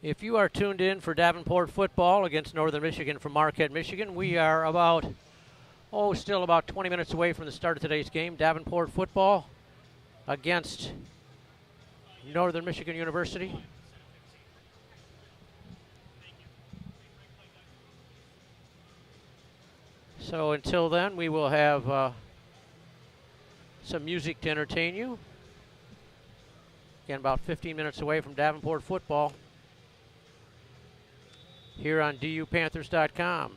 If you are tuned in for Davenport Football against Northern Michigan from Marquette, Michigan, we are still about 20 minutes away from the start of today's game. Davenport Football against Northern Michigan University. So until then, we will have some music to entertain you. Again, about 15 minutes away from Davenport Football here on DUPanthers.com.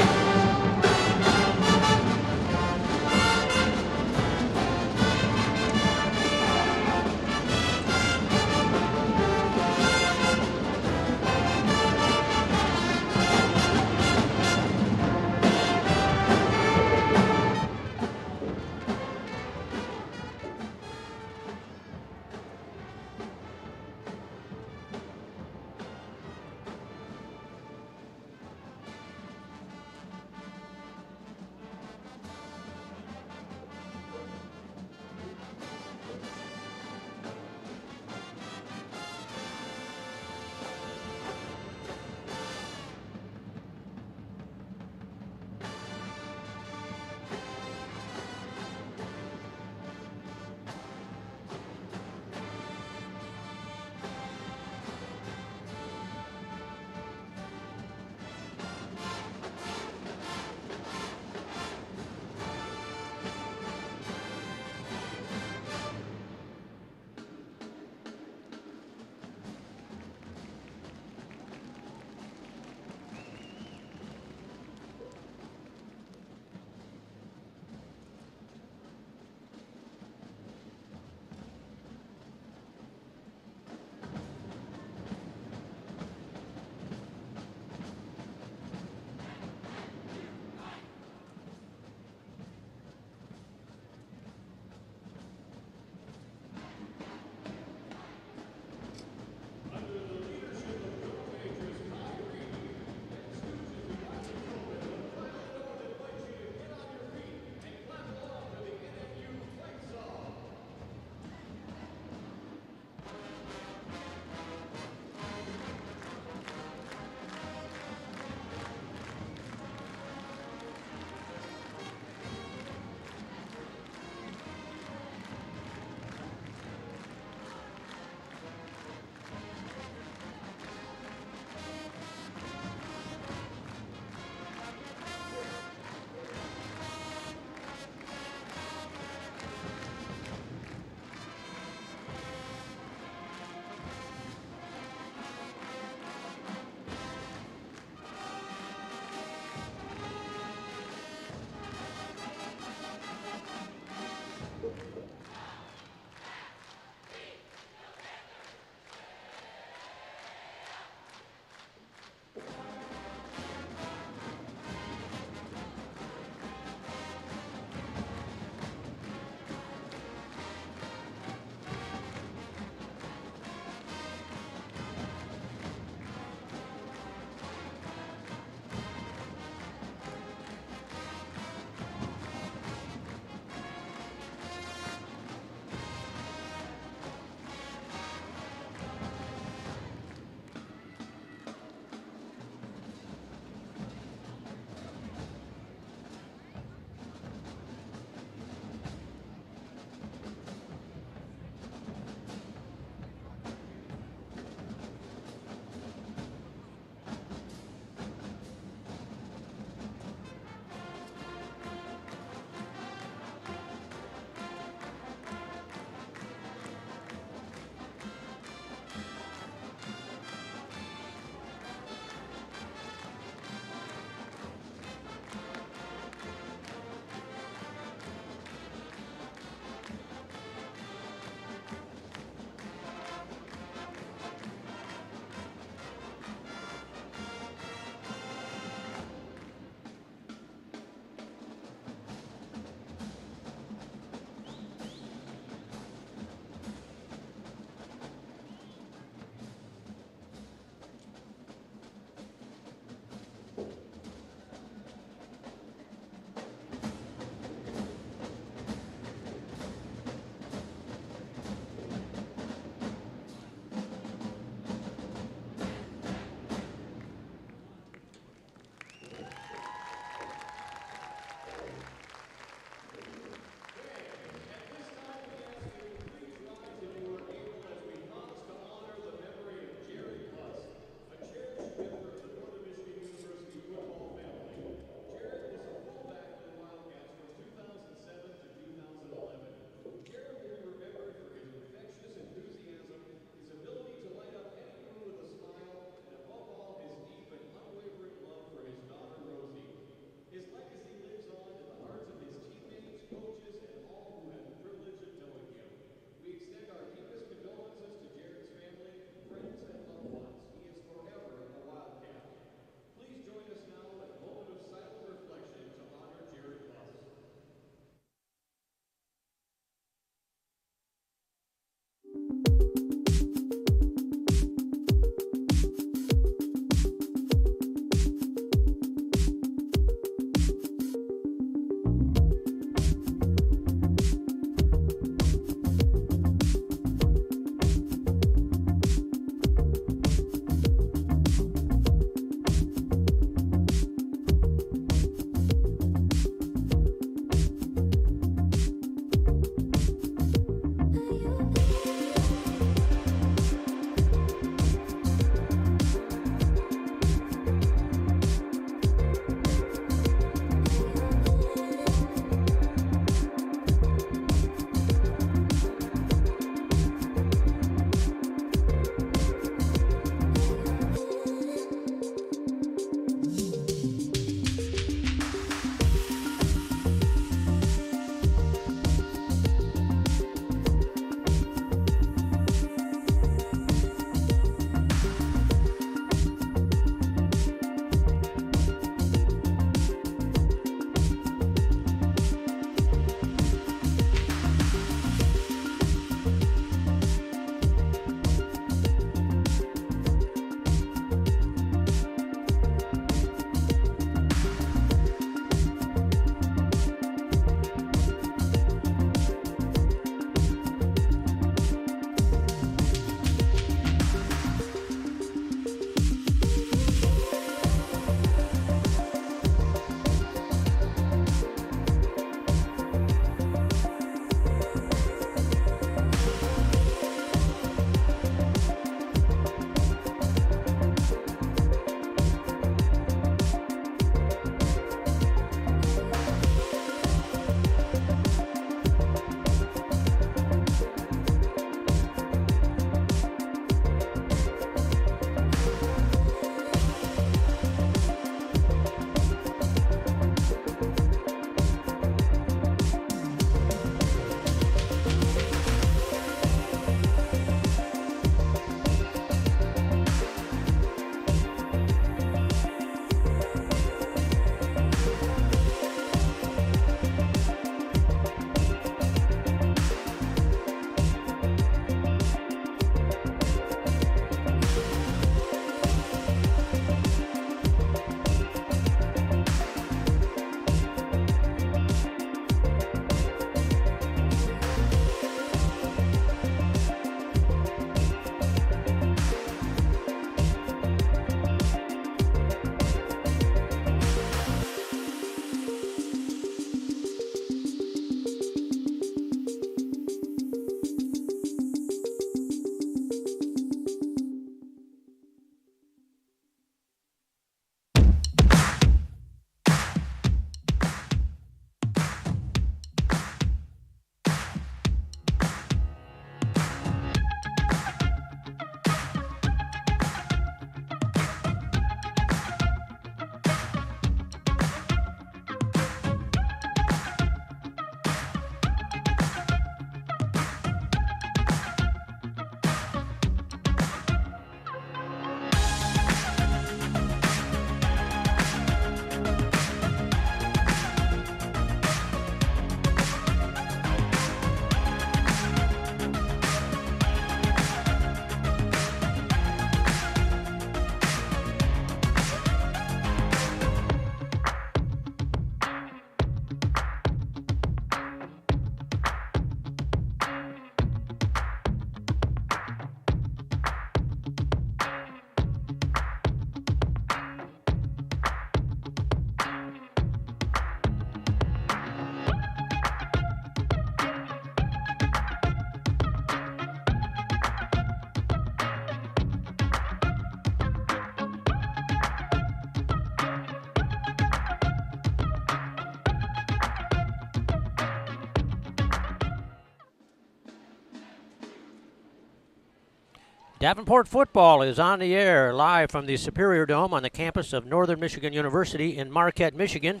Davenport Football is on the air live from the Superior Dome on the campus of Northern Michigan University in Marquette, Michigan.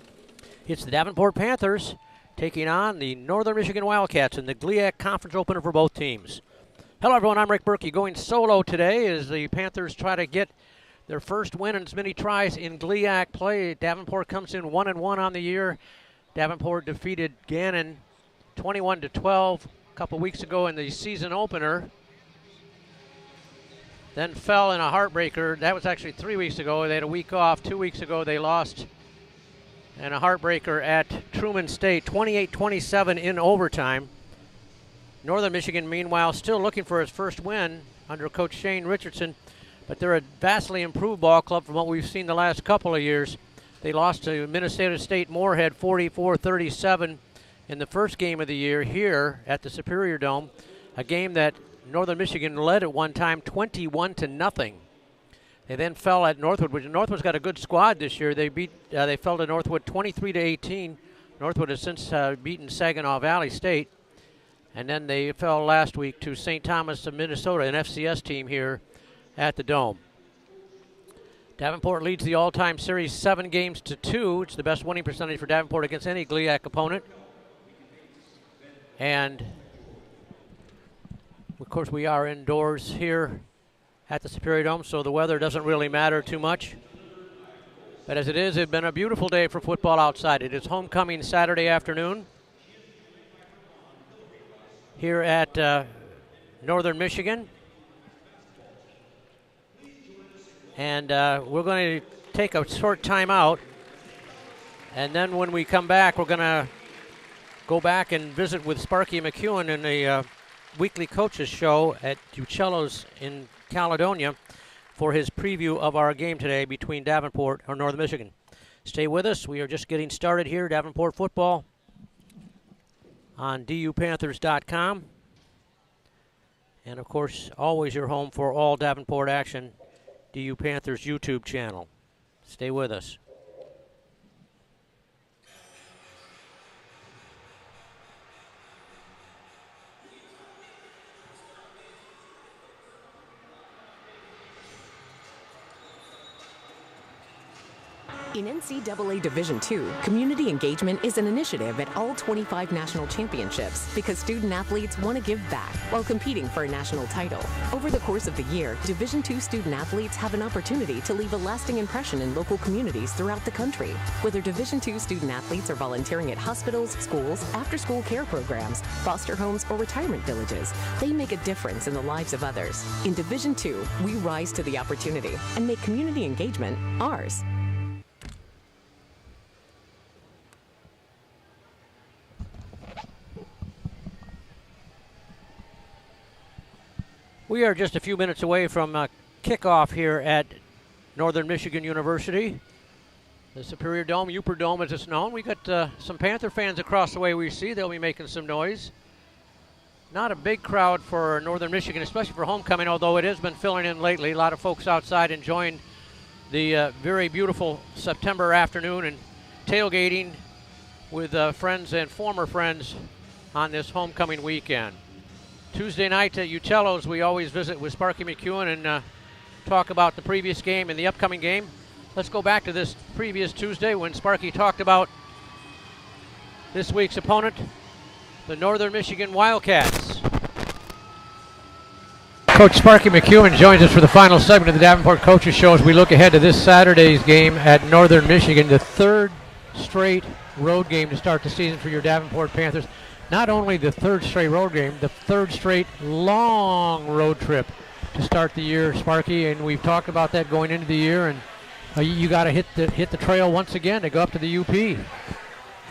It's the Davenport Panthers taking on the Northern Michigan Wildcats in the GLIAC conference opener for both teams. Hello everyone, I'm Rick Berkey, going solo today as the Panthers try to get their first win in as many tries in GLIAC play. Davenport comes in 1-1 on the year. Davenport defeated Gannon 21-12 a couple weeks ago in the season opener. Then fell in a heartbreaker. That was actually 3 weeks ago. They had a week off. 2 weeks ago they lost in a heartbreaker at Truman State, 28-27 in overtime. Northern Michigan, meanwhile, still looking for his first win under Coach Shane Richardson, but they're a vastly improved ball club from what we've seen the last couple of years. They lost to Minnesota State Moorhead 44-37 in the first game of the year here at the Superior Dome, a game that Northern Michigan led at one time 21-0. They then fell at Northwood, which Northwood's got a good squad this year. They fell to Northwood 23-18. Northwood has since beaten Saginaw Valley State. And then they fell last week to St. Thomas of Minnesota, an FCS team here at the Dome. Davenport leads the all-time series 7-2. It's the best winning percentage for Davenport against any GLIAC opponent. And of course, we are indoors here at the Superior Dome, so the weather doesn't really matter too much. But as it is, it's been a beautiful day for football outside. It is homecoming Saturday afternoon here at Northern Michigan. And we're going to take a short time out. And then when we come back, we're going to go back and visit with Sparky McEwen in the weekly coaches show at Uccello's in Caledonia for his preview of our game today between Davenport or Northern Michigan. Stay with us. We are just getting started here. Davenport Football on DUPanthers.com. And of course, always your home for all Davenport action, DU Panthers YouTube channel. Stay with us. In NCAA Division II, community engagement is an initiative at all 25 national championships because student athletes want to give back while competing for a national title. Over the course of the year, Division II student athletes have an opportunity to leave a lasting impression in local communities throughout the country. Whether Division II student athletes are volunteering at hospitals, schools, after-school care programs, foster homes, or retirement villages, they make a difference in the lives of others. In Division II, we rise to the opportunity and make community engagement ours. We are just a few minutes away from kickoff here at Northern Michigan University. The Superior Dome, Uper Dome as it's known. We got some Panther fans across the way we see. They'll be making some noise. Not a big crowd for Northern Michigan, especially for homecoming, although it has been filling in lately. A lot of folks outside enjoying the very beautiful September afternoon and tailgating with friends and former friends on this homecoming weekend. Tuesday night at Uccello's, we always visit with Sparky McEwen and talk about the previous game and the upcoming game. Let's go back to this previous Tuesday when Sparky talked about this week's opponent, the Northern Michigan Wildcats. Coach Sparky McEwen joins us for the final segment of the Davenport Coaches Show as we look ahead to this Saturday's game at Northern Michigan, the third straight road game to start the season for your Davenport Panthers. Not only the third straight road game, the third straight long road trip to start the year, Sparky, and we've talked about that going into the year, and you got to hit the trail once again to go up to the UP.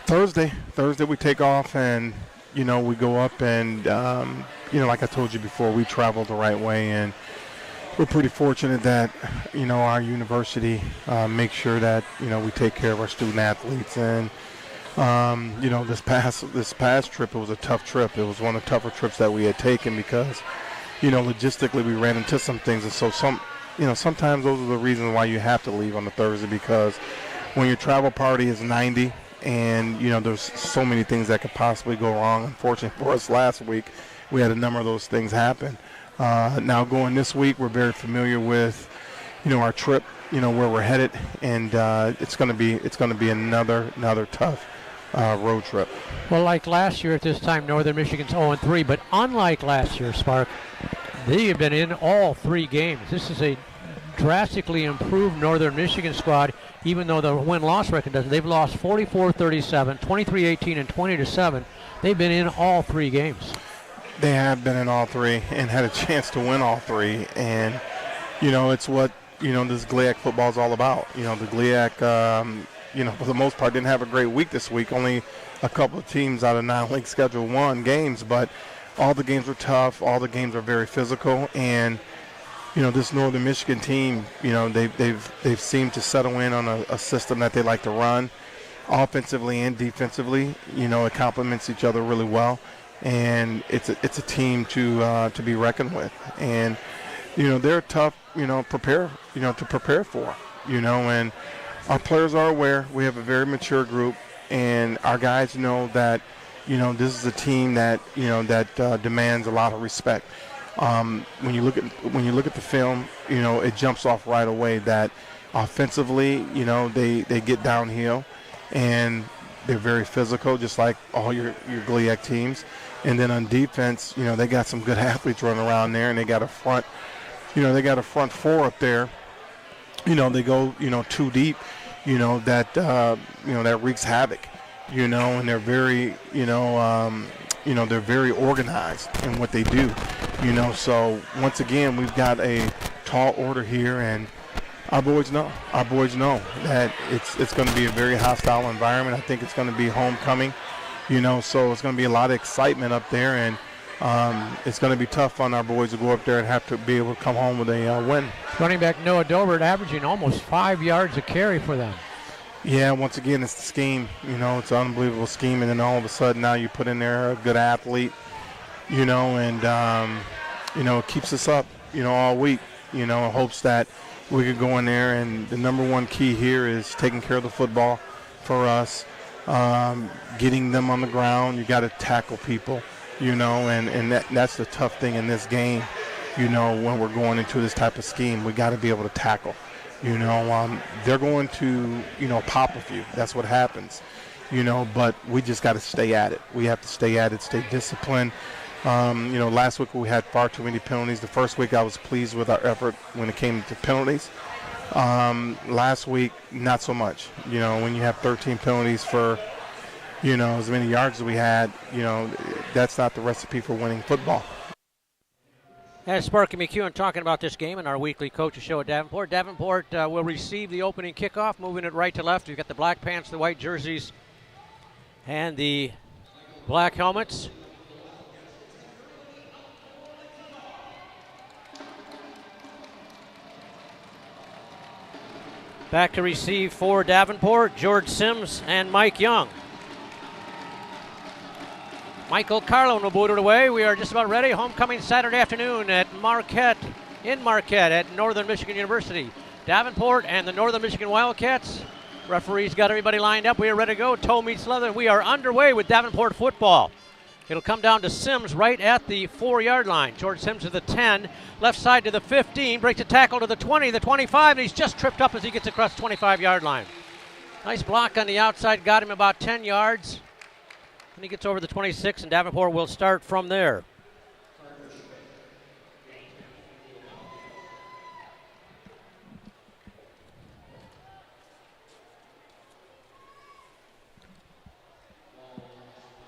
Thursday we take off, and we go up, and like I told you before, we travel the right way, and we're pretty fortunate that our university makes sure that we take care of our student athletes. And this past trip, it was a tough trip. It was one of the tougher trips that we had taken because, logistically we ran into some things. And so sometimes those are the reasons why you have to leave on the Thursday, because when your travel party is 90 and, there's so many things that could possibly go wrong. Unfortunately for us last week, we had a number of those things happen. Now going this week, we're very familiar with, our trip, where we're headed, and it's going to be another tough road trip. Well, like last year at this time, Northern Michigan's 0-3, but unlike last year, Spark, they have been in all 3 games. This is a drastically improved Northern Michigan squad, even though the win-loss record doesn't. They've lost 44-37, 23-18, and 20-7. They've been in all 3 games. They have been in all 3 and had a chance to win all 3. And, it's what, this GLIAC football is all about. The GLIAC, for the most part, didn't have a great week this week. Only a couple of teams out of 9-link schedule won games, but all the games were tough. All the games are very physical. And, this Northern Michigan team, they've seemed to settle in on a system that they like to run, offensively and defensively. It complements each other really well. And it's a team to be reckoned with, and they're tough, to prepare for, and our players are aware. We have a very mature group, and our guys know that, this is a team that demands a lot of respect. When you look at the film, it jumps off right away that offensively, they get downhill, and they're very physical, just like all your GLIAC teams. And then on defense, they got some good athletes running around there, and they got a front, front 4 up there. They go, 2 deep, that wreaks havoc, and they're very, they're very organized in what they do, So once again, we've got a tall order here, and our boys know that it's going to be a very hostile environment. I think it's going to be homecoming. So it's going to be a lot of excitement up there, and it's going to be tough on our boys to go up there and have to be able to come home with a win. Running back Noah Dobert averaging almost 5 yards a carry for them. Yeah, once again, it's the scheme. It's an unbelievable scheme, and then all of a sudden now you put in there a good athlete, and, it keeps us up, all week, in hopes that we could go in there, and the number one key here is taking care of the football for us. Getting them on the ground, you got to tackle people, and that's the tough thing in this game, when we're going into this type of scheme. We got to be able to tackle, they're going to, pop with you. That's what happens, but we just got to stay at it. We have to stay at it, stay disciplined. Last week we had far too many penalties. The first week I was pleased with our effort when it came to penalties. Last week, not so much. When you have 13 penalties for, as many yards as we had, that's not the recipe for winning football. As Sparky McEwen talking about this game in our weekly coaches show at Davenport. Davenport will receive the opening kickoff, moving it right to left. We've got the black pants, the white jerseys, and the black helmets. Back to receive for Davenport, George Sims and Mike Young. Michael Carlin will boot it away. We are just about ready. Homecoming Saturday afternoon at Marquette at Northern Michigan University. Davenport and the Northern Michigan Wildcats. Referees got everybody lined up. We are ready to go. Toe meets leather. We are underway with Davenport football. It'll come down to Sims right at the 4-yard line. George Sims to the 10, left side to the 15, breaks a tackle to the 20, the 25, and he's just tripped up as he gets across the 25-yard line. Nice block on the outside, got him about 10 yards. And he gets over the 26, and Davenport will start from there.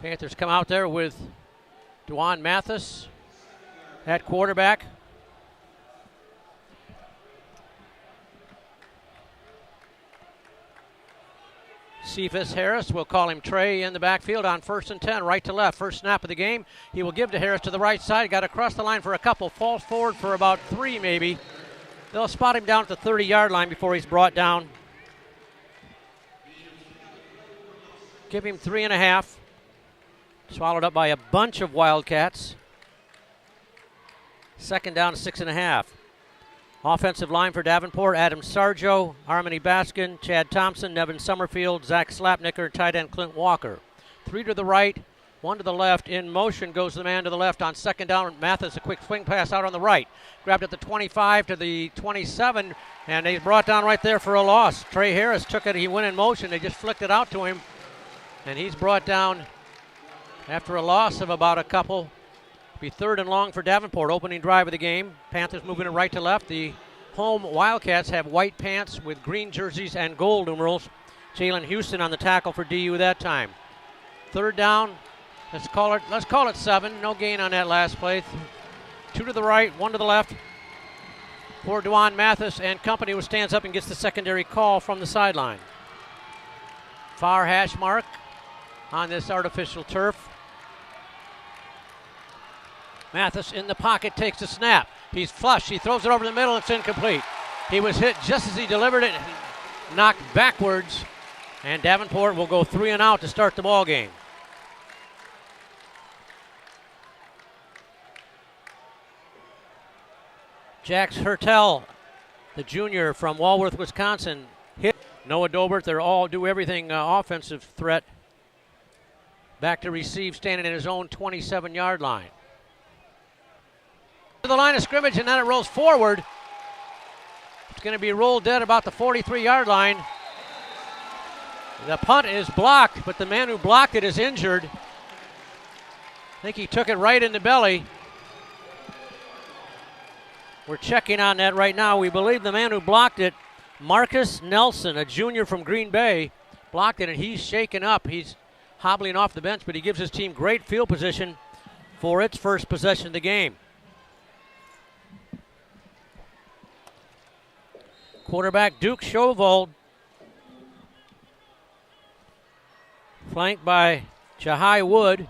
Panthers come out there with Dwan Mathis at quarterback. Cephas Harris, we'll call him Trey, in the backfield on 1st and 10, right to left. First snap of the game. He will give to Harris to the right side. Got across the line for a couple. Falls forward for about 3 maybe. They'll spot him down at the 30-yard line before he's brought down. Give him 3.5. Swallowed up by a bunch of Wildcats. Second down, 6.5. Offensive line for Davenport, Adam Sarjo, Harmony Baskin, Chad Thompson, Nevin Summerfield, Zach Slapnicker, tight end Clint Walker. 3 to the right, One to the left. In motion goes the man to the left on second down. Mathis, a quick swing pass out on the right. Grabbed at the 25 to the 27, and they brought down right there for a loss. Trey Harris took it. He went in motion. They just flicked it out to him, and he's brought down after a loss of about a couple. Be third and long for Davenport. Opening drive of the game. Panthers moving it right to left. The home Wildcats have white pants with green jerseys and gold numerals. Jalen Houston on the tackle for DU that time. Third down. Let's call it 7. No gain on that last play. 2 to the right, 1 to the left. For Dwan Mathis and company, who stands up and gets the secondary call from the sideline. Far hash mark on this artificial turf. Mathis in the pocket, takes the snap. He's flush. He throws it over the middle. It's incomplete. He was hit just as he delivered it, knocked backwards, and Davenport will go 3 and out to start the ball game. Jax Hertel, the junior from Walworth, Wisconsin, hit. Noah Dobert, they're all do everything offensive threat. Back to receive, standing in his own 27-yard line. To the line of scrimmage, and then it rolls forward. It's going to be rolled dead about the 43-yard line. The punt is blocked, but the man who blocked it is injured. I think he took it right in the belly. We're checking on that right now. We believe the man who blocked it, Marcus Nelson, a junior from Green Bay, blocked it, and he's shaken up. He's hobbling off the bench, but he gives his team great field position for its first possession of the game. Quarterback Duke Chauvold, flanked by Jahai Wood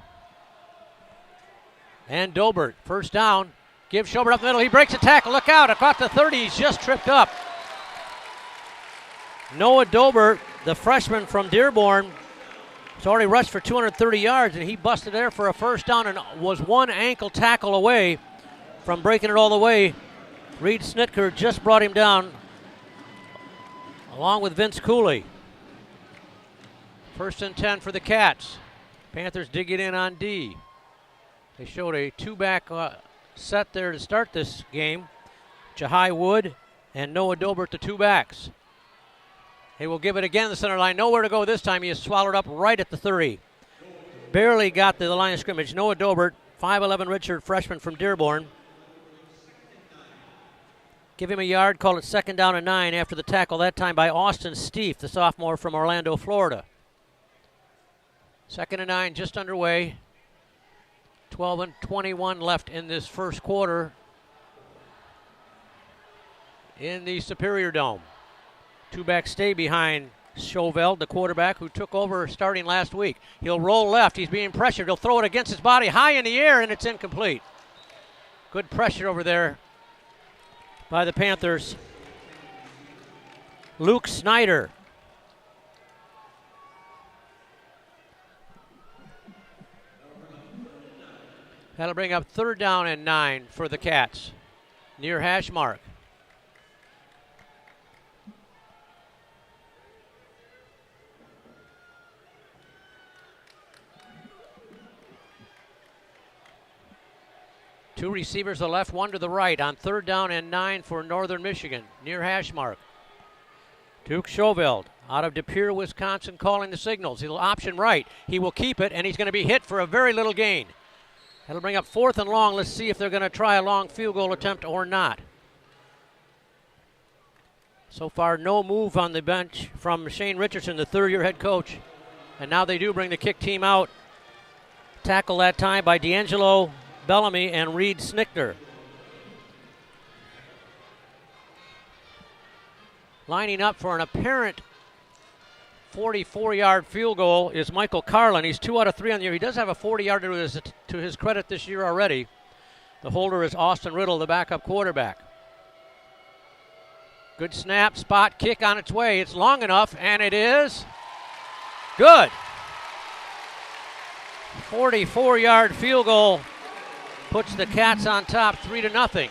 and Dobert. First down. Give Schobert up the middle. He breaks a tackle. Look out. Across the 30. He's just tripped up. Noah Dobert, the freshman from Dearborn, has already rushed for 230 yards, and he busted there for a first down and was one ankle tackle away from breaking it all the way. Reed Snitker just brought him down along with Vince Cooley. First and 10 for the Cats. Panthers dig it in on D. They showed a two-back set there to start this game. Jahai Wood and Noah Dobert, the two backs. He will give it again the center line. Nowhere to go this time. He is swallowed up right at the 30. Barely got to the line of scrimmage. Noah Dobert, 5'11" redshirt freshman from Dearborn. Give him a yard, call it second down and 9 after the tackle that time by Austin Stieff, the sophomore from Orlando, Florida. Second and 9 just underway. 12 and 21 left in this first quarter in the Superior Dome. Two-back stay behind Chauveld, the quarterback who took over starting last week. He'll roll left. He's being pressured. He'll throw it against his body high in the air, and it's incomplete. Good pressure over there by the Panthers. Luke Snyder. That'll bring up third down and 9 for the Cats. Near hash mark. Two receivers to the left, one to the right on third down and 9 for Northern Michigan. Near hash mark. Duke Chauveld out of De Pere, Wisconsin, calling the signals. He'll option right. He will keep it, and he's going to be hit for a very little gain. That'll bring up fourth and long. Let's see if they're going to try a long field goal attempt or not. So far, no move on the bench from Shane Richardson, the third-year head coach. And now they do bring the kick team out. Tackle that time by D'Angelo Bellamy and Reed Snicker. Lining up for an apparent 44-yard field goal is Michael Carlin. He's 2 out of 3 on the year. He does have a 40-yarder to his credit this year already. The holder is Austin Riddle, the backup quarterback. Good snap, spot, kick on its way. It's long enough, and it is good. 44-yard field goal puts the Cats on top 3-0.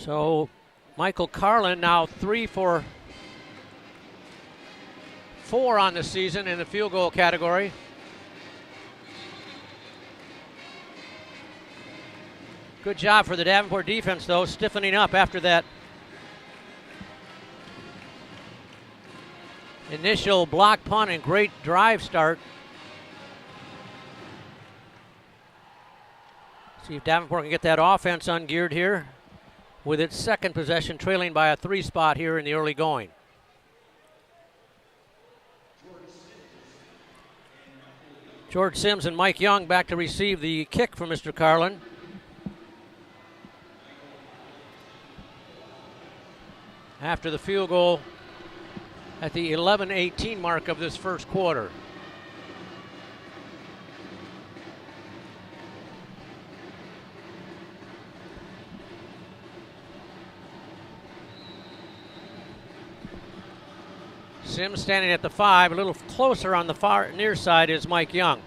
So Michael Carlin now 3 for 4 on the season in the field goal category. Good job for the Davenport defense, though, stiffening up after that initial block punt and great drive start. See if Davenport can get that offense ungeared here with its second possession, trailing by a 3 spot here in the early going. George Sims and Mike Young back to receive the kick from Mr. Carlin. After the field goal at the 11:18 mark of this first quarter. Sims standing at the 5, a little closer on the far near side is Mike Young.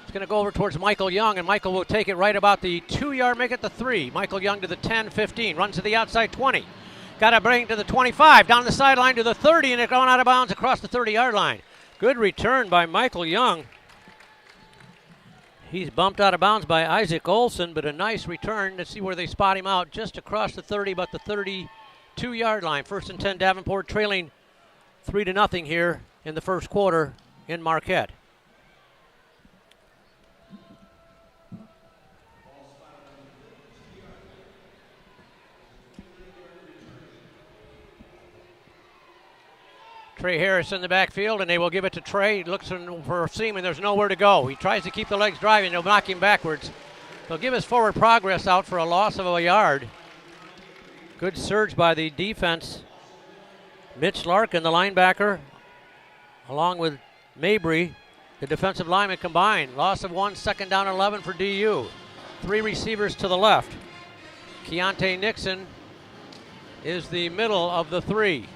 It's going to go over towards Michael Young, and Michael will take it right about the 2-yard, make it the 3. Michael Young to the 10, 15, runs to the outside 20. Got to bring it to the 25, down the sideline to the 30, and it's going out of bounds across the 30-yard line. Good return by Michael Young. He's bumped out of bounds by Isaac Olson, but a nice return to see where they spot him out just across the 30, about the 32-yard line. 1st and 10, Davenport trailing 3-0 here in the first quarter in Marquette. Trey Harris in the backfield, and they will give it to Trey. He looks for a seam, and there's nowhere to go. He tries to keep the legs driving. They'll knock him backwards. They'll give his forward progress out for a loss of a yard. Good surge by the defense. Mitch Larkin, the linebacker, along with Mabry, the defensive lineman combined. Loss of 1, 2nd down 11 for DU. 3 receivers to the left. Keontae Nixon is the middle of the 3.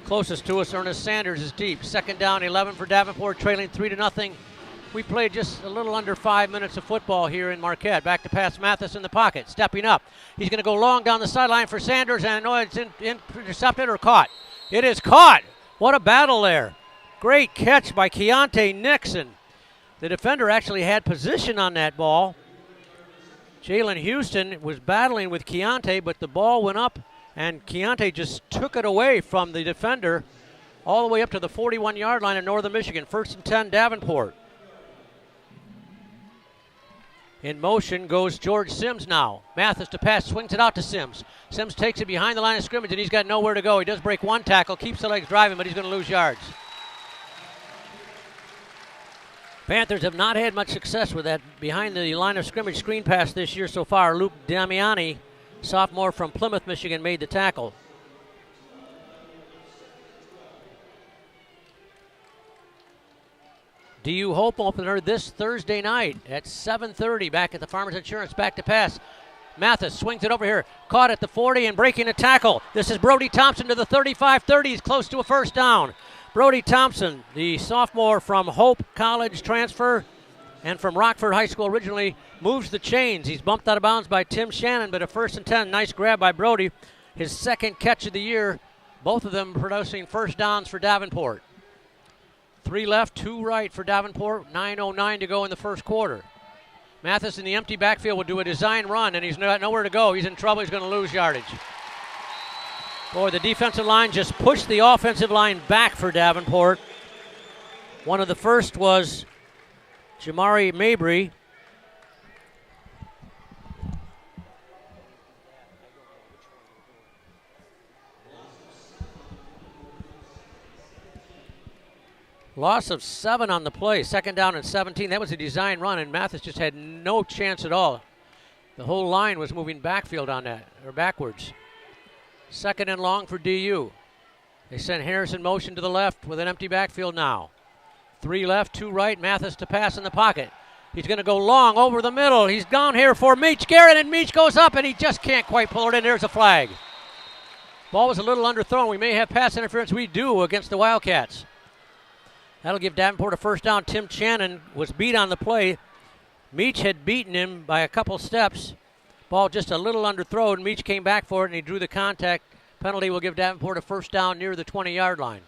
Closest to us, Ernest Sanders is deep. 2nd down 11 for Davenport, trailing 3-0. We played just a little under 5 minutes of football here in Marquette. Back to pass Mathis in the pocket, stepping up. He's going to go long down the sideline for Sanders, and no, it's intercepted or caught. It is caught. What a battle there. Great catch by Keontae Nixon. The defender actually had position on that ball. Jalen Houston was battling with Keontae, but the ball went up, and Keontae just took it away from the defender all the way up to the 41-yard line of Northern Michigan. 1st and 10, Davenport. In motion goes George Sims now. Mathis to pass, swings it out to Sims. Sims takes it behind the line of scrimmage, and he's got nowhere to go. He does break 1 tackle, keeps the legs driving, but he's going to lose yards. Panthers have not had much success with that behind the line of scrimmage screen pass this year so far. Luke Damiani, sophomore from Plymouth, Michigan, made the tackle. DU Hope opener this Thursday night at 7:30 back at the Farmers Insurance. Back to pass. Mathis swings it over here. Caught at the 40 and breaking a tackle. This is Brody Thompson to the 35-30. He's close to a 1st down. Brody Thompson, the sophomore from Hope College transfer and from Rockford High School originally, moves the chains. He's bumped out of bounds by Tim Shannon, but a 1st and 10. Nice grab by Brody. His 2nd catch of the year. Both of them producing 1st downs for Davenport. 3 left, 2 right for Davenport. 9:09 to go in the first quarter. Mathis in the empty backfield will do a design run, and he's got nowhere to go. He's in trouble. He's going to lose yardage. Boy, the defensive line just pushed the offensive line back for Davenport. One of the first was Jamari Mabry. Loss of 7 on the play, 2nd down and 17. That was a design run, and Mathis just had no chance at all. The whole line was moving backfield on that, or backwards. 2nd and long for DU. They sent Harris in motion to the left with an empty backfield now. 3 left, 2 right, Mathis to pass in the pocket. He's going to go long over the middle. He's down here for Meach Garrett, and Meach goes up, and he just can't quite pull it in. There's a flag. Ball was a little underthrown. We may have pass interference. We do against the Wildcats. That'll give Davenport a 1st down. Tim Shannon was beat on the play Meach had beaten him by a couple steps. Ball just a little underthrown. Meach came back for it, and he drew the contact. Penalty will give Davenport a first down near the 20-yard line.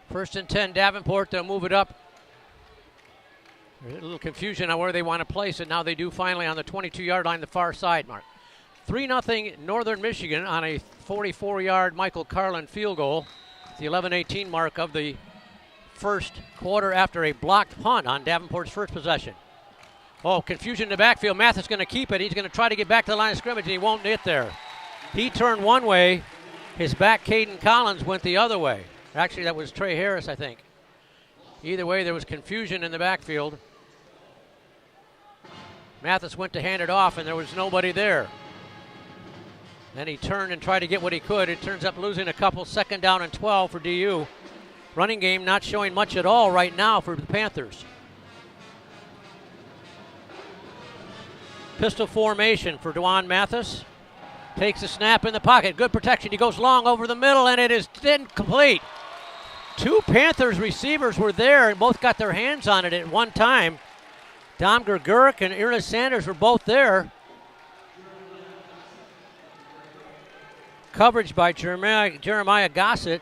First and 10, Davenport. They'll move it up. There's a little confusion on where they want to place it. Now they do finally on the 22-yard line, the far side mark. 3-0 Northern Michigan on a 44-yard Michael Carlin field goal. The 11:18 mark of the first quarter after a blocked punt on Davenport's first possession. Oh, confusion in the backfield. Mathis going to keep it. He's going to try to get back to the line of scrimmage, and he won't get there. He turned one way. His back, Caden Collins, went the other way. Actually, that was Trey Harris, I think. Either way, there was confusion in the backfield. Mathis went to hand it off, and there was nobody there. Then he turned and tried to get what he could. It turns up losing a couple. Second down and 12 for DU. Running game not showing much at all right now for the Panthers. Pistol formation for Dwan Mathis. Takes a snap in the pocket. Good protection. He goes long over the middle, and it is incomplete. Two Panthers receivers were there and both got their hands on it at one time. Dom Gurguric and Ernest Sanders were both there. Coverage by Jeremiah Gossett.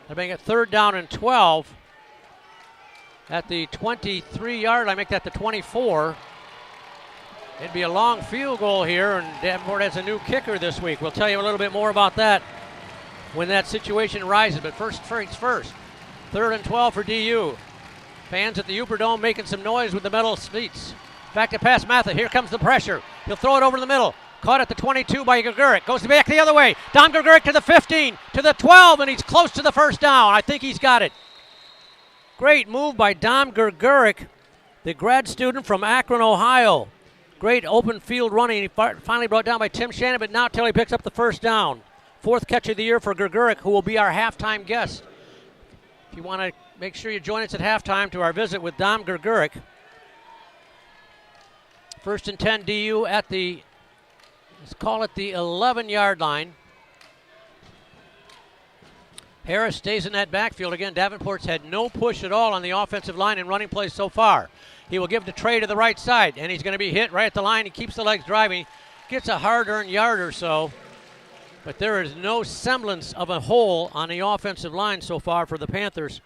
They're making it third down and 12 at the 23-yard line. Make that the 24. It'd be a long field goal here, and Davenport has a new kicker this week. We'll tell you a little bit more about that when that situation arises. But first things first. Third and 12 for DU. Fans at the Uperdome making some noise with the metal seats. Back to pass Mathis. Here comes the pressure. He'll throw it over the middle. Caught at the 22 by Gurguric. Goes back the other way. Dom Gurguric to the 15, to the 12, and he's close to the first down. I think he's got it. Great move by Dom Gurguric, the grad student from Akron, Ohio. Great open field running. He finally brought down by Tim Shannon, but now Tilly picks up the first down. Fourth catch of the year for Gurguric, who will be our halftime guest. If you want to make sure you join us at halftime to our visit with Dom Gurguric. First and 10 DU at the, let's call it the 11-yard line. Harris stays in that backfield. Again, Davenport's had no push at all on the offensive line in running plays so far. He will give to Trey to the right side, and he's going to be hit right at the line. He keeps the legs driving. Gets a hard-earned yard or so. But there is no semblance of a hole on the offensive line so far for the Panthers.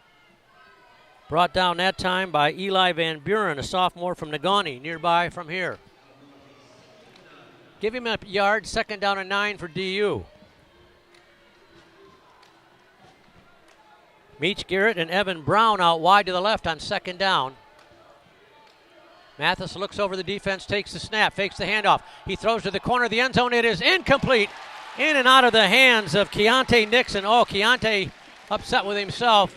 Brought down that time by Eli Van Buren, a sophomore from Negaunee, nearby from here. Give him a yard, second down and 9 for DU. Meach Garrett and Evan Brown out wide to the left on second down. Mathis looks over the defense, takes the snap, fakes the handoff. He throws to the corner of the end zone. It is incomplete. In and out of the hands of Keontae Nixon. Oh, Keontae upset with himself.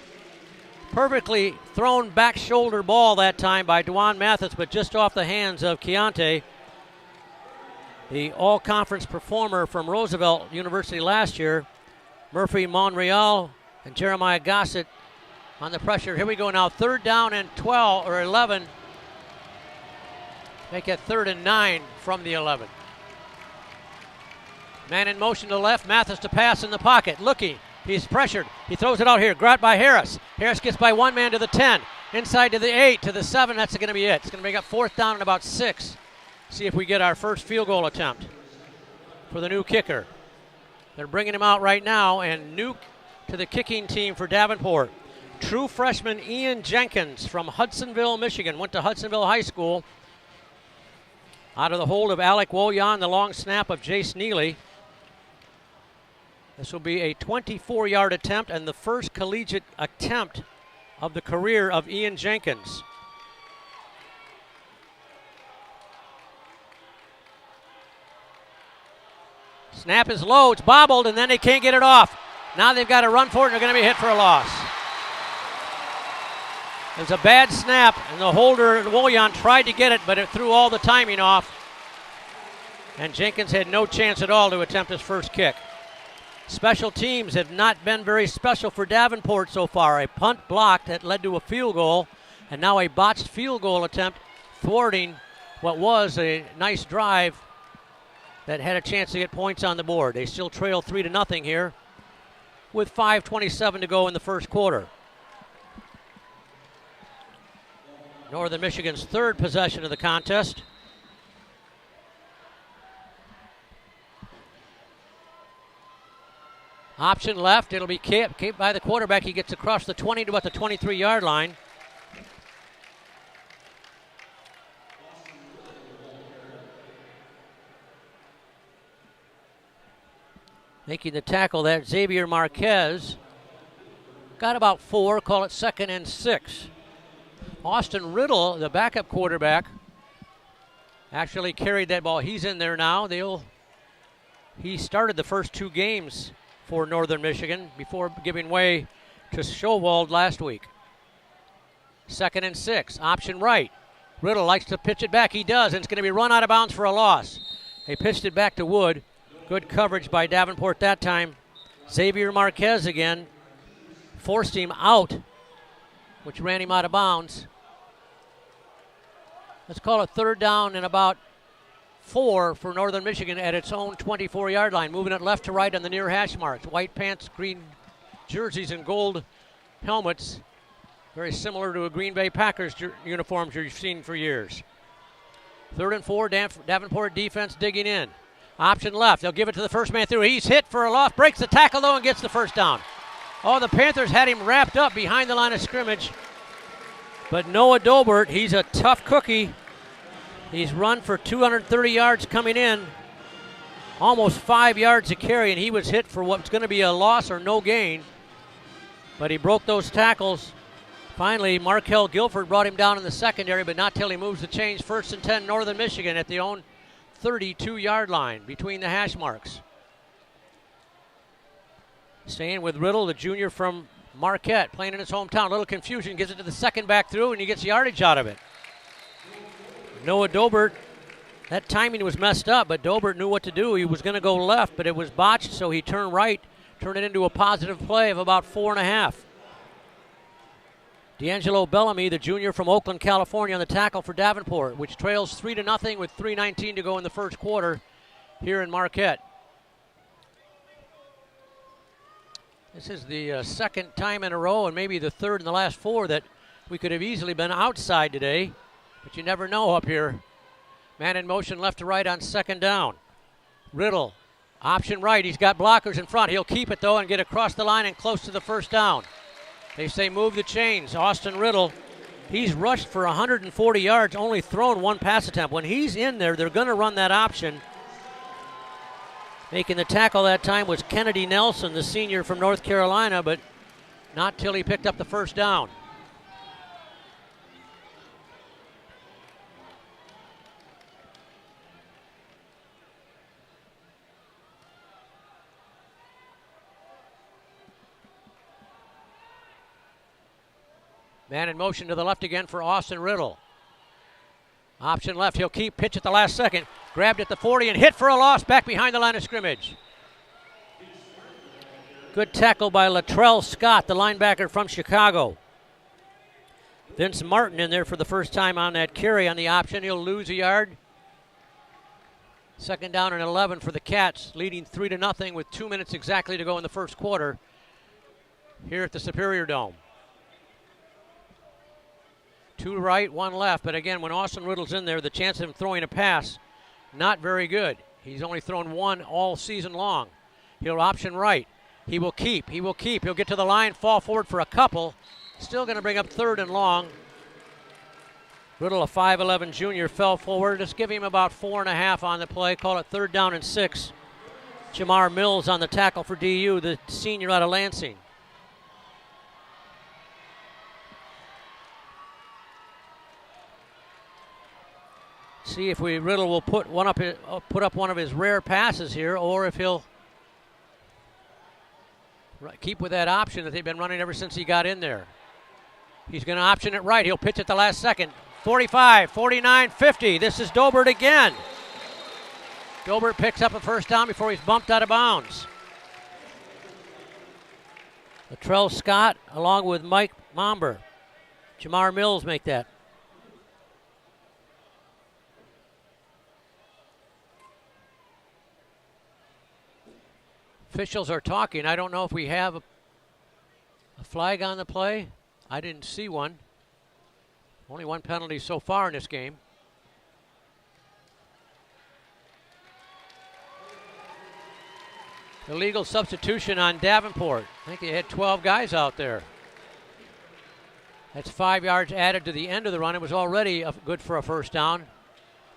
Perfectly thrown back shoulder ball that time by Dwan Mathis, but just off the hands of Keontae. The all-conference performer from Roosevelt University last year. Murphy Monreal and Jeremiah Gossett on the pressure. Here we go now, third down and 12 or 11. Make it third and 9 from the 11. Man in motion to the left, Mathis to pass in the pocket, looking. He's pressured. He throws it out here, grabbed by Harris. Harris gets by one man to the 10, inside to the 8, to the 7. That's going to be it. It's going to make up fourth down and about 6. See if we get our first field goal attempt for the new kicker. They're bringing him out right now, and new to the kicking team for Davenport. True freshman Ian Jenkins from Hudsonville, Michigan. Went to Hudsonville High School. Out of the hold of Alec Woyan, the long snap of Jace Neely. This will be a 24-yard attempt and the first collegiate attempt of the career of Ian Jenkins. Snap is low, it's bobbled, and then they can't get it off. Now they've got to run for it, and they're going to be hit for a loss. It was a bad snap, and the holder, Woyan, tried to get it, but it threw all the timing off. And Jenkins had no chance at all to attempt his first kick. Special teams have not been very special for Davenport so far. A punt block that led to a field goal, and now a botched field goal attempt thwarting what was a nice drive that had a chance to get points on the board. They still trail 3-0 here with 5:27 to go in the first quarter. Northern Michigan's third possession of the contest. Option left. It'll be kept by the quarterback. He gets across the 20 to about the 23-yard line. Making the tackle, that Xavier Marquez. Got about 4, call it 2nd and 6. Austin Riddle, the backup quarterback, actually carried that ball. He's in there now. He started the first 2 games for Northern Michigan before giving way to Schowald last week. 2nd and 6, option right. Riddle likes to pitch it back. He does, and it's going to be run out of bounds for a loss. They pitched it back to Wood. Good coverage by Davenport that time. Xavier Marquez again forced him out, which ran him out of bounds. Let's call it 3rd down and about 4 for Northern Michigan at its own 24-yard line, moving it left to right on the near hash marks. White pants, green jerseys, and gold helmets. Very similar to a Green Bay Packers uniforms you've seen for years. 3rd and 4, Davenport defense digging in. Option left. They'll give it to the first man through. He's hit for a loss. Breaks the tackle, though, and gets the first down. Oh, the Panthers had him wrapped up behind the line of scrimmage. But Noah Dobert, he's a tough cookie. He's run for 230 yards coming in. Almost 5 yards a carry, and he was hit for what's going to be a loss or no gain. But he broke those tackles. Finally, Markel Guilford brought him down in the secondary, but not till he moves the chains. 1st and 10, Northern Michigan at the own 32-yard line between the hash marks. Staying with Riddle, the junior from Marquette, playing in his hometown. A little confusion, gives it to the second back through, and he gets yardage out of it. Noah Dobert, that timing was messed up, but Dobert knew what to do. He was going to go left, but it was botched, so he turned right, turned it into a positive play of about 4.5. D'Angelo Bellamy, the junior from Oakland, California, on the tackle for Davenport, which trails 3-0 with 3:19 to go in the first quarter here in Marquette. This is the second time in a row, and maybe the third in the last 4, that we could have easily been outside today, but you never know up here. Man in motion left to right on 2nd down. Riddle, option right. He's got blockers in front. He'll keep it, though, and get across the line and close to the first down. They say move the chains. Austin Riddle, he's rushed for 140 yards, only thrown 1 pass attempt. When he's in there, they're going to run that option. Making the tackle that time was Kennedy Nelson, the senior from North Carolina, but not till he picked up the first down. Man in motion to the left again for Austin Riddle. Option left, he'll keep, pitch at the last second. Grabbed at the 40 and hit for a loss back behind the line of scrimmage. Good tackle by Latrell Scott, the linebacker from Chicago. Vince Martin in there for the first time on that carry on the option. He'll lose a yard. 2nd down and 11 for the Cats, leading 3-0 with 2 minutes exactly to go in the first quarter here at the Superior Dome. 2 right, 1 left, but again, when Austin Riddle's in there, the chance of him throwing a pass, not very good. He's only thrown 1 all season long. He'll option right. He will keep. He'll get to the line, fall forward for a couple. Still going to bring up 3rd and long. Riddle, a 5'11 junior, fell forward. Just give him about 4.5 on the play. Call it 3rd down and 6. Jamar Mills on the tackle for DU, the senior out of Lansing. See if Riddle will put up one of his rare passes here, or if he'll keep with that option that they've been running ever since he got in there. He's going to option it right. He'll pitch at the last second. 45, 49, 50. This is Dobert again. Dobert picks up a first down before he's bumped out of bounds. Latrell Scott along with Mike Momber. Jamar Mills make that. Officials are talking. I don't know if we have a flag on the play. I didn't see one. Only one penalty so far in this game. Illegal substitution on Davenport. I think they had 12 guys out there. That's 5 yards added to the end of the run. It was already good for a first down.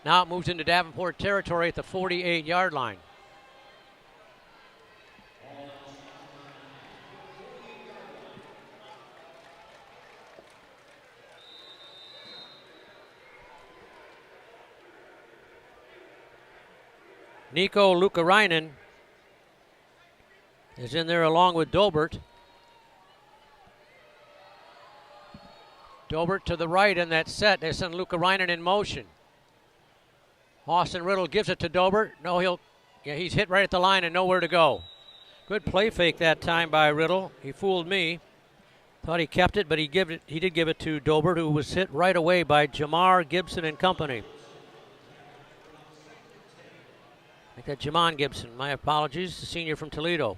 Now it moves into Davenport territory at the 48-yard line. Nico Lukarainen is in there along with Dobert. Dobert to the right in that set. They send Lukarainen in motion. Austin Riddle gives it to Dobert. No, he's hit right at the line and nowhere to go. Good play fake that time by Riddle. He fooled me. Thought he kept it, but he did give it to Dobert, who was hit right away by Jamar Gibson and company. I think that's Jamon Gibson. My apologies, the senior from Toledo.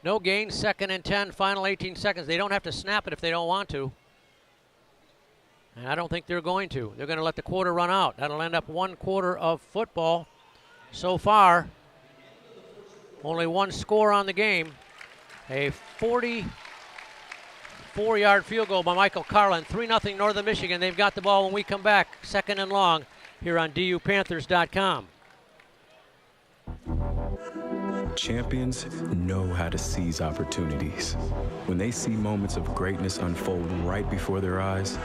No gain, 2nd and 10, final 18 seconds. They don't have to snap it if they don't want to. And I don't think they're going to. They're going to let the quarter run out. That'll end up 1 quarter of football so far. Only one score on the game. A 44-yard field goal by Michael Carlin. 3-0 Northern Michigan. They've got the ball when we come back, 2nd and long, here on DUPanthers.com. Champions know how to seize opportunities. When they see moments of greatness unfold right before their eyes,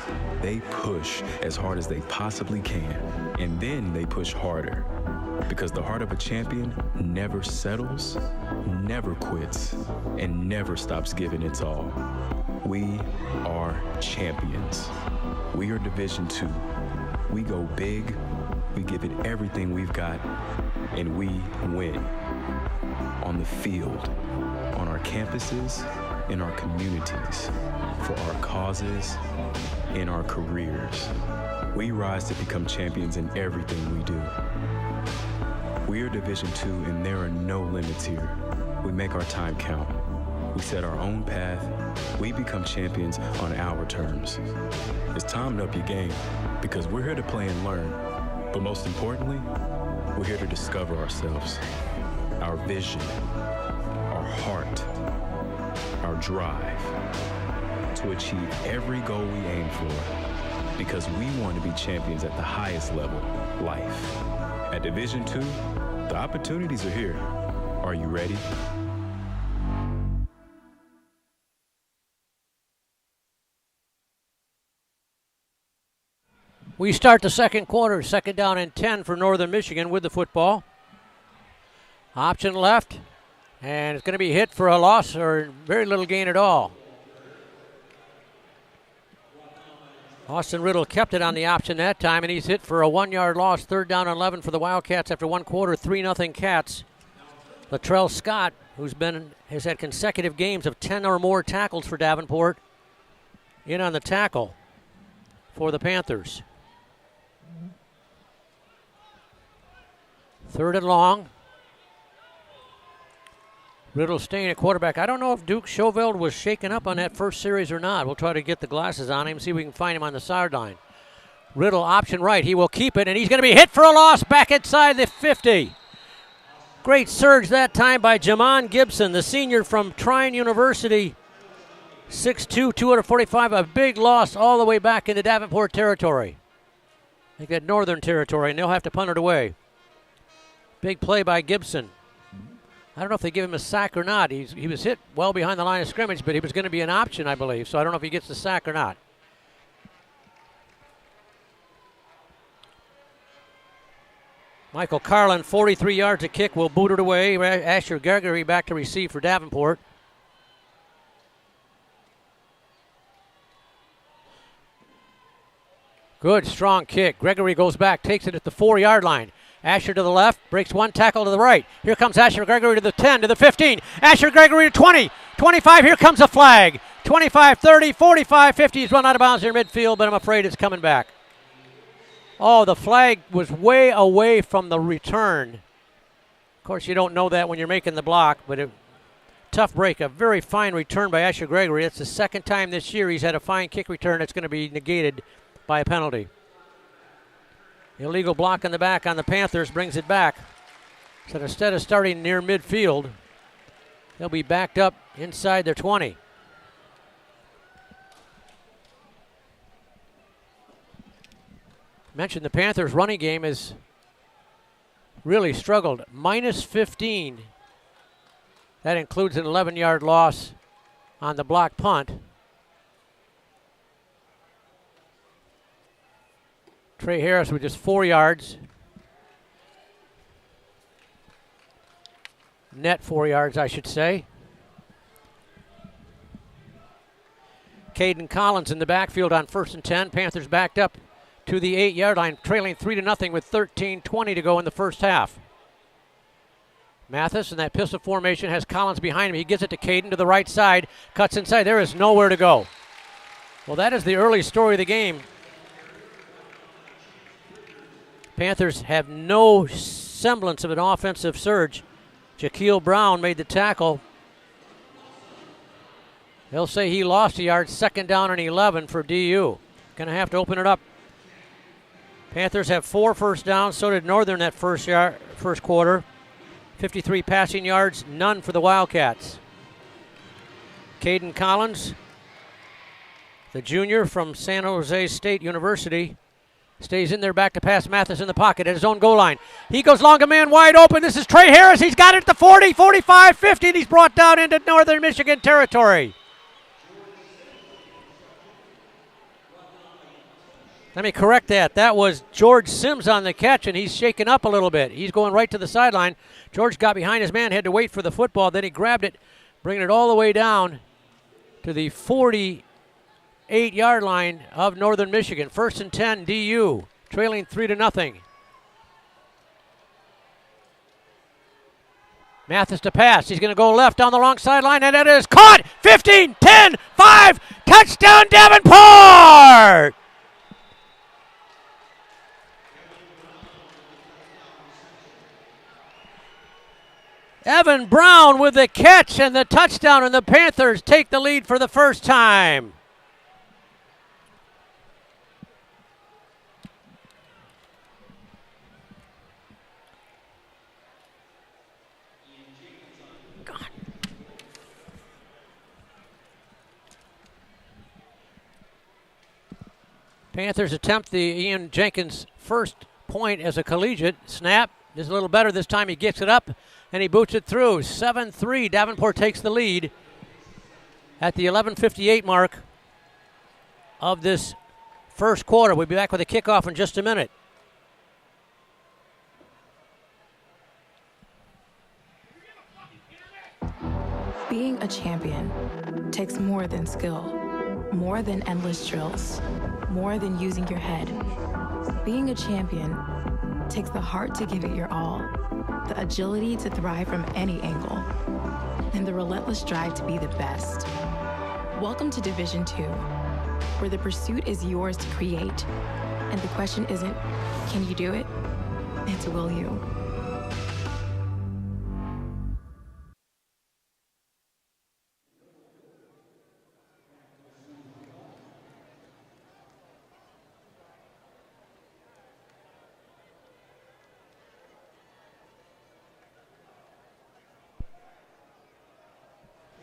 they push as hard as they possibly can, and then they push harder. Because the heart of a champion never settles, never quits, and never stops giving its all. We are champions. We are Division II. We go big, we give it everything we've got, and we win. On the field, on our campuses, in our communities, for our causes, in our careers. We rise to become champions in everything we do. We are Division II, and there are no limits here. We make our time count. We set our own path. We become champions on our terms. It's time to up your game, because we're here to play and learn. But most importantly, we're here to discover ourselves, our vision, our heart, our drive, to achieve every goal we aim for, because we want to be champions at the highest level, life. At Division II, the opportunities are here. Are you ready? We start the second quarter, 2nd down and 10 for Northern Michigan with the football. Option left, and it's going to be hit for a loss or very little gain at all. Austin Riddle kept it on the option that time, and he's hit for a 1-yard loss. 3rd down and 11 for the Wildcats after 1 quarter, 3-0 Cats. Latrell Scott, has had consecutive games of 10 or more tackles for Davenport, in on the tackle for the Panthers. 3rd and long. Riddle staying at quarterback. I don't know if Duke Chauveld was shaken up on that first series or not. We'll try to get the glasses on him, see if we can find him on the sideline. Riddle option right. He will keep it, and he's going to be hit for a loss back inside the 50. Great surge that time by Jamon Gibson, the senior from Trine University. 6'2", 245, a big loss all the way back into Davenport territory. They get Northern territory, and they'll have to punt it away. Big play by Gibson. I don't know if they give him a sack or not. He was hit well behind the line of scrimmage, but he was going to be an option, I believe, so I don't know if he gets the sack or not. Michael Carlin, 43 yards a kick, will boot it away. Asher Gregory back to receive for Davenport. Good, strong kick. Gregory goes back, takes it at the 4-yard line. Asher to the left, breaks 1 tackle to the right. Here comes Asher Gregory to the 10, to the 15. Asher Gregory to 20, 25, here comes a flag. 25, 30, 45, 50. He's run out of bounds here midfield, but I'm afraid it's coming back. Oh, the flag was way away from the return. Of course, you don't know that when you're making the block, but a tough break. A very fine return by Asher Gregory. It's the second time this year he's had a fine kick return that's going to be negated by a penalty. Illegal block in the back on the Panthers brings it back. So instead of starting near midfield, they'll be backed up inside their 20. Mentioned the Panthers' running game has really struggled. Minus 15. That includes an 11-yard loss on the block punt. Trey Harris with just 4 yards. Net 4 yards, I should say. Caden Collins in the backfield on 1st and 10. Panthers backed up to the 8-yard line, trailing 3-0 with 13:20 to go in the first half. Mathis in that pistol formation has Collins behind him. He gives it to Caden to the right side, cuts inside. There is nowhere to go. Well, that is the early story of the game. Panthers have no semblance of an offensive surge. Jaquil Brown made the tackle. They'll say he lost a yard. 2nd down and 11 for DU. Going to have to open it up. Panthers have 4 first downs. So did Northern that first quarter. 53 passing yards, none for the Wildcats. Caden Collins, the junior from San Jose State University, stays in there back to pass. Mathis in the pocket at his own goal line. He goes long, a man wide open. This is Trey Harris. He's got it at the 40, 45, 50, and he's brought down into Northern Michigan territory. Let me correct that. That was George Sims on the catch, and he's shaken up a little bit. He's going right to the sideline. George got behind his man, had to wait for the football. Then he grabbed it, bringing it all the way down to the 48-yard line of Northern Michigan. 1st and 10, DU, trailing 3-0. Mathis to pass. He's going to go left down the long sideline, and it is caught. 15, 10, 5, touchdown Davenport! Evan Brown with the catch and the touchdown, and the Panthers take the lead for the first time. God. Panthers attempt the Ian Jenkins first point as a collegiate. Snap is a little better this time. He gets it up and he boots it through. 7-3. Davenport takes the lead at the 11:58 mark of this first quarter. We'll be back with a kickoff in just a minute. Being a champion takes more than skill, more than endless drills, more than using your head. Being a champion takes the heart to give it your all, the agility to thrive from any angle, and the relentless drive to be the best. Welcome to Division II, where the pursuit is yours to create, and the question isn't, can you do it? It's will you?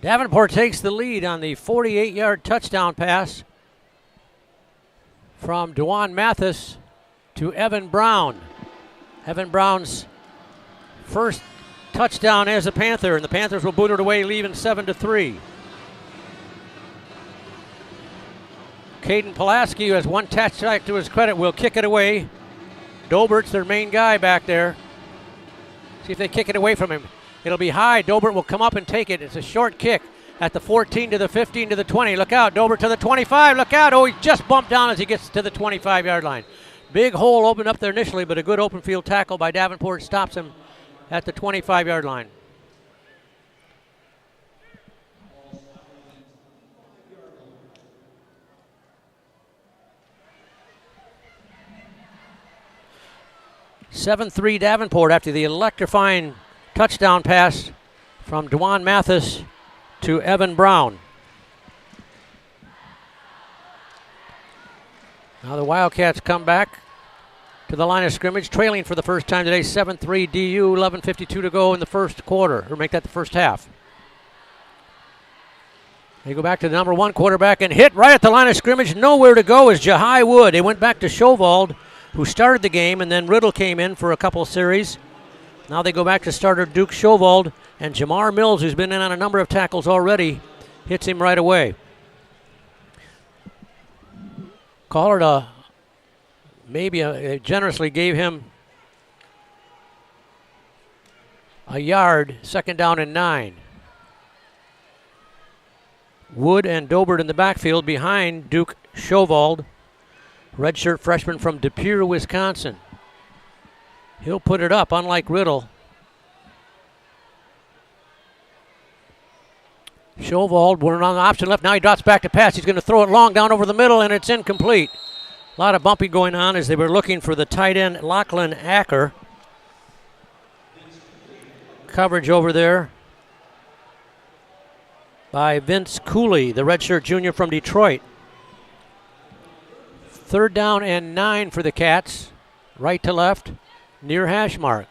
Davenport takes the lead on the 48-yard touchdown pass from DeJuan Mathis to Evan Brown. Evan Brown's first touchdown as a Panther, and the Panthers will boot it away, leaving 7-3. Caden Pulaski, who has one touchdown to his credit, will kick it away. Dobert's their main guy back there. See if they kick it away from him. It'll be high. Dobert will come up and take it. It's a short kick at the 14 to the 15 to the 20. Look out. Dobert to the 25. Look out. Oh, he just bumped down as he gets to the 25-yard line. Big hole opened up there initially, but a good open field tackle by Davenport stops him at the 25-yard line. (7-3) Davenport after the electrifying touchdown pass from DeJuan Mathis to Evan Brown. Now the Wildcats come back to the line of scrimmage, trailing for the first time today, 7-3 DU, 11:52 to go in the first quarter, or make that the first half. They go back to the number 1 quarterback and hit right at the line of scrimmage. Nowhere to go is Jahai Wood. They went back to Shovald, who started the game, and then Riddle came in for a couple series. Now they go back to starter Duke Shovald, and Jamar Mills, who's been in on a number of tackles already, hits him right away. Collard generously gave him a yard, 2nd down and 9. Wood and Dobert in the backfield behind Duke Shovald, redshirt freshman from De Pere, Wisconsin. He'll put it up, unlike Riddle. Shovald, we're on the option left. Now he drops back to pass. He's going to throw it long down over the middle, and it's incomplete. A lot of bumping going on as they were looking for the tight end, Lachlan Acker. Coverage over there by Vince Cooley, the redshirt junior from Detroit. 3rd down and 9 for the Cats. Right to left, near hash mark.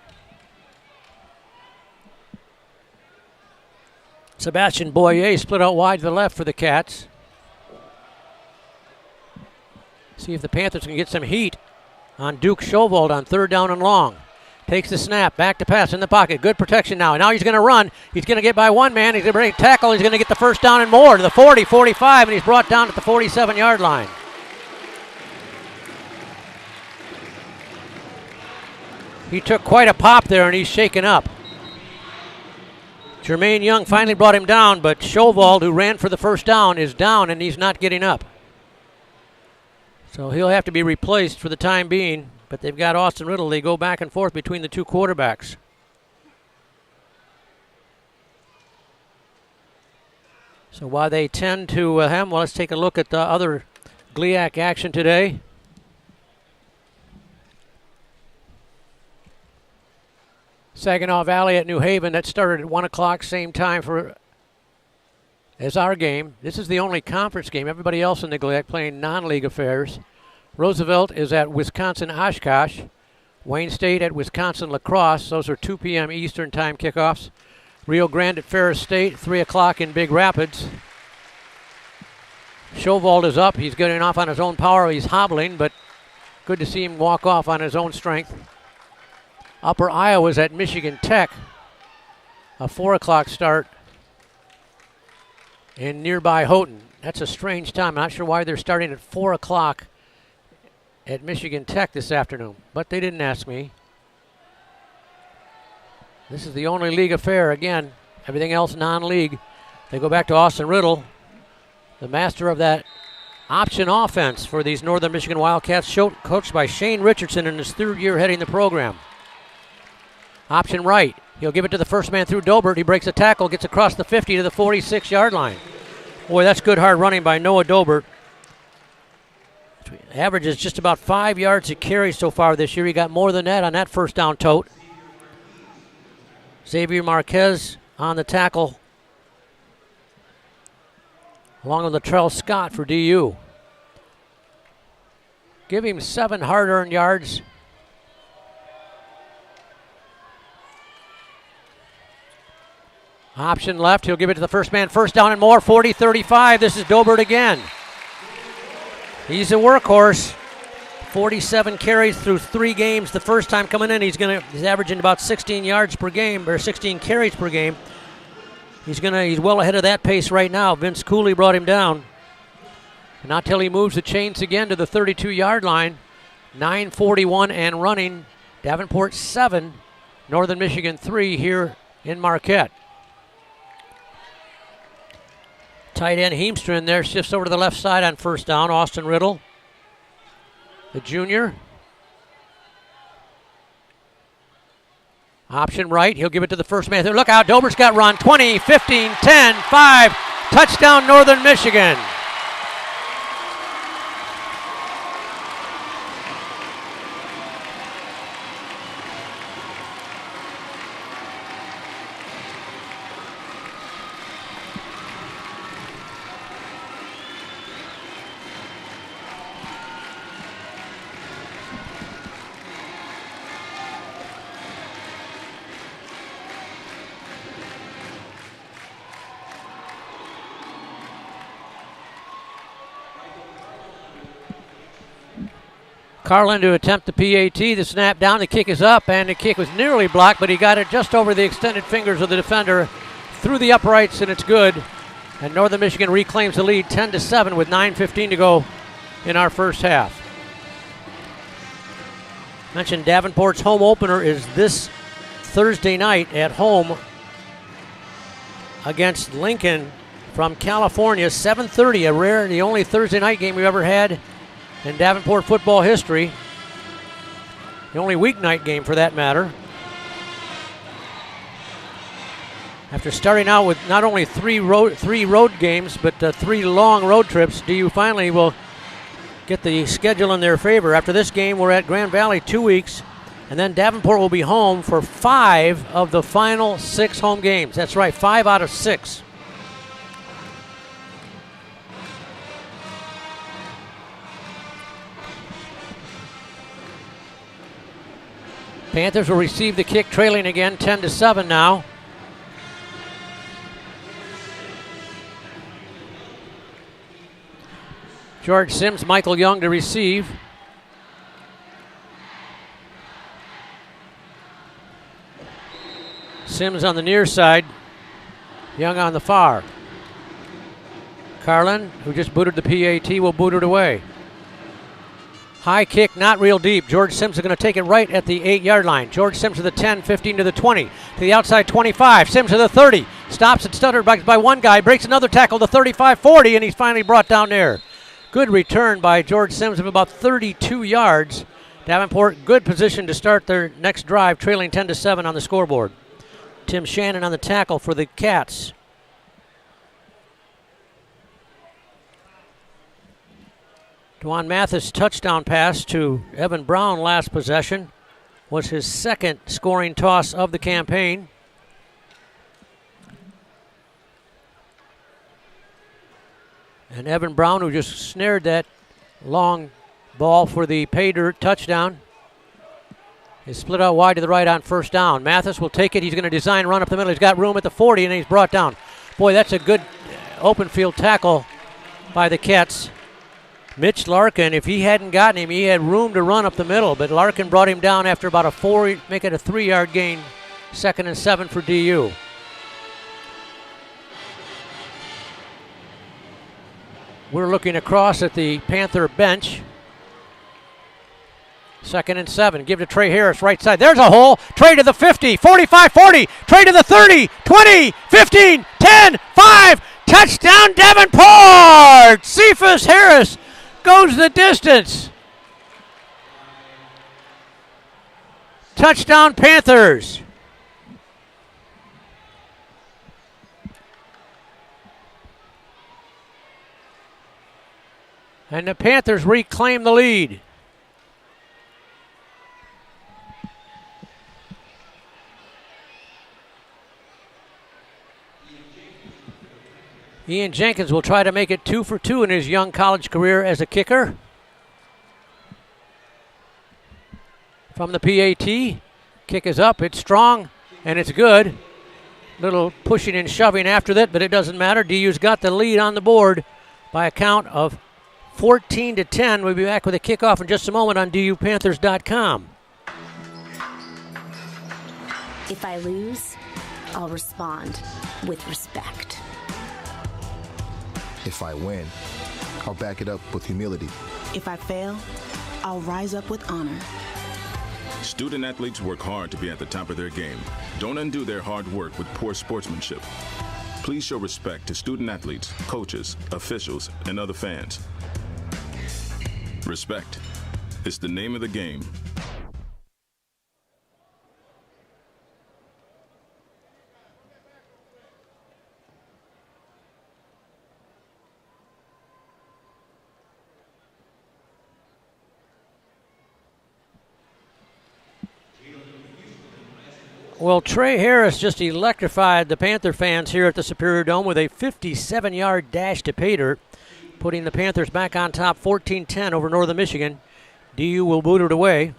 Sebastian Boyer split out wide to the left for the Cats. See if the Panthers can get some heat on Duke Shovald on 3rd down and long. Takes the snap, back to pass in the pocket. Good protection now. Now he's going to run. He's going to get by one man. He's going to break tackle. He's going to get the 1st down and more to the 40, 45, and he's brought down at the 47-yard line. He took quite a pop there, and he's shaken up. Jermaine Young finally brought him down, but Shovald, who ran for the 1st down, is down, and he's not getting up. So he'll have to be replaced for the time being, but they've got Austin Riddle. They go back and forth between the two quarterbacks. So while they tend to him, well, let's take a look at the other GLIAC action today. Saginaw Valley at New Haven, that started at 1 o'clock, same time as our game. This is the only conference game. Everybody else in the GLIAC playing non-league affairs. Roosevelt is at Wisconsin Oshkosh. Wayne State at Wisconsin La Crosse. Those are 2 p.m. Eastern time kickoffs. Rio Grande at Ferris State, 3 o'clock in Big Rapids. Shovald is up. He's getting off on his own power. He's hobbling, but good to see him walk off on his own strength. Upper Iowa's at Michigan Tech. A 4 o'clock start in nearby Houghton. That's a strange time. I'm not sure why they're starting at 4 o'clock at Michigan Tech this afternoon, but they didn't ask me. This is the only league affair. Again, everything else non-league. They go back to Austin Riddle, the master of that option offense for these Northern Michigan Wildcats, coached by Shane Richardson in his 3rd year heading the program. Option right. He'll give it to the first man through Dobert. He breaks a tackle, gets across the 50 to the 46-yard line. Boy, that's good hard running by Noah Dobert. Averages just about 5 yards a carry so far this year. He got more than that on that 1st down tote. Xavier Marquez on the tackle, along with Latrell Scott for DU. Give him 7 hard-earned yards. Option left. He'll give it to the first man. 1st down and more. 40-35. This is Dobert again. He's a workhorse. 47 carries through 3 games. The first time coming in, he's averaging about 16 yards per game, or 16 carries per game. He's well ahead of that pace right now. Vince Cooley brought him down. Not till he moves the chains again to the 32-yard line. 9:41 and running. Davenport 7, Northern Michigan 3 here in Marquette. Tight end Heemstra in there, shifts over to the left side on 1st down. Austin Riddle, the junior. Option right, he'll give it to the first man. Look out, Dobert's got run. 20, 15, 10, 5. Touchdown Northern Michigan. Carlin to attempt the PAT. The snap down, the kick is up, and the kick was nearly blocked, but he got it just over the extended fingers of the defender through the uprights, and it's good. And Northern Michigan reclaims the lead 10-7 with 9:15 to go in our first half. Mentioned Davenport's home opener is this Thursday night at home against Lincoln from California, 7:30, the only Thursday night game we've ever had in Davenport football history. The only weeknight game for that matter. After starting out with not only three road games, but 3 long road trips, DU finally will get the schedule in their favor. After this game, we're at Grand Valley 2 weeks, and then Davenport will be home for 5 of the final 6 home games. That's right, 5 out of 6. Panthers will receive the kick, trailing again, 10-7 now. George Sims, Michael Young to receive. Sims on the near side, Young on the far. Carlin, who just booted the PAT, will boot it away. High kick, not real deep. George Sims is going to take it right at the 8-yard line. George Sims to the 10, 15 to the 20, to the outside 25. Sims to the 30. Stops and stuttered by one guy. Breaks another tackle, the 35, 40, and he's finally brought down there. Good return by George Sims of about 32 yards. Davenport, good position to start their next drive, trailing 10-7 on the scoreboard. Tim Shannon on the tackle for the Cats. Dwan Mathis' touchdown pass to Evan Brown last possession was his second scoring toss of the campaign. And Evan Brown, who just snared that long ball for the pay dirt touchdown, is split out wide to the right on first down. Mathis will take it. He's going to design run up the middle. He's got room at the 40, and he's brought down. Boy, that's a good open field tackle by the Cats. Mitch Larkin, if he hadn't gotten him, he had room to run up the middle, but Larkin brought him down after about make it a 3-yard gain, 2nd and 7 for DU. We're looking across at the Panther bench. 2nd and 7. Give to Trey Harris, right side. There's a hole. Trey to the 50, 45, 40. Trey to the 30, 20, 15, 10, 5. Touchdown Davenport! Cephas Harris goes the distance. Touchdown Panthers. And the Panthers reclaim the lead. Ian Jenkins will try to make it 2 for 2 in his young college career as a kicker. From the PAT, kick is up, it's strong, and it's good. Little pushing and shoving after that, but it doesn't matter. DU's got the lead on the board by a count of 14-10. We'll be back with a kickoff in just a moment on DUPanthers.com. If I lose, I'll respond with respect. If I win, I'll back it up with humility. If I fail, I'll rise up with honor. Student athletes work hard to be at the top of their game. Don't undo their hard work with poor sportsmanship. Please show respect to student athletes, coaches, officials, and other fans. Respect. It's the name of the game. Well, Trey Harris just electrified the Panther fans here at the Superior Dome with a 57-yard dash to pay dirt, putting the Panthers back on top 14-10 over Northern Michigan. DU will boot it away.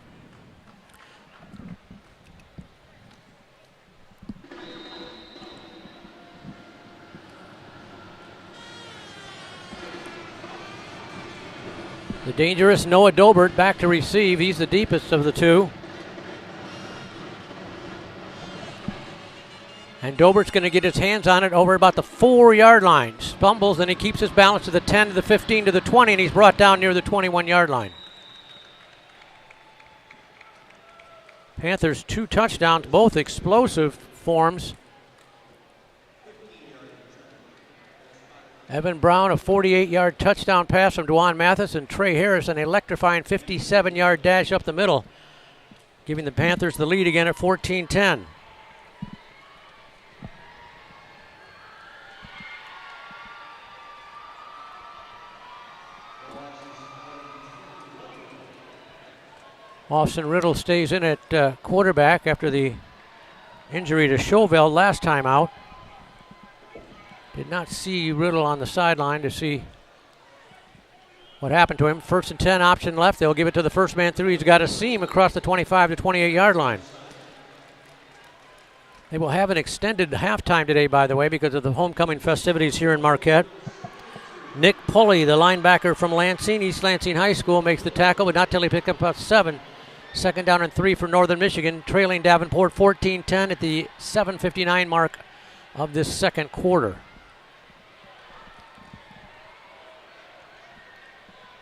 The dangerous Noah Dobert back to receive. He's the deepest of the two. And Dobert's going to get his hands on it over about the 4-yard line. Stumbles, and he keeps his balance to the 10, to the 15, to the 20, and he's brought down near the 21-yard line. Panthers 2 touchdowns, both explosive forms. Evan Brown, a 48-yard touchdown pass from Dwan Mathis, and Trey Harris, an electrifying 57-yard dash up the middle, giving the Panthers the lead again at 14-10. Austin Riddle stays in at quarterback after the injury to Chauvelle last time out. Did not see Riddle on the sideline to see what happened to him. 1st and 10, option left. They'll give it to the first man through. He's got a seam across the 25 to 28-yard line. They will have an extended halftime today, by the way, because of the homecoming festivities here in Marquette. Nick Pulley, the linebacker from Lansing, East Lansing High School, makes the tackle, but not till he picked up about 7. 2nd down and 3 for Northern Michigan, trailing Davenport 14-10 at the 7:59 mark of this second quarter.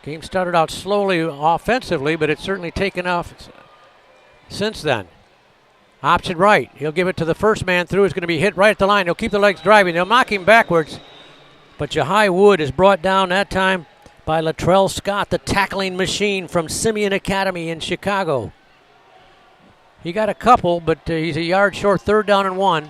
Game started out slowly offensively, but it's certainly taken off since then. Option right. He'll give it to the first man through. It's going to be hit right at the line. He'll keep the legs driving. They'll mock him backwards. But Jahai Wood is brought down that time by Latrell Scott, the tackling machine from Simeon Academy in Chicago. He got a couple, but he's a yard short, 3rd down and 1.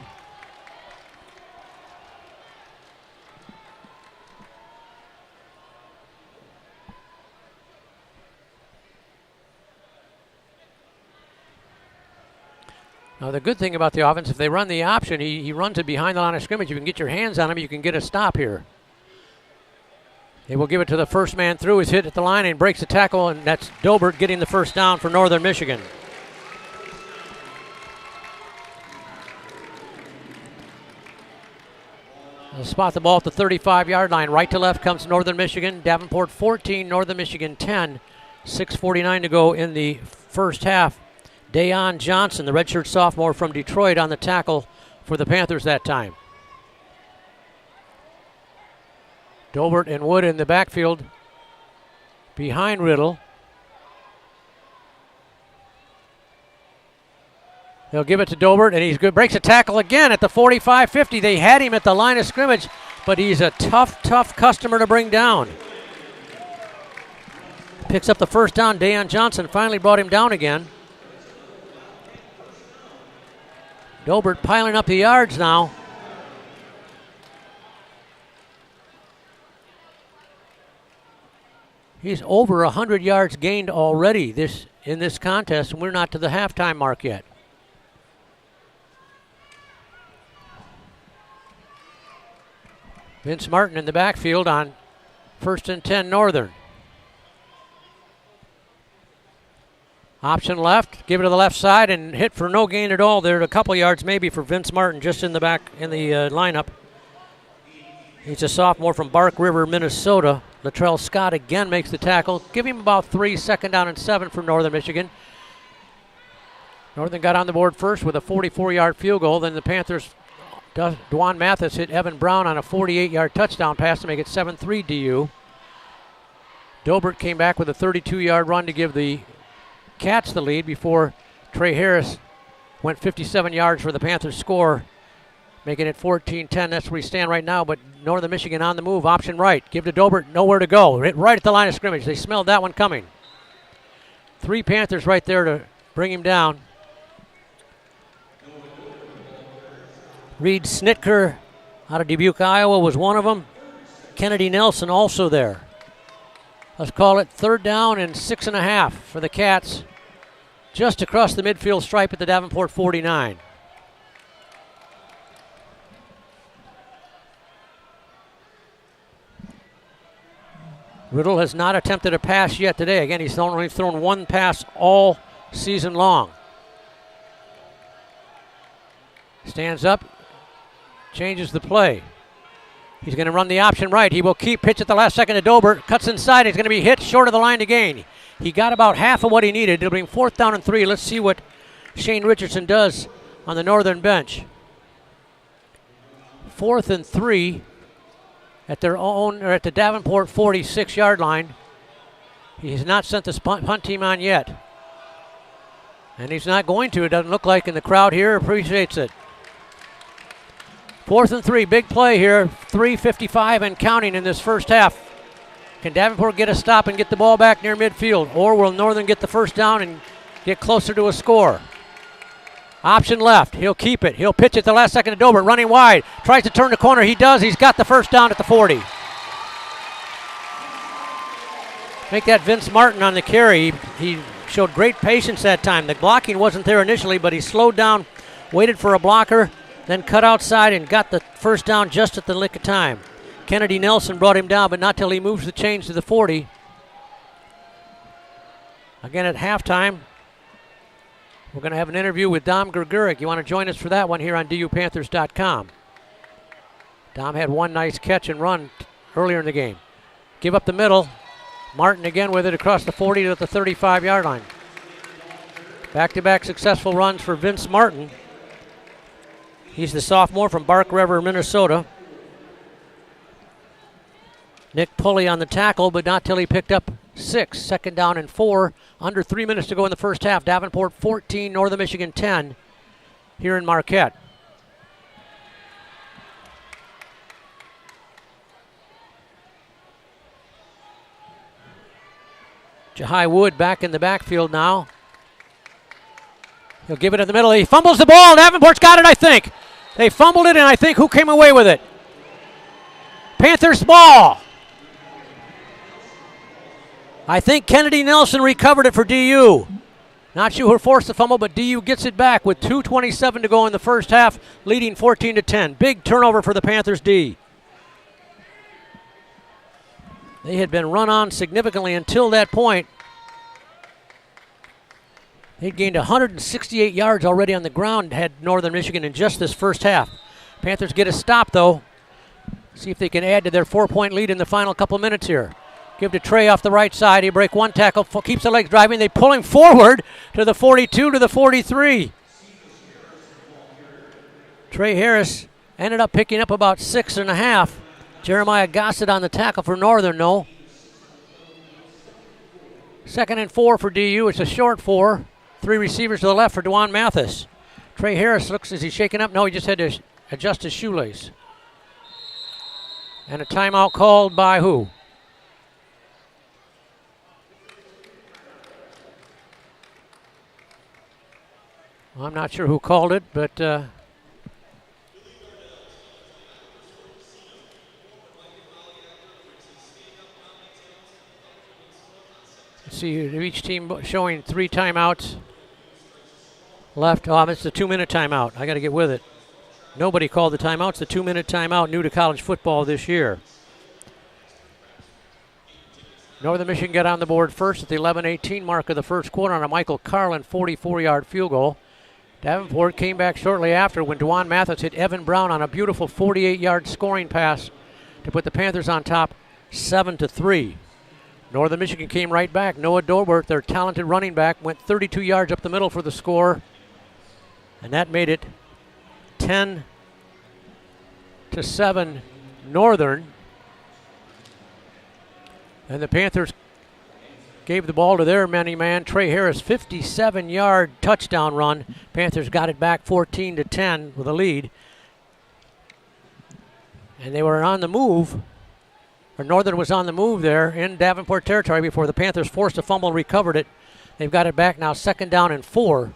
Now, the good thing about the offense, if they run the option, he runs it behind the line of scrimmage. You can get your hands on him. You can get a stop here. They will give it to the first man through. He's hit at the line and breaks the tackle, and that's Dobert getting the first down for Northern Michigan. They'll spot the ball at the 35-yard line. Right to left comes Northern Michigan. Davenport 14, Northern Michigan 10. 6:49 to go in the first half. Dayon Johnson, the redshirt sophomore from Detroit, on the tackle for the Panthers that time. Dobert and Wood in the backfield behind Riddle. They'll give it to Dobert, and he breaks a tackle again at the 45-50. They had him at the line of scrimmage, but he's a tough customer to bring down. Picks up the first down. Dayon Johnson finally brought him down again. Dobert piling up the yards now. He's over 100 yards gained already in this contest, and we're not to the halftime mark yet. Vince Martin in the backfield on 1st and 10 Northern. Option left, give it to the left side, and hit for no gain at all. There, a couple yards maybe for Vince Martin just in the back in the lineup. He's a sophomore from Bark River, Minnesota. Latrell Scott again makes the tackle. Give him about 3, 2nd down and 7 for Northern Michigan. Northern got on the board first with a 44-yard field goal. Then the Panthers, Dwan Mathis hit Evan Brown on a 48-yard touchdown pass to make it 7-3 DU. Dobert came back with a 32-yard run to give the Cats the lead before Trey Harris went 57 yards for the Panthers score, making it 14-10. That's where we stand right now, but Northern Michigan on the move. Option right. Give to Dobert. Nowhere to go. Right at the line of scrimmage. They smelled that one coming. 3 Panthers right there to bring him down. Reed Snitker out of Dubuque, Iowa was one of them. Kennedy Nelson also there. Let's call it 3rd down and 6.5 for the Cats, just across the midfield stripe at the Davenport 49. Riddle has not attempted a pass yet today. Again, he's only thrown one pass all season long. Stands up, changes the play. He's going to run the option right. He will keep, pitch at the last second to Dobert. Cuts inside. He's going to be hit short of the line to gain. He got about half of what he needed. It'll bring 4th down and 3. Let's see what Shane Richardson does on the Northern bench. 4th and 3 at their own, or at the Davenport 46-yard line. He has not sent the punt team on yet. And he's not going to. It doesn't look like, and the crowd here appreciates it. 4th and 3, big play here. 3:55 and counting in this first half. Can Davenport get a stop and get the ball back near midfield? Or will Northern get the first down and get closer to a score? Option left. He'll keep it. He'll pitch it the last second to Dobert, running wide. Tries to turn the corner. He does. He's got the first down at the 40. Make that Vince Martin on the carry. He showed great patience that time. The blocking wasn't there initially, but he slowed down, waited for a blocker, then cut outside and got the first down just at the nick of time. Kennedy Nelson brought him down, but not till he moves the chains to the 40. Again at halftime, we're going to have an interview with Dom Grgurek. You want to join us for that one here on DUPanthers.com. Dom had one nice catch and run earlier in the game. Give up the middle. Martin again with it across the 40 to the 35-yard line. Back-to-back successful runs for Vince Martin. He's the sophomore from Bark River, Minnesota. Nick Pulley on the tackle, but not till he picked up 6. 2nd down and 4. Under 3 minutes to go in the first half. Davenport 14, Northern Michigan 10 here in Marquette. Jahai Wood back in the backfield now. He'll give it in the middle. He fumbles the ball. Davenport's got it, I think. They fumbled it, and I think who came away with it? Panthers ball. I think Kennedy Nelson recovered it for DU. Not sure who forced the fumble, but DU gets it back with 2:27 to go in the first half, leading 14-10. Big turnover for the Panthers D. They had been run on significantly until that point. They'd gained 168 yards already on the ground, had Northern Michigan in just this first half. Panthers get a stop, though. See if they can add to their 4-point lead in the final couple minutes here. Give to Trey off the right side. He break one tackle, keeps the legs driving. They pull him forward to the 42 to the 43. Trey Harris ended up picking up about 6.5. Jeremiah Gossett on the tackle for Northern, no. 2nd and 4 for DU. It's a short 4. 3 receivers to the left for Dwan Mathis. Trey Harris looks, is he shaking up? No, he just had to adjust his shoelace. And a timeout called by who? Well, I'm not sure who called it, but let's see, each team showing 3 timeouts left. Oh, it's the 2-minute timeout. I got to get with it. Nobody called the timeout. It's the 2-minute timeout new to college football this year. Northern Michigan got on the board first at the 11:18 mark of the first quarter on a Michael Carlin 44-yard field goal. Davenport came back shortly after when Dwan Mathis hit Evan Brown on a beautiful 48-yard scoring pass to put the Panthers on top 7-3. Northern Michigan came right back. Noah Dobert, their talented running back, went 32 yards up the middle for the score, and that made it 10-7 Northern. And the Panthers gave the ball to their man, Trey Harris, 57-yard touchdown run. Panthers got it back 14-10 with a lead. And they were on the move, or Northern was on the move there in Davenport territory before the Panthers forced a fumble and recovered it. They've got it back now, 2nd down and 4.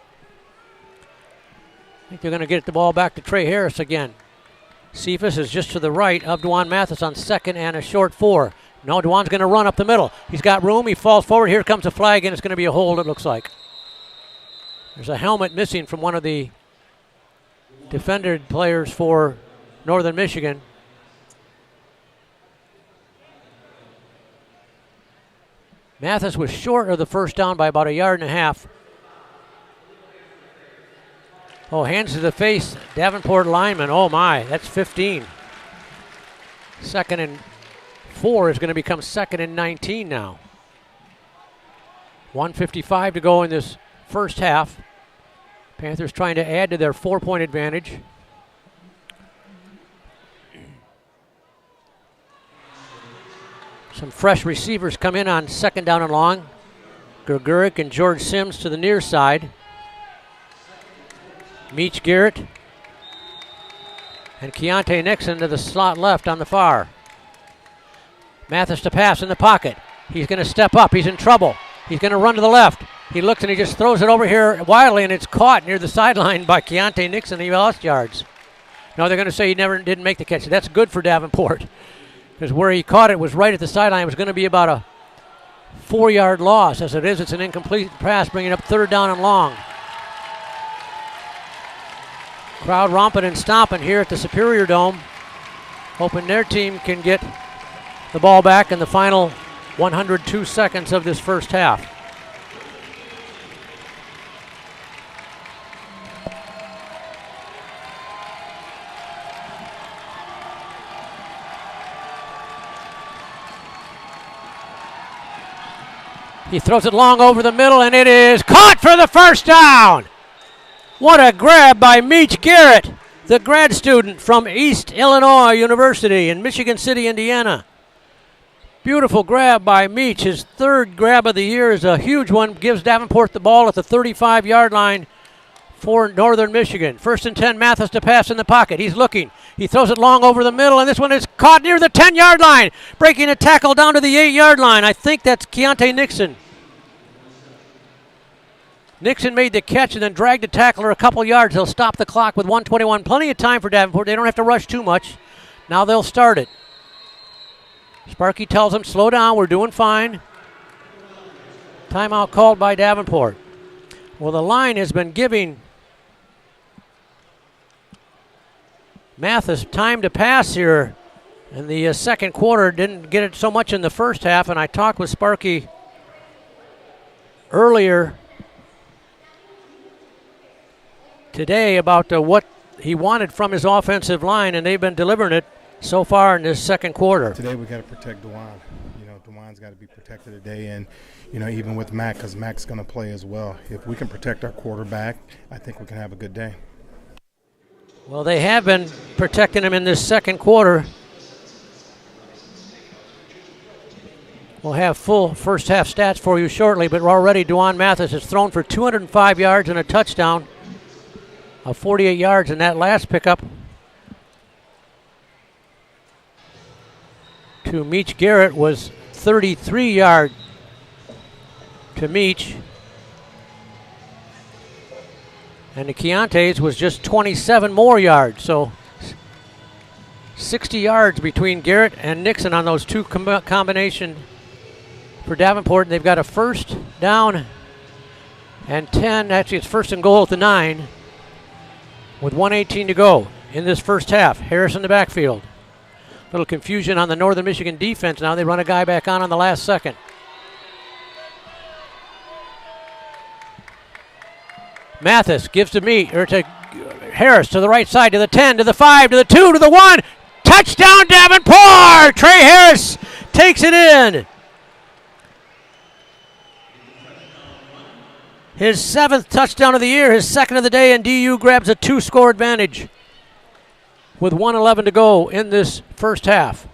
I think they're going to get the ball back to Trey Harris again. Cephas is just to the right of Dwan Mathis on 2nd and a short 4. No, Dwan's going to run up the middle. He's got room. He falls forward. Here comes a flag, and it's going to be a hold, it looks like. There's a helmet missing from one of the defended players for Northern Michigan. Mathis was short of the first down by about 1.5 yards. Oh, hands to the face. Davenport lineman. Oh, my. That's 15. Second and 4 is going to become second and 19 now. 1:55 to go in this first half. Panthers trying to add to their 4-point advantage. Some fresh receivers come in on second down and long. Greguric and George Sims to the near side. Meach Garrett and Keontae Nixon to the slot left on the far. Mathis to pass in the pocket. He's going to step up. He's in trouble. He's going to run to the left. He looks and he just throws it over here wildly, and it's caught near the sideline by Keontae Nixon. He lost yards. No, they're going to say he didn't make the catch. That's good for Davenport, because where he caught it was right at the sideline. It was going to be about a 4-yard loss. As it is, it's an incomplete pass, bringing up third down and long. Crowd romping and stomping here at the Superior Dome, hoping their team can get the ball back in the final 102 seconds of this first half. He throws it long over the middle, and it is caught for the first down. What a grab by Meach Garrett, the grad student from East Illinois University in Michigan City, Indiana. Beautiful grab by Meach. His third grab of the year is a huge one. Gives Davenport the ball at the 35-yard line for Northern Michigan. First and 10, Mathis to pass in the pocket. He's looking. He throws it long over the middle, and this one is caught near the 10-yard line. Breaking a tackle down to the 8-yard line. I think that's Keontae Nixon. Nixon made the catch and then dragged the tackler a couple yards. He'll stop the clock with 1:21. Plenty of time for Davenport. They don't have to rush too much. Now they'll start it. Sparky tells them, slow down, we're doing fine. Timeout called by Davenport. Well, the line has been giving Mathis time to pass here in the second quarter. Didn't get it so much in the first half, and I talked with Sparky earlier today about what he wanted from his offensive line, and they've been delivering it so far in this second quarter. Today we got to protect DeJuan. DeJuan's got to be protected today, and even with Mac, because Mac's going to play as well. If we can protect our quarterback, I think we can have a good day. Well, they have been protecting him in this second quarter. We'll have full first half stats for you shortly, but already DeJuan Mathis has thrown for 205 yards and a touchdown of 48 yards in that last pickup to Meach Garrett was 33 yards to Meach. And the Keontae's was just 27 more yards. So 60 yards between Garrett and Nixon on those two combination for Davenport. They've got a first down and 10. Actually, it's first and goal at the 9 with 1:18 to go in this first half. Harris in the backfield. Little confusion on the Northern Michigan defense now. They run a guy back on the last second. Mathis gives to Harris to the right side, to the 10, to the 5, to the 2, to the 1. Touchdown Davenport! Trey Harris takes it in. His 7th touchdown of the year, his 2nd of the day, and DU grabs a 2-score advantage with 1:11 to go in this first half.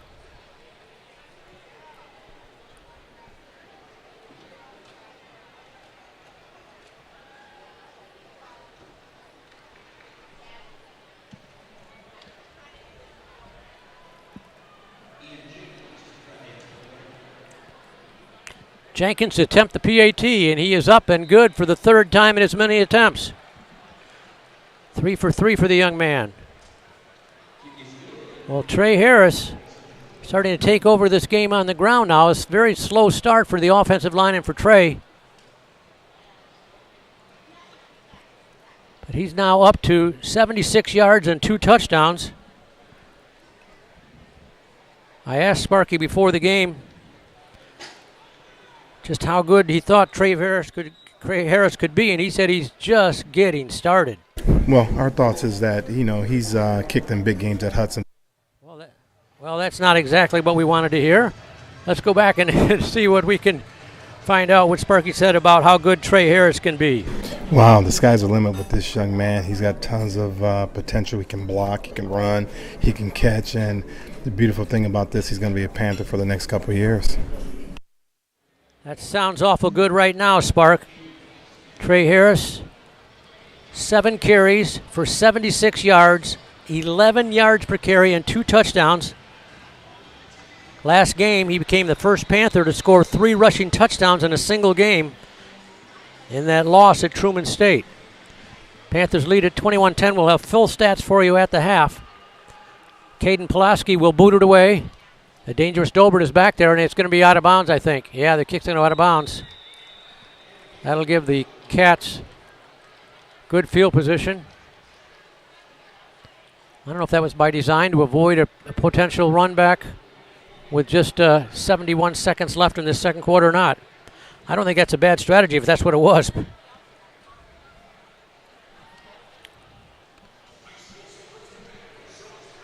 Jenkins to attempt the PAT, and he is up and good for the 3rd time in as many attempts. 3 for 3 for the young man. Well, Trey Harris starting to take over this game on the ground now. It's a very slow start for the offensive line and for Trey. But he's now up to 76 yards and 2 touchdowns. I asked Sparky before the game just how good he thought Trey Harris could be, and he said he's just getting started. Well, our thoughts is that, he's kicked in big games at Hudson. Well, Well, that's not exactly what we wanted to hear. Let's go back and see what we can find out what Berkey said about how good Trey Harris can be. Wow, the sky's the limit with this young man. He's got tons of potential. He can block, he can run, he can catch, and the beautiful thing about this, he's going to be a Panther for the next couple of years. That sounds awful good right now, Spark. Trey Harris, 7 carries for 76 yards, 11 yards per carry, and 2 touchdowns. Last game, he became the first Panther to score 3 rushing touchdowns in a single game in that loss at Truman State. Panthers lead at 21-10. We'll have full stats for you at the half. Caden Pulaski will boot it away. The dangerous Dobert is back there, and it's going to be out of bounds, I think. Yeah, the kick's going to go out of bounds. That'll give the Cats good field position. I don't know if that was by design to avoid a potential run back with just 71 seconds left in this second quarter or not. I don't think that's a bad strategy if that's what it was.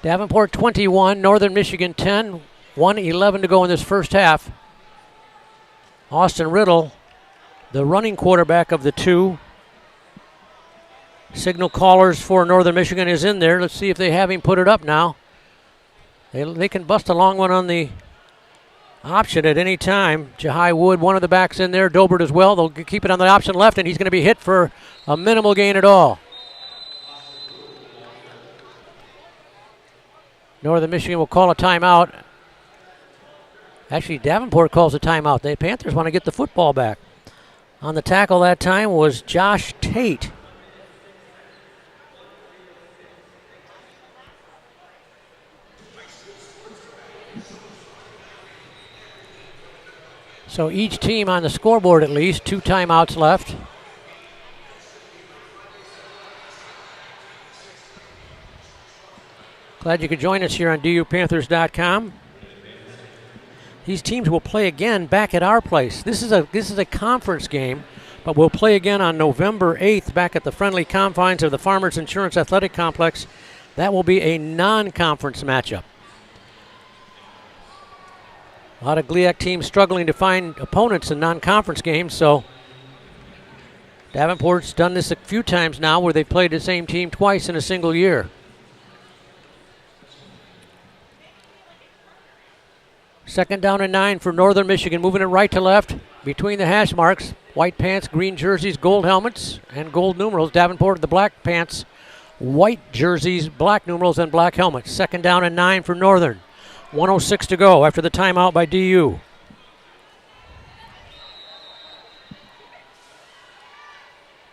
Davenport 21, Northern Michigan 10, 1:11 to go in this first half. Austin Riddle, the running quarterback of the two. Signal callers for Northern Michigan is in there. Let's see if they have him put it up now. They can bust a long one on the option at any time. Jahai Wood, one of the backs in there. Dobert as well. They'll keep it on the option left, and he's going to be hit for a minimal gain at all. Northern Michigan will call a timeout. Actually, Davenport calls a timeout. The Panthers want to get the football back. On the tackle that time was Josh Tate. So each team on the scoreboard at least, 2 timeouts left. Glad you could join us here on DUPanthers.com. These teams will play again back at our place. This is a conference game, but we'll play again on November 8th back at the friendly confines of the Farmers Insurance Athletic Complex. That will be a non-conference matchup. A lot of GLIAC teams struggling to find opponents in non-conference games, so Davenport's done this a few times now where they've played the same team twice in a single year. Second down and 9 for Northern Michigan, moving it right to left between the hash marks. White pants, green jerseys, gold helmets, and gold numerals. Davenport, the black pants, white jerseys, black numerals, and black helmets. Second down and 9 for Northern. 1:06 to go after the timeout by DU.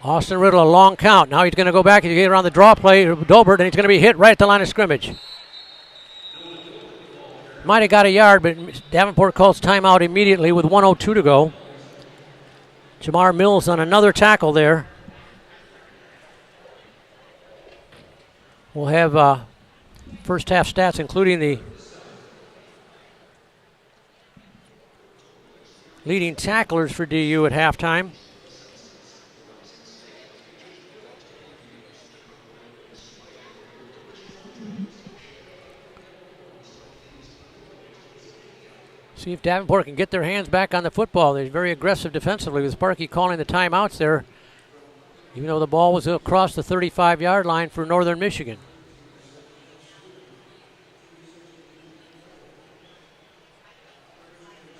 Austin Riddle, a long count. Now he's going to go back and get around the draw play, Dobert, and he's going to be hit right at the line of scrimmage. Might have got a yard, but Davenport calls timeout immediately with 1:02 to go. Jamar Mills on another tackle there. We'll have first half stats, including the leading tacklers for DU at halftime. See if Davenport can get their hands back on the football. They're very aggressive defensively with Berkey calling the timeouts there, even though the ball was across the 35-yard line for Northern Michigan.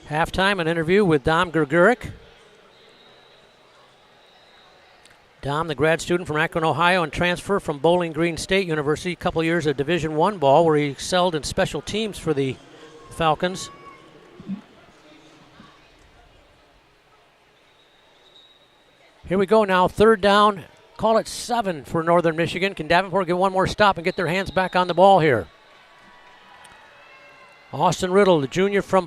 Halftime, an interview with Dom Gerguric. Dom, the grad student from Akron, Ohio, and transfer from Bowling Green State University. A couple years of Division I ball where he excelled in special teams for the Falcons. Here we go now, third down, call it 7 for Northern Michigan. Can Davenport get one more stop and get their hands back on the ball here? Austin Riddle, the junior from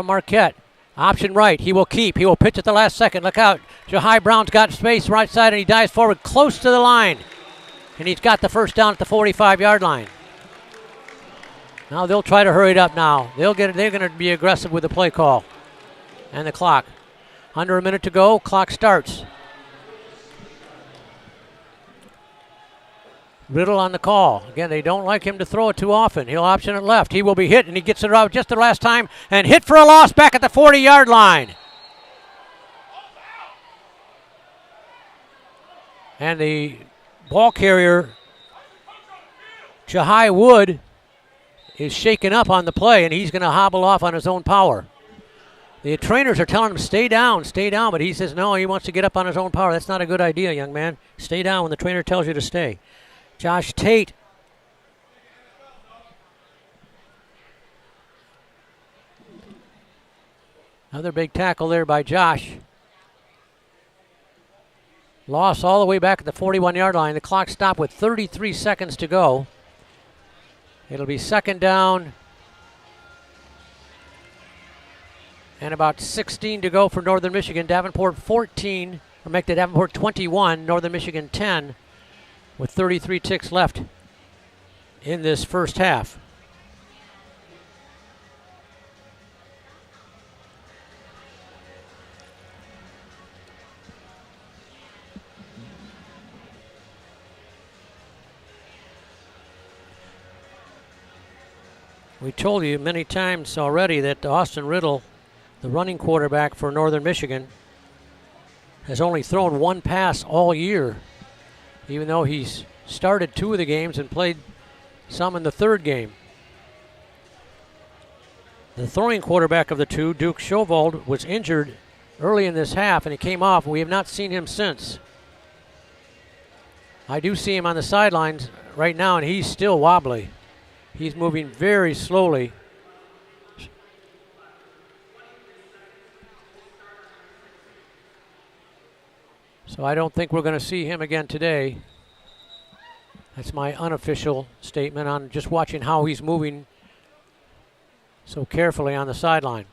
Marquette. Option right, he will keep, he will pitch at the last second. Look out, Jahai Brown's got space right side and he dives forward close to the line. And he's got the first down at the 45-yard line. Now they'll try to hurry it up now. They're going to be aggressive with the play call and the clock. Under a minute to go, clock starts. Riddle on the call. Again, they don't like him to throw it too often. He'll option it left. He will be hit, and he gets it out just the last time and hit for a loss back at the 40-yard line. And the ball carrier, Jahai Wood, is shaken up on the play, and he's going to hobble off on his own power. The trainers are telling him, stay down, but he says, no, he wants to get up on his own power. That's not a good idea, young man. Stay down when the trainer tells you to stay. Josh Tate. Another big tackle there by Josh. Loss all the way back at the 41-yard line. The clock stopped with 33 seconds to go. It'll be second down and about 16 to go for Northern Michigan. Davenport 14, or make the Davenport 21, Northern Michigan 10, with 33 ticks left in this first half. We told you many times already that Austin Riddle, the running quarterback for Northern Michigan, has only thrown one pass all year, even though he's started 2 of the games and played some in the third game. The throwing quarterback of the two, Duke Schovold, was injured early in this half, and he came off. We have not seen him since. I do see him on the sidelines right now, and he's still wobbly. He's moving very slowly. So I don't think we're going to see him again today. That's my unofficial statement on just watching how he's moving so carefully on the sideline.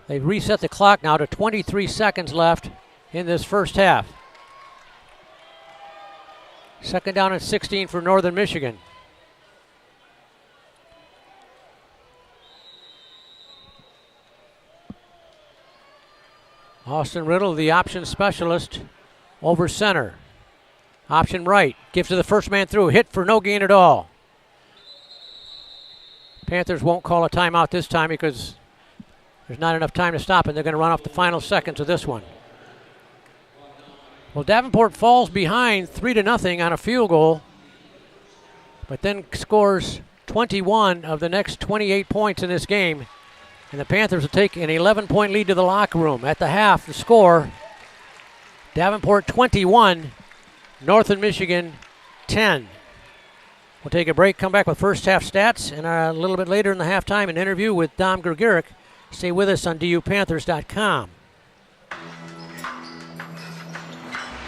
They've reset the clock now to 23 seconds left in this first half. Second down and 16 for Northern Michigan. Austin Riddle, the option specialist, over center. Option right, gives to the first man through, hit for no gain at all. Panthers won't call a timeout this time because there's not enough time to stop, and they're going to run off the final seconds of this one. Well, Davenport falls behind 3-0 on a field goal, but then scores 21 of the next 28 points in this game, and the Panthers will take an 11-point lead to the locker room. At the half, the score, Davenport 21, Northern Michigan 10. We'll take a break, come back with first half stats, and a little bit later in the halftime, an interview with Dom Grgurich. Stay with us on DUPanthers.com.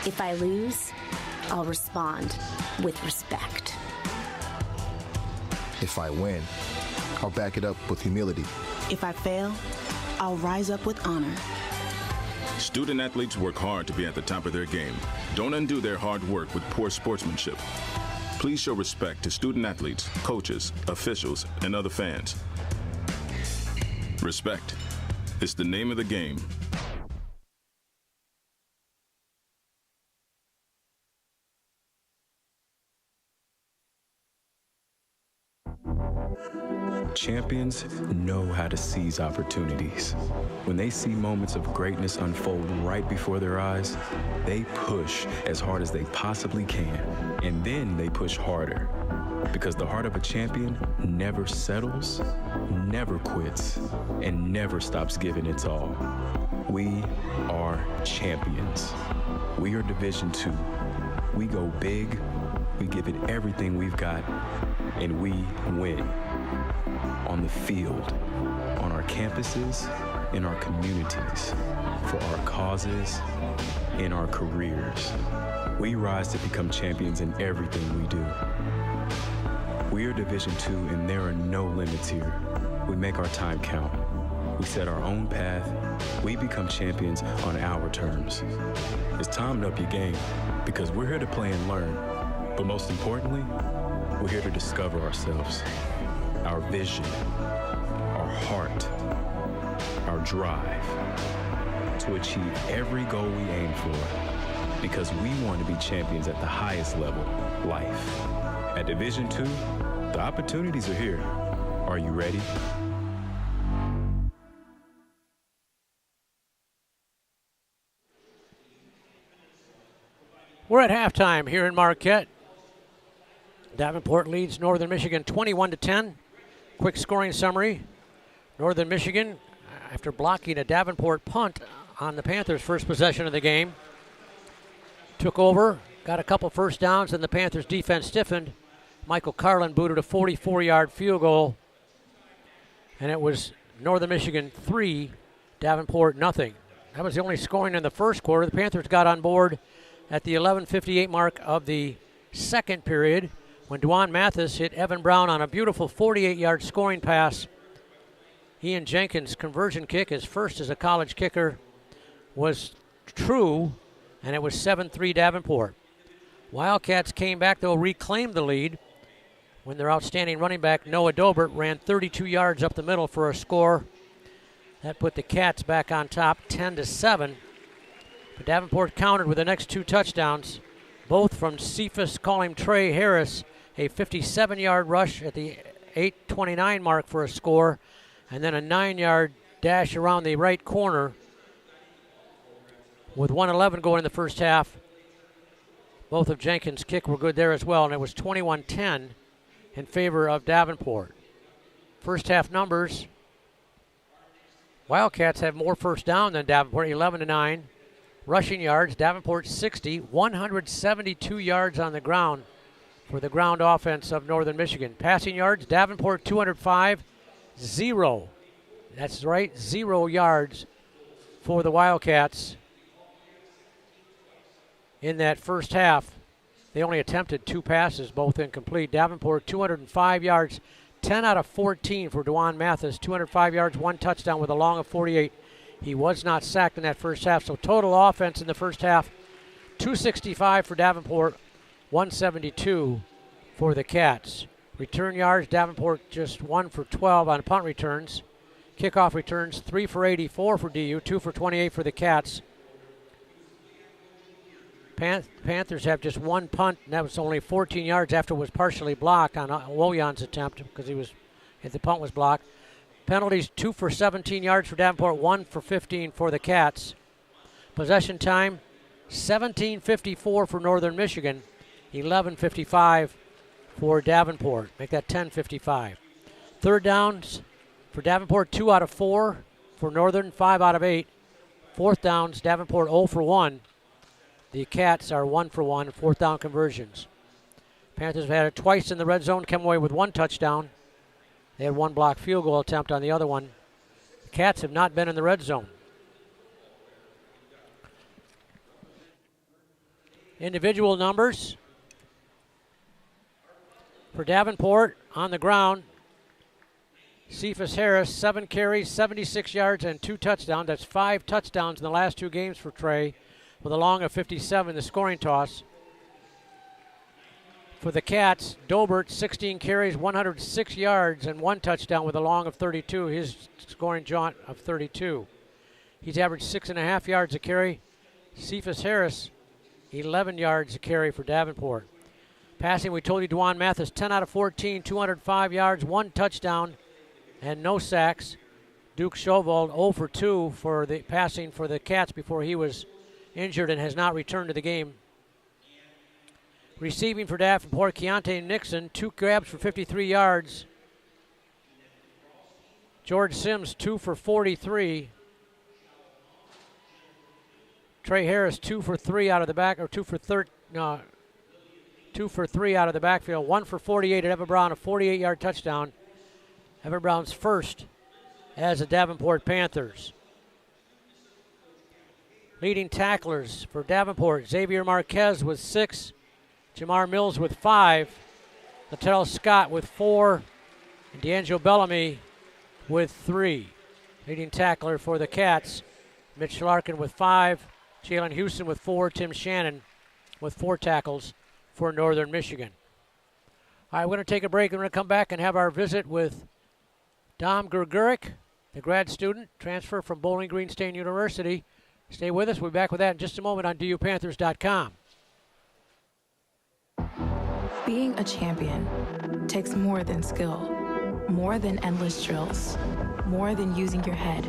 If I lose, I'll respond with respect. If I win, I'll back it up with humility. If I fail, I'll rise up with honor. Student athletes work hard to be at the top of their game. Don't undo their hard work with poor sportsmanship. Please show respect to student athletes, coaches, officials, and other fans. Respect is the name of the game. Champions know how to seize opportunities. When they see moments of greatness unfold right before their eyes, they push as hard as they possibly can. And then they push harder. Because the heart of a champion never settles, never quits, and never stops giving its all. We are champions. We are Division II. We go big, we give it everything we've got, and we win. On the field, on our campuses, in our communities, for our causes, in our careers. We rise to become champions in everything we do. We are Division II, and there are no limits here. We make our time count. We set our own path. We become champions on our terms. It's time to up your game, because we're here to play and learn. But most importantly, we're here to discover ourselves, our vision, our heart, our drive, to achieve every goal we aim for. because we want to be champions at the highest level, life. At Division II, the opportunities are here. Are you ready? We're at halftime here in Marquette. Davenport leads Northern Michigan 21-10. Quick scoring summary. Northern Michigan, after blocking a Davenport punt on the Panthers' first possession of the game, took over, got a couple first downs, and the Panthers' defense stiffened. Michael Carlin booted a 44-yard field goal, and it was Northern Michigan 3, Davenport nothing. That was the only scoring in the first quarter. The Panthers got on board at the 11:58 mark of the second period when Dwan Mathis hit Evan Brown on a beautiful 48-yard scoring pass. Ian Jenkins' conversion kick, his first as a college kicker, was true, and it was 7-3 Davenport. Wildcats came back, though, reclaimed the lead when their outstanding running back, Noah Dobert, ran 32 yards up the middle for a score. That put the Cats back on top, 10-7. But Davenport countered with the next two touchdowns, both from Cephas, call him Trey Harris, a 57-yard rush at the 8:29 mark for a score, and then a 9-yard dash around the right corner with 1:11 going in the first half. Both of Jenkins' kick were good there as well, and it was 21-10 in favor of Davenport. First half numbers, Wildcats have more first down than Davenport, 11-9. Rushing yards, Davenport 60, 172 yards on the ground for the ground offense of Northern Michigan. Passing yards, Davenport 205, 0. That's right, 0 yards for the Wildcats in that first half. They only attempted 2 passes, both incomplete. Davenport 205 yards, 10 out of 14 for Dwan Mathis, 205 yards, 1 touchdown with a long of 48. He was not sacked in that first half. So total offense in the first half, 265 for Davenport, 172 for the Cats. Return yards, Davenport just 1 for 12 on punt returns. Kickoff returns, 3 for 84 for DU, 2 for 28 for the Cats. Panthers have just 1 punt, and that was only 14 yards after it was partially blocked on Woyan's attempt because the punt was blocked. Penalties, 2 for 17 yards for Davenport, 1 for 15 for the Cats. Possession time, 17:54 for Northern Michigan, 11:55 for Davenport. Make that 10:55. Third downs for Davenport, 2 out of 4. For Northern, 5 out of 8. Fourth downs, Davenport 0 for 1. The Cats are 1 for 1 in fourth down conversions. Panthers have had it twice in the red zone, come away with 1 touchdown. They had 1 blocked field goal attempt on the other one. The Cats have not been in the red zone. Individual numbers for Davenport on the ground. Cephas Harris, 7 carries, 76 yards, and 2 touchdowns. That's 5 touchdowns in the last 2 games for Trey, with a long of 57, the scoring toss. For the Cats, Dobert, 16 carries, 106 yards, and 1 touchdown with a long of 32, his scoring jaunt of 32. He's averaged 6.5 yards a carry. Cephas Harris, 11 yards a carry for Davenport. Passing, we told you, Dwan Mathis, 10 out of 14, 205 yards, 1 touchdown, and no sacks. Duke Schovold, 0 for 2 for the passing for the Cats before he was injured and has not returned to the game. Receiving for Davenport, Keontae Nixon, 2 grabs for 53 yards. George Sims, 2 for 43. Trey Harris, 2 for 3 out of the back, or 2 for 3 out of the backfield. 1 for 48 at Evan Brown, a 48-yard touchdown. Evan Brown's first as the Davenport Panthers. Leading tacklers for Davenport, Xavier Marquez with 6. Jamar Mills with 5, Latrell Scott with 4, and D'Angelo Bellamy with 3. Leading tackler for the Cats, Mitch Larkin with 5, Jalen Houston with 4, Tim Shannon with 4 tackles for Northern Michigan. All right, we're going to take a break and we're going to come back and have our visit with Dom Greguric, the grad student, transfer from Bowling Green State University, Stay with us. We'll be back with that in just a moment on DUPanthers.com. Being a champion takes more than skill, more than endless drills, more than using your head.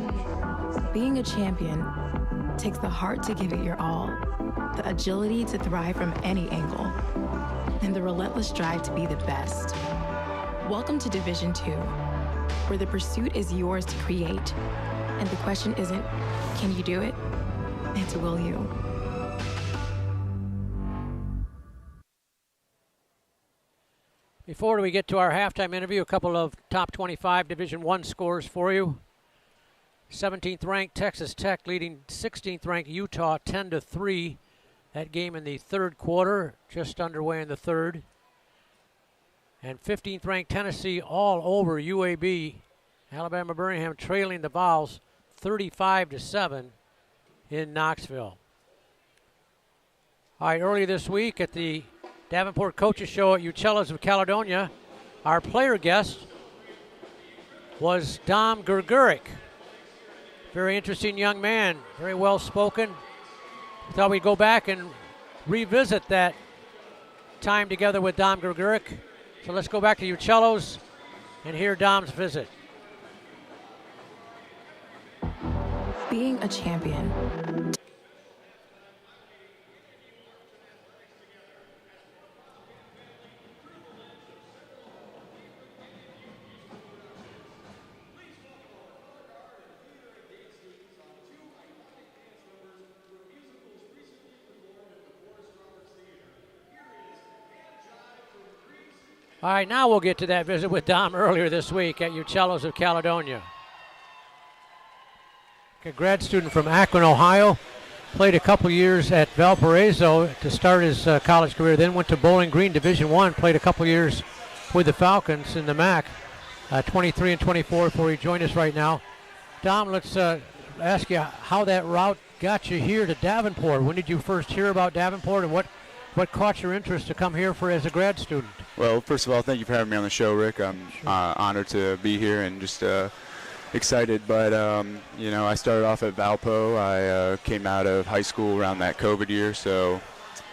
Being a champion takes the heart to give it your all, the agility to thrive from any angle, and the relentless drive to be the best. Welcome to Division II, where the pursuit is yours to create. And the question isn't, can you do it? It's, will you? Before we get to our halftime interview, a couple of top 25 Division I scores for you. 17th ranked Texas Tech leading 16th ranked Utah 10-3. That game in the third quarter, just underway in the third. And 15th ranked Tennessee all over UAB. Alabama Birmingham trailing the Vols 35-7 in Knoxville. All right, earlier this week at the Davenport Coaches Show at Uccellos of Caledonia, our player guest was Dom Gerguric. Very interesting young man, very well spoken. We thought we'd go back and revisit that time together with Dom Gerguric. So let's go back to Uccellos and hear Dom's visit. Being a champion. All right, now we'll get to that visit with Dom earlier this week at Uccellos of Caledonia. A grad student from Akron, Ohio. Played a couple years at Valparaiso to start his college career, then went to Bowling Green Division I, played a couple years with the Falcons in the MAC, 23 and 24 before he joined us right now. Dom, let's ask you how that route got you here to Davenport. When did you first hear about Davenport, and what caught your interest to come here for as a grad student? Well, first of all, thank you for having me on the show, Rick. I'm honored to be here and just excited. But, I started off at Valpo. I came out of high school around that COVID year, so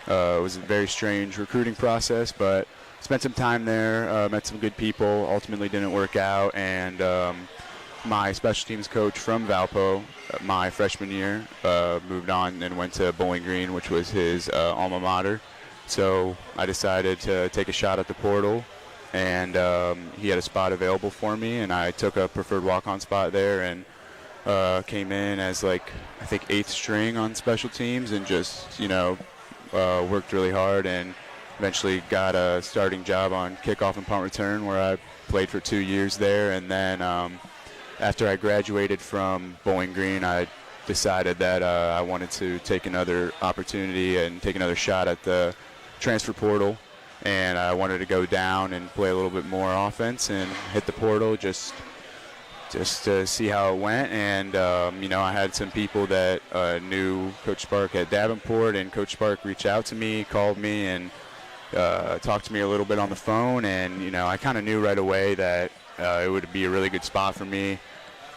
it was a very strange recruiting process. But spent some time there, met some good people, ultimately didn't work out. And my special teams coach from Valpo, my freshman year, moved on and went to Bowling Green, which was his alma mater. So I decided to take a shot at the portal, and he had a spot available for me, and I took a preferred walk-on spot there and came in as, I think 8th string on special teams, and just, worked really hard and eventually got a starting job on kickoff and punt return, where I played for 2 years there. And then after I graduated from Bowling Green, I decided that I wanted to take another opportunity and take another shot at the transfer portal, and I wanted to go down and play a little bit more offense and hit the portal just to see how it went. And I had some people that knew Coach Spark at Davenport, and Coach Spark reached out to me, called me, and talked to me a little bit on the phone. And I kind of knew right away that it would be a really good spot for me.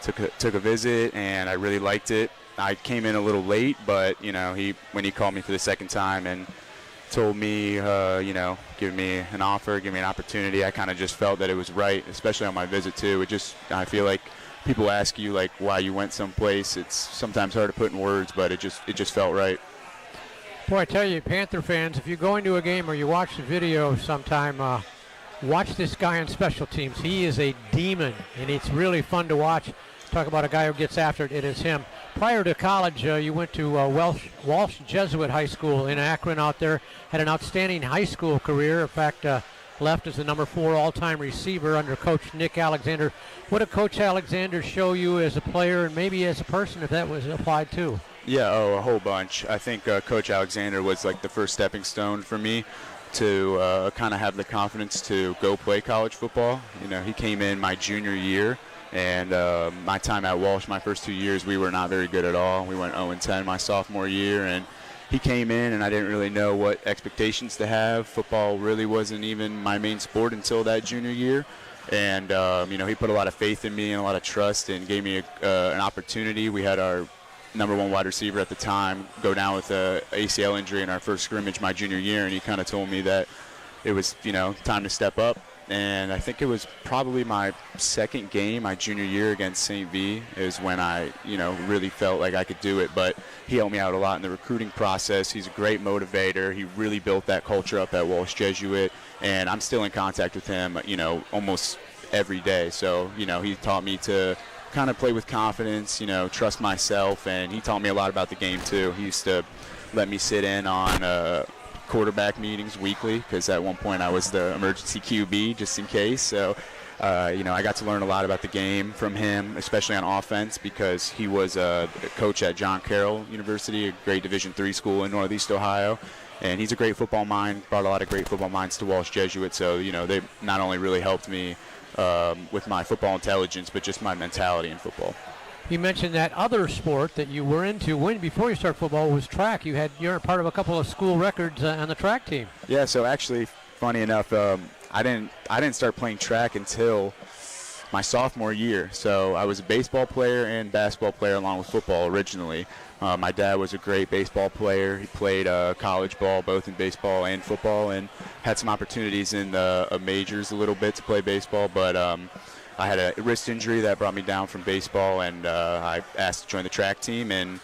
Took a visit, and I really liked it. I came in a little late, but when he called me for the second time and told me, give me an offer, give me an opportunity, I kind of just felt that it was right, especially on my visit too. I feel like people ask you why you went someplace. It's sometimes hard to put in words, but it just felt right. Boy, I tell you, Panther fans, if you go into a game or you watch the video sometime, watch this guy on special teams. He is a demon, and it's really fun to watch. Talk about a guy who gets after it. It is him. Prior to college, you went to Walsh Jesuit High School in Akron out there. Had an outstanding high school career. In fact, left as the number 4 all-time receiver under Coach Nick Alexander. What did Coach Alexander show you as a player and maybe as a person, if that was applied too? Yeah, a whole bunch. I think Coach Alexander was the first stepping stone for me to kind of have the confidence to go play college football. He came in my junior year. And my time at Walsh, my first 2 years, we were not very good at all. We went 0-10 my sophomore year, and he came in, and I didn't really know what expectations to have. Football really wasn't even my main sport until that junior year. And, he put a lot of faith in me and a lot of trust and gave me an opportunity. We had #1 wide receiver at the time, go down with a ACL injury in our first scrimmage my junior year, and he kind of told me that it was, time to step up. And I think it was probably my second game, my junior year against St. V, is when I, really felt like I could do it. But he helped me out a lot in the recruiting process. He's a great motivator. He really built that culture up at Walsh Jesuit, and I'm still in contact with him, almost every day. So, he taught me to kind of play with confidence, trust myself, and he taught me a lot about the game too. He used to let me sit in on quarterback meetings weekly, because at one point I was the emergency QB just in case. So, I got to learn a lot about the game from him, especially on offense, because he was a coach at John Carroll University, a great Division III school in Northeast Ohio. And he's a great football mind, brought a lot of great football minds to Walsh Jesuit. So, they not only really helped me with my football intelligence, but just my mentality in football. You mentioned that other sport that you were into before you started football was track. You're part of a couple of school records on the track team. Yeah, so actually, funny enough, I didn't start playing track until my sophomore year. So I was a baseball player and basketball player along with football originally. My dad was a great baseball player. He played college ball, both in baseball and football, and had some opportunities in the majors a little bit to play baseball, but I had a wrist injury that brought me down from baseball, and I asked to join the track team. And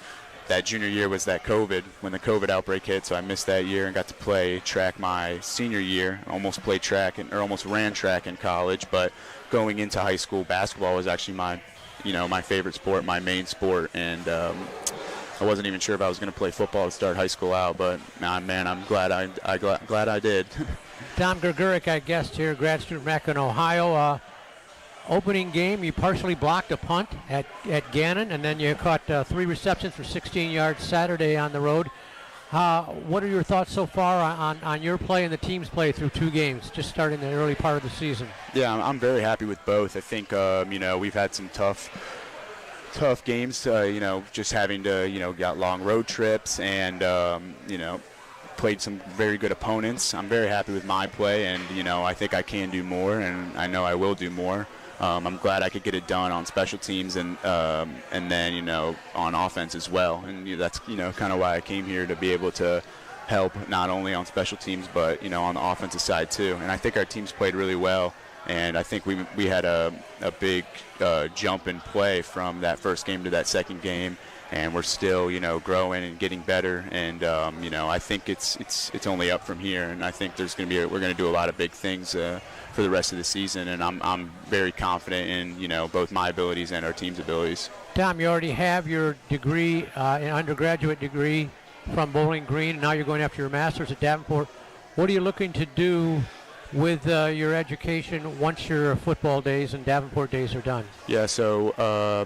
that junior year was when the COVID outbreak hit, so I missed that year and got to play track my senior year. Almost ran track in college, but going into high school, basketball was actually my favorite sport, my main sport, and I wasn't even sure if I was going to play football to start high school out, but man, I'm glad I did. Tom Greguric, our guest here, grad student back in Ohio. Opening game, you partially blocked a punt at Gannon, and then you caught 3 receptions for 16 yards Saturday on the road. What are your thoughts so far on your play and the team's play through 2 games, just starting the early part of the season? Yeah, I'm very happy with both. I think, we've had some tough games, just having to, got long road trips and, played some very good opponents. I'm very happy with my play, and, I think I can do more, and I know I will do more. I'm glad I could get it done on special teams and then, on offense as well. And that's, kind of why I came here, to be able to help not only on special teams, but, on the offensive side too. And I think our teams played really well. And I think we had a big jump in play from that first game to that second game. And we're still, growing and getting better. And, I think it's only up from here. And I think we're going to do a lot of big things for the rest of the season. And I'm very confident in, both my abilities and our team's abilities. Tom, you already have your degree, an undergraduate degree from Bowling Green. Now you're going after your master's at Davenport. What are you looking to do with your education once your football days and Davenport days are done? Yeah, so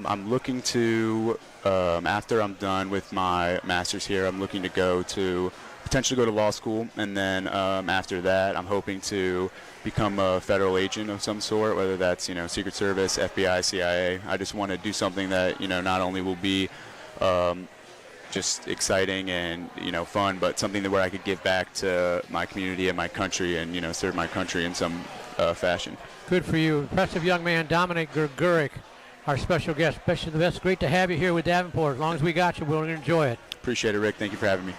I'm looking to, after I'm done with my master's here, I'm looking to potentially go to law school, and then after that, I'm hoping to become a federal agent of some sort, whether that's, Secret Service, FBI, CIA. I just want to do something that, not only will be just exciting and, fun, but something where I could give back to my community and my country and, serve my country in some fashion. Good for you. Impressive young man, Dominic Greguric, our special guest. Best of the best. Great to have you here with Davenport. As long as we got you, we'll enjoy it. Appreciate it, Rick. Thank you for having me.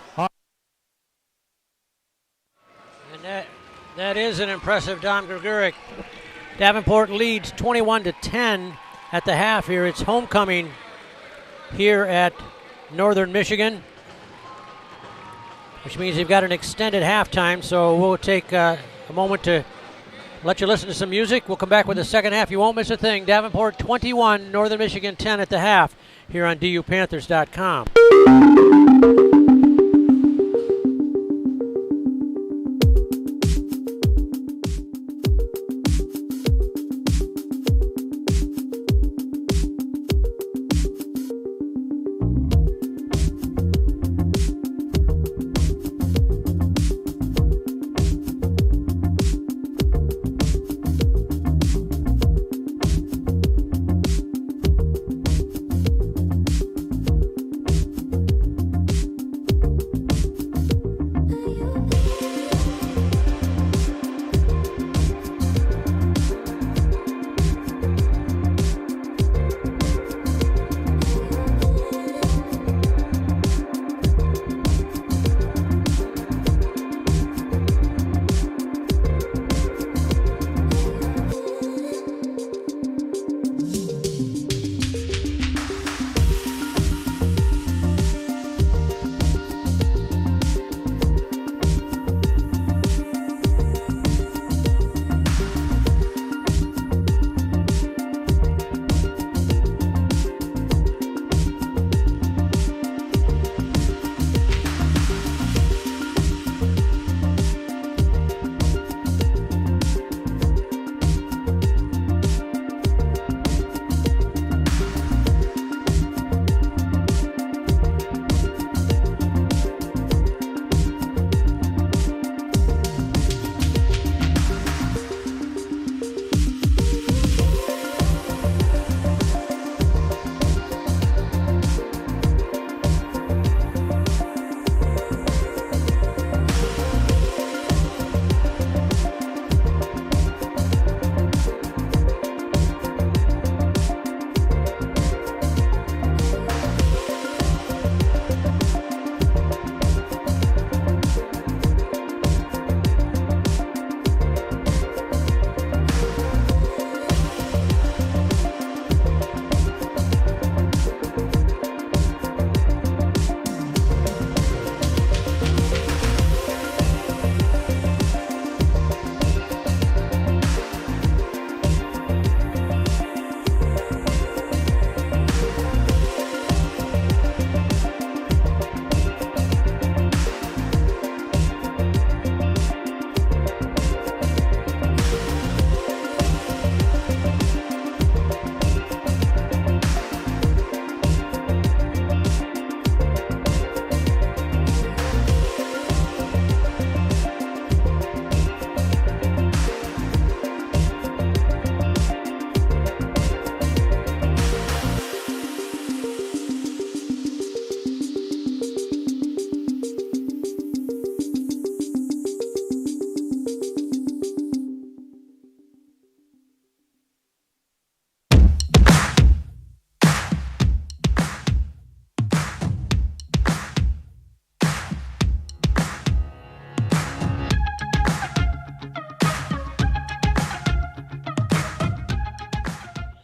And that is an impressive Dom Greguric. Davenport leads 21-10 at the half here. It's homecoming here at Northern Michigan, which means they've got an extended halftime, so we'll take a moment to let you listen to some music. We'll come back with the second half. You won't miss a thing. Davenport 21, Northern Michigan 10 at the half here on DUPanthers.com.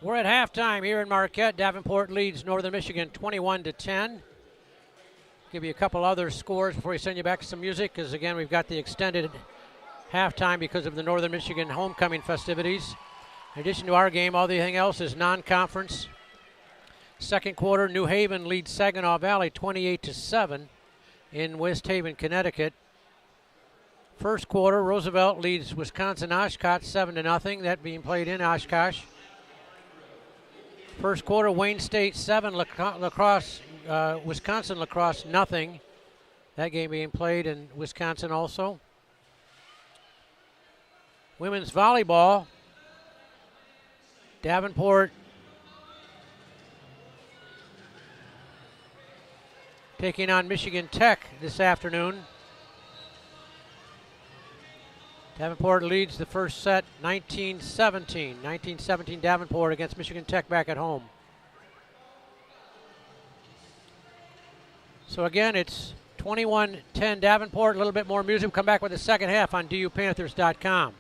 We're at halftime here in Marquette. Davenport leads Northern Michigan 21-10. Give you a couple other scores before we send you back to some music, because again, we've got the extended halftime because of the Northern Michigan homecoming festivities. In addition to our game, everything else is non-conference. Second quarter, New Haven leads Saginaw Valley 28-7 in West Haven, Connecticut. First quarter, Roosevelt leads Wisconsin-Oshkosh 7-0, that being played in Oshkosh. First quarter, Wayne State 7, Wisconsin Lacrosse nothing. That game being played in Wisconsin also. Women's volleyball, Davenport taking on Michigan Tech this afternoon. Davenport leads the first set 19-17. 19-17 Davenport against Michigan Tech back at home. So again, it's 21-10 Davenport. A little bit more music. We'll come back with the second half on DUPanthers.com.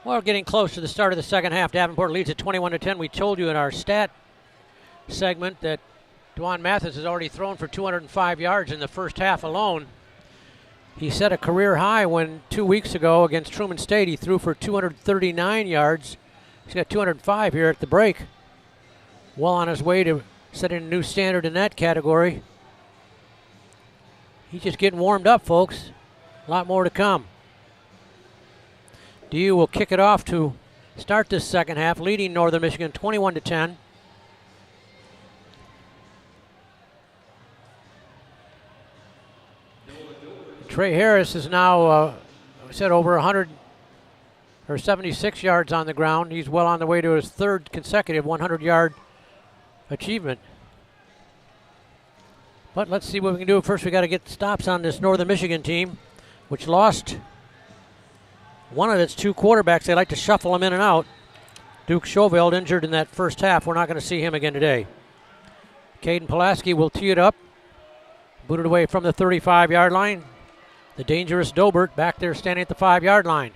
Well, getting close to the start of the second half. Davenport leads at 21-10. We told you in our stat segment that Dwan Mathis has already thrown for 205 yards in the first half alone. He set a career high when 2 weeks ago against Truman State he threw for 239 yards. He's got 205 here at the break. Well on his way to setting a new standard in that category. He's just getting warmed up, folks. A lot more to come. DU will kick it off to start this second half, leading Northern Michigan 21-10. Trey Harris is now over 100 or 76 yards on the ground. He's well on the way to his third consecutive 100-yard achievement. But let's see what we can do. First, we got to get stops on this Northern Michigan team, which lost one of its two quarterbacks. They like to shuffle them in and out. Duke Chauveld injured in that first half. We're not going to see him again today. Caden Pulaski will tee it up. Booted away from the 35-yard line. The dangerous Dobert back there standing at the 5-yard line.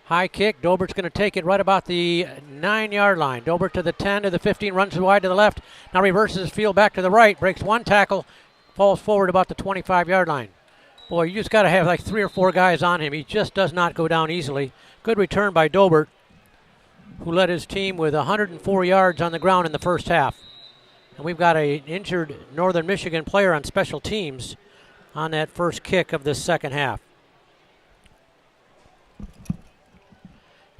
High kick. Dobert's going to take it right about the 9-yard line. Dobert to the 10, to the 15, runs wide to the left. Now reverses his field back to the right. Breaks one tackle. Falls forward about the 25-yard line. Boy, you just got to have like 3 or 4 guys on him. He just does not go down easily. Good return by Dobert, who led his team with 104 yards on the ground in the first half. And we've got an injured Northern Michigan player on special teams on that first kick of this second half.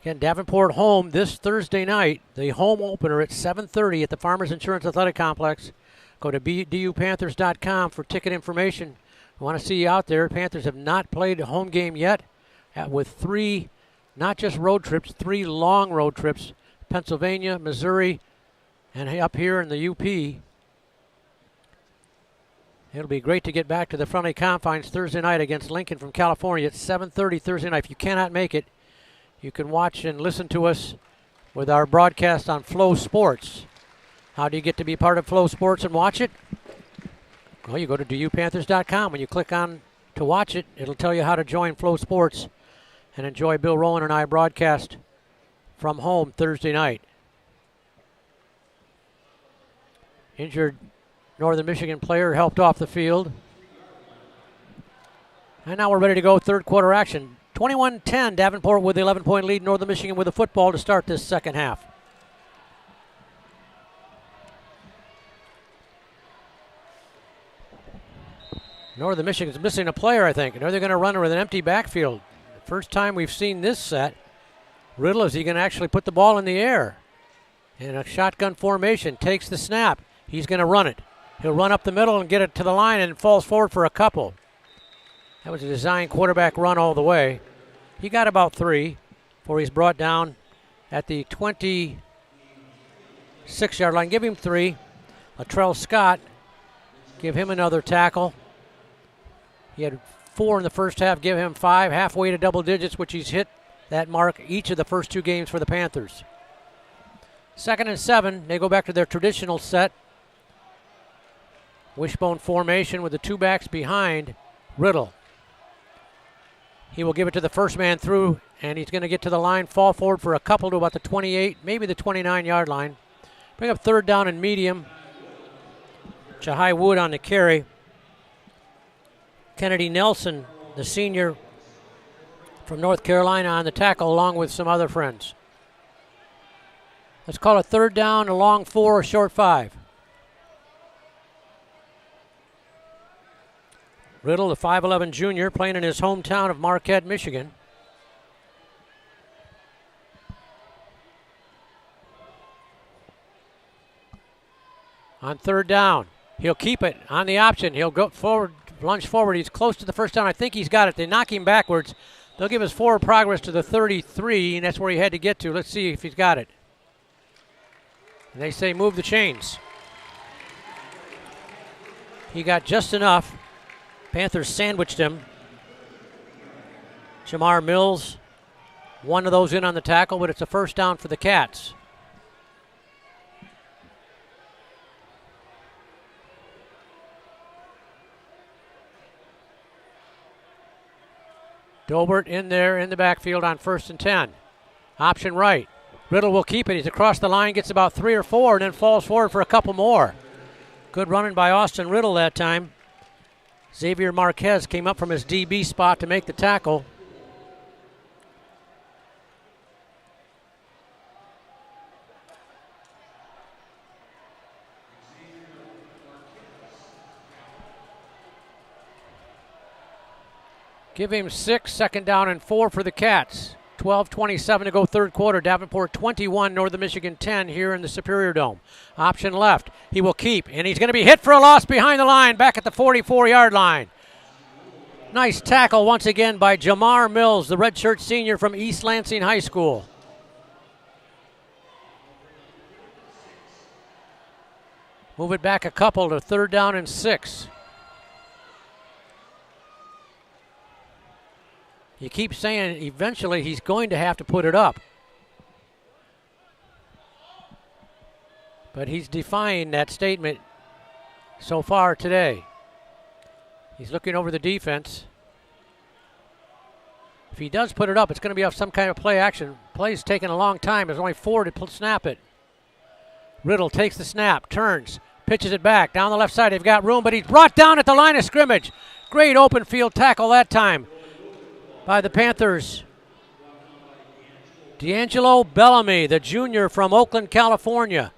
Again, Davenport home this Thursday night, the home opener at 7:30 at the Farmers Insurance Athletic Complex. Go to dupanthers.com for ticket information. We want to see you out there. Panthers have not played a home game yet, with 3, not just road trips, 3 long road trips, Pennsylvania, Missouri, and up here in the UP. It'll be great to get back to the friendly confines Thursday night against Lincoln from California at 7:30 Thursday night. If you cannot make it, you can watch and listen to us with our broadcast on Flow Sports. How do you get to be part of Flow Sports and watch it? Well, you go to dupanthers.com. When you click on to watch it, it'll tell you how to join Flow Sports and enjoy Bill Rowan and I broadcast from home Thursday night. Injured Northern Michigan player helped off the field. And now we're ready to go third quarter action. 21-10, Davenport with the 11-point lead. Northern Michigan with the football to start this second half. Northern Michigan's missing a player, I think. Are they going to run with an empty backfield? First time we've seen this set. Riddle, is he going to actually put the ball in the air? In a shotgun formation, takes the snap. He's going to run it. He'll run up the middle and get it to the line and falls forward for a couple. That was a design quarterback run all the way. He got about 3 before he's brought down at the 26-yard line. Give him 3. Latrell Scott, give him another tackle. He had 4 in the first half, give him 5, halfway to double digits, which he's hit that mark each of the first 2 games for the Panthers. 2nd and 7, they go back to their traditional set. Wishbone formation with the 2 backs behind Riddle. He will give it to the first man through, and he's going to get to the line, fall forward for a couple to about the 28, maybe the 29-yard line. Bring up 3rd down and medium. Jahai Wood on the carry. Kennedy Nelson, the senior from North Carolina, on the tackle, along with some other friends. Let's call it 3rd down, a long 4, a short 5. Riddle, the 5'11 junior, playing in his hometown of Marquette, Michigan. On 3rd down, he'll keep it on the option. He'll go forward, lunge forward. He's close to the first down. I think he's got it. They knock him backwards. They'll give us forward progress to the 33, and that's where he had to get to. Let's see if he's got it. And they say move the chains. He got just enough. Panthers sandwiched him. Jamar Mills, one of those in on the tackle, but it's a first down for the Cats. Dobert in there in the backfield on 1st and 10. Option right. Riddle will keep it. He's across the line, gets about 3 or 4, and then falls forward for a couple more. Good running by Austin Riddle that time. Xavier Marquez came up from his DB spot to make the tackle. Give him 6, 2nd down and 4 for the Cats. 12:27 to go third quarter. Davenport 21, Northern Michigan 10 here in the Superior Dome. Option left. He will keep, and he's going to be hit for a loss behind the line, back at the 44-yard line. Nice tackle once again by Jamar Mills, the redshirt senior from East Lansing High School. Move it back a couple to 3rd down and 6. You keep saying eventually he's going to have to put it up. But he's defying that statement so far today. He's looking over the defense. If he does put it up, it's going to be off some kind of play action. Play's taking a long time. There's only 4 to snap it. Riddle takes the snap, turns, pitches it back. Down the left side, they've got room, but he's brought down at the line of scrimmage. Great open field tackle that time by the Panthers. D'Angelo Bellamy, the junior from Oakland, California.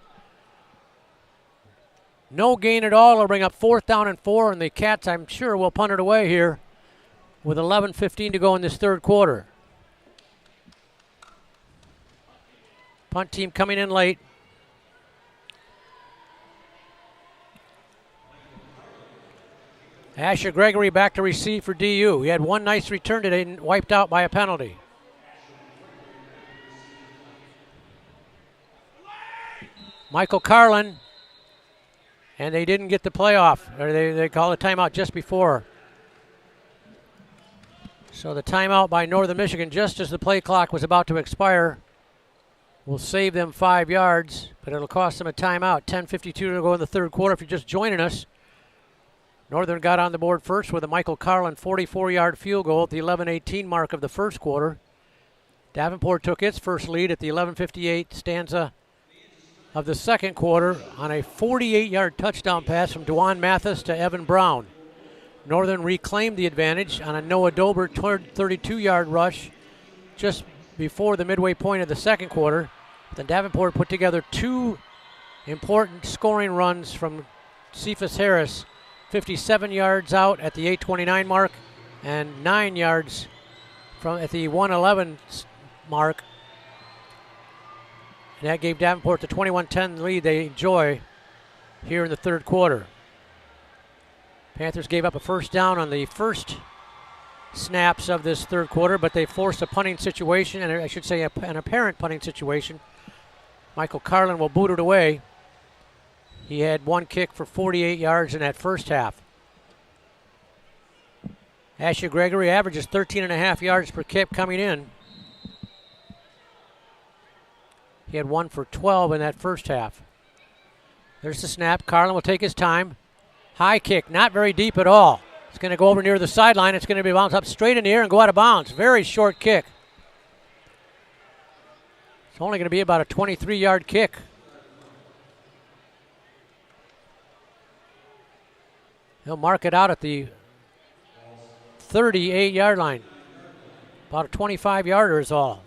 No gain at all. It'll bring up 4th down and 4, and the Cats, I'm sure, will punt it away here with 11:15 to go in this third quarter. Punt team coming in late. Asher Gregory back to receive for DU. He had one nice return today and wiped out by a penalty. Michael Carlin, and they didn't get the playoff, or they called a timeout just before. So the timeout by Northern Michigan, just as the play clock was about to expire, will save them 5 yards, but it'll cost them a timeout. 10:52 to go in the third quarter. If you're just joining us, Northern got on the board first with a Michael Carlin 44-yard field goal at the 11:18 mark of the first quarter. Davenport took its first lead at the 11:58 stanza of the second quarter on a 48-yard touchdown pass from Dwan Mathis to Evan Brown. Northern reclaimed the advantage on a Noah Dober 32-yard rush just before the midway point of the second quarter. Then Davenport put together 2 important scoring runs from Cephas Harris, 57 yards out at the 8:29 mark and 9 yards at the 1:11 mark. And that gave Davenport the 21-10 lead they enjoy here in the third quarter. Panthers gave up a first down on the first snaps of this third quarter, but they forced a punting situation, and I should say an apparent punting situation. Michael Carlin will boot it away. He had one kick for 48 yards in that first half. Asher Gregory averages 13.5 yards per kick coming in. He had 1 for 12 in that first half. There's the snap. Carlin will take his time. High kick, not very deep at all. It's going to go over near the sideline. It's going to be bounced up straight in the air and go out of bounds. Very short kick. It's only going to be about a 23-yard kick. He'll mark it out at the 38-yard line. About a 25-yarder is all.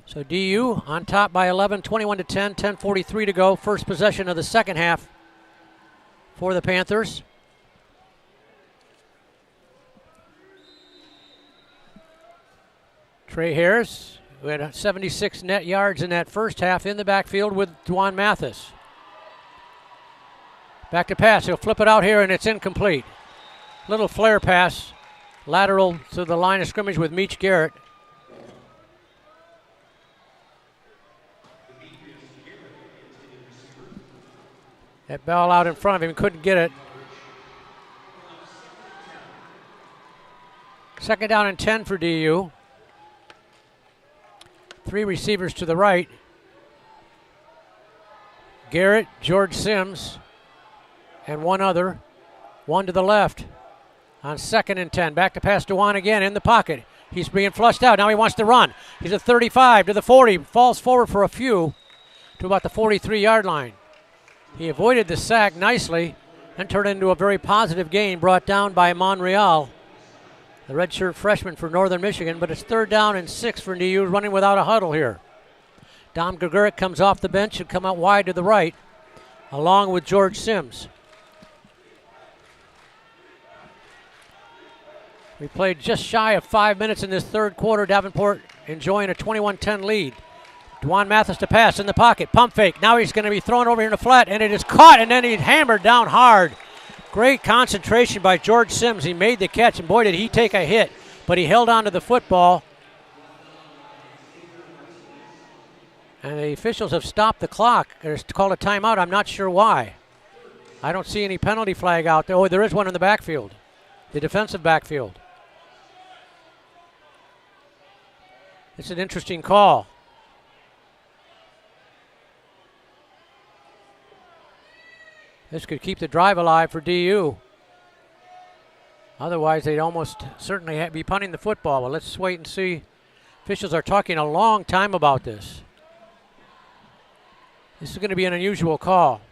So DU on top by 11, 21-10, 10:43 to go. First possession of the second half for the Panthers. Trey Harris, who had 76 net yards in that first half, in the backfield with Dwan Mathis. Back to pass. He'll flip it out here, and it's incomplete. Little flare pass, lateral to the line of scrimmage with Meach Garrett. That ball out in front of him, couldn't get it. Second down and 10 for DU. 3 receivers to the right. Garrett, George Sims, and one other. 1 to the left on 2nd and 10. Back to pass Dewan again in the pocket. He's being flushed out. Now he wants to run. He's at 35 to the 40. Falls forward for a few to about the 43-yard line. He avoided the sack nicely and turned into a very positive gain brought down by Monreal, the redshirt freshman for Northern Michigan. But it's 3rd down and 6 for NDU, running without a huddle here. Dom Gregoric comes off the bench and come out wide to the right, along with George Sims. We played just shy of 5 minutes in this third quarter. Davenport enjoying a 21-10 lead. Dwan Mathis to pass in the pocket. Pump fake. Now he's going to be thrown over here in the flat, and it is caught, and then he's hammered down hard. Great concentration by George Sims. He made the catch, and boy, did he take a hit. But he held on to the football. And the officials have stopped the clock. It's called a timeout. I'm not sure why. I don't see any penalty flag out there. Oh, there is one in the backfield, the defensive backfield. It's an interesting call. This could keep the drive alive for DU. Otherwise, they'd almost certainly be punting the football. Well, let's wait and see. Officials are talking a long time about this. This is going to be an unusual call.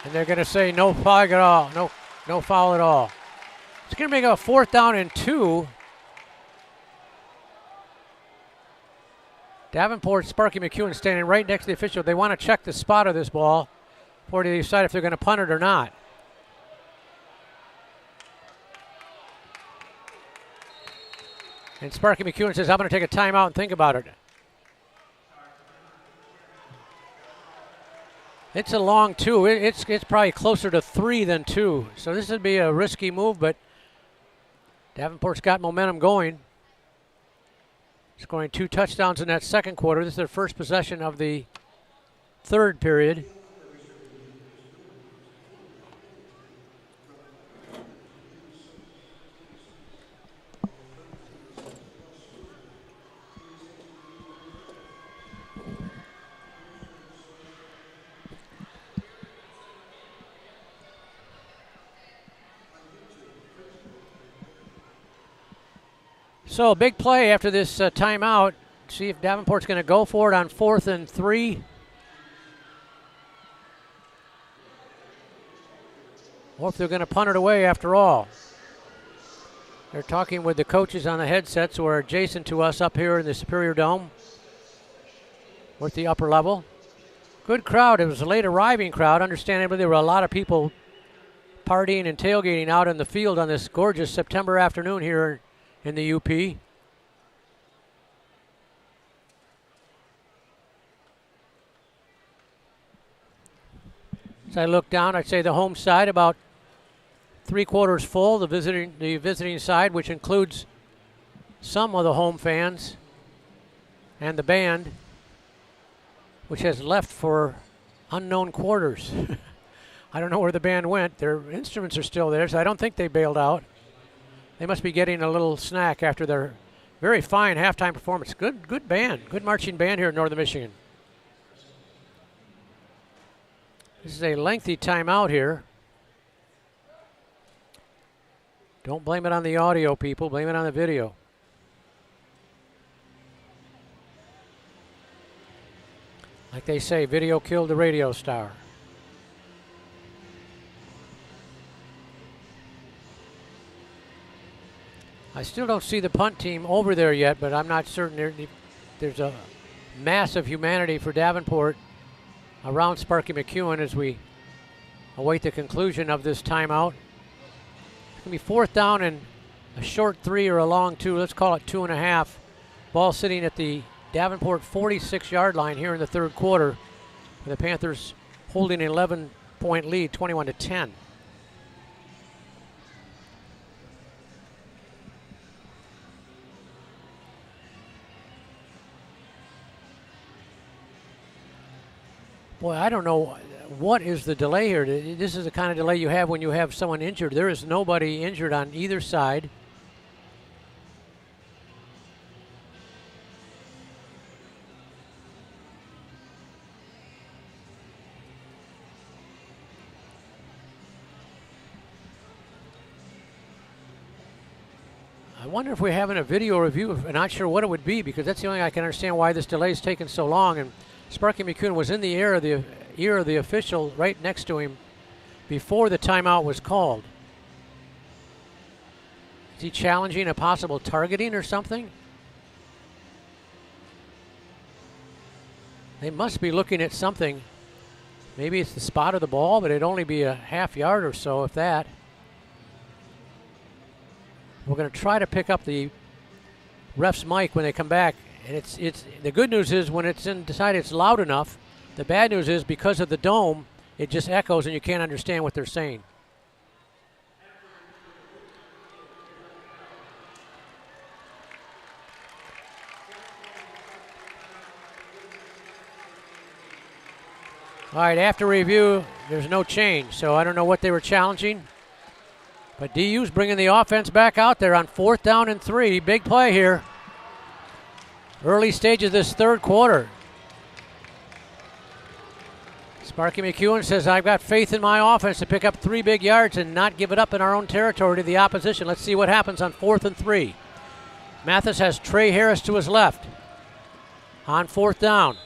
And they're going to say no foul at all. No foul at all. It's going to make a 4th down and 2. Davenport, Sparky McEwen standing right next to the official. They want to check the spot of this ball before they decide if they're going to punt it or not. And Sparky McEwen says, I'm going to take a timeout and think about it. It's a long 2. It's probably closer to 3 than 2. So this would be a risky move, but Davenport's got momentum going. Scoring 2 touchdowns in that second quarter. This is their first possession of the third period. So, big play after this timeout. See if Davenport's going to go for it on 4th and 3. Or if they're going to punt it away after all. They're talking with the coaches on the headsets who are adjacent to us up here in the Superior Dome. We're at the upper level. Good crowd. It was a late arriving crowd. Understandably, there were a lot of people partying and tailgating out in the field on this gorgeous September afternoon here in the UP. As I look down, I'd say the home side about 3/4 full. The visiting side, which includes some of the home fans and the band, which has left for unknown quarters. I don't know where the band went. Their instruments are still there, so I don't think they bailed out. They must be getting a little snack after their very fine halftime performance. Good band, good marching band here in Northern Michigan. This is a lengthy timeout here. Don't blame it on the audio, people. Blame it on the video. Like they say, video killed the radio star. I still don't see the punt team over there yet, but I'm not certain. There's a mass of humanity for Davenport around Sparky McEwen as we await the conclusion of this timeout. It's going to be 4th down and a short 3 or a long 2. Let's call it 2.5. Ball sitting at the Davenport 46-yard line here in the third quarter. The Panthers holding an 11-point lead, 21-10. Boy, I don't know what is the delay here. This is the kind of delay you have when you have someone injured. There is nobody injured on either side. I wonder if we're having a video review. I'm not sure what it would be, because that's the only thing I can understand why this delay is taking so long. And Sparky McCune was in the ear of the official right next to him before the timeout was called. Is he challenging a possible targeting or something? They must be looking at something. Maybe it's the spot of the ball, but it'd only be a half yard or so, if that. We're going to try to pick up the ref's mic when they come back. And it's the good news is when it's inside, it's loud enough. The bad news is because of the dome, it just echoes and you can't understand what they're saying. All right, after review, there's no change, so I don't know what they were challenging. But DU's bringing the offense back out there on 4th down and 3. Big play here. Early stage of this third quarter. Sparky McEwen says, I've got faith in my offense to pick up 3 big yards and not give it up in our own territory to the opposition. Let's see what happens on 4th and 3. Mathis has Trey Harris to his left on 4th down.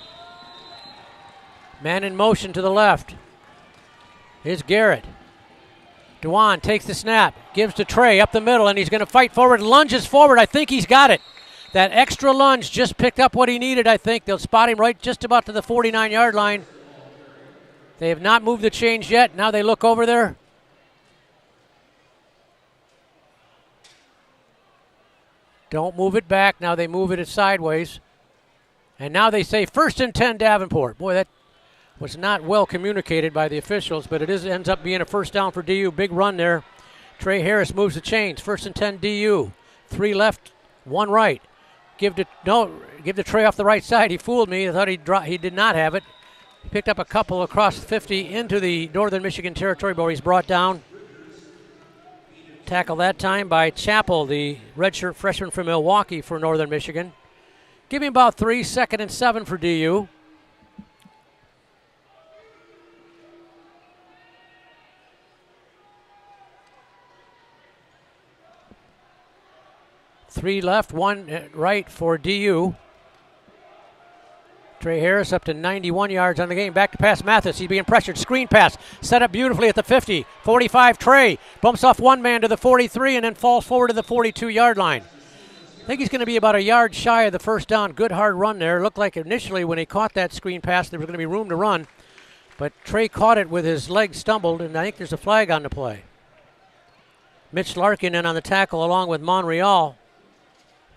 Man in motion to the left. Here's Garrett. Dewan takes the snap, gives to Trey up the middle, and he's going to fight forward, lunges forward. I think he's got it. That extra lunge just picked up what he needed, I think. They'll spot him right just about to the 49-yard line. They have not moved the chains yet. Now they look over there. Don't move it back. Now they move it sideways. And now they say 1st and 10 Davenport. Boy, that was not well communicated by the officials, but it ends up being a 1st down for DU. Big run there. Trey Harris moves the chains. 1st and 10 DU. 3 left, 1 right. Give the Trey off the right side. He fooled me. I thought he did not have it. He picked up a couple across 50 into the Northern Michigan territory, but he's brought down. Tackle that time by Chappell, the redshirt freshman from Milwaukee for Northern Michigan. Give him about 3, 2nd and 7 for DU. Three left, 1 right for DU. Trey Harris up to 91 yards on the game. Back to pass Mathis. He's being pressured. Screen pass. Set up beautifully at the 50. 45 Trey. Bumps off one man to the 43 and then falls forward to the 42-yard line. I think he's going to be about a yard shy of the 1st down. Good hard run there. Looked like initially when he caught that screen pass there was going to be room to run. But Trey caught it with his leg stumbled, and I think there's a flag on the play. Mitch Larkin in on the tackle along with Monreal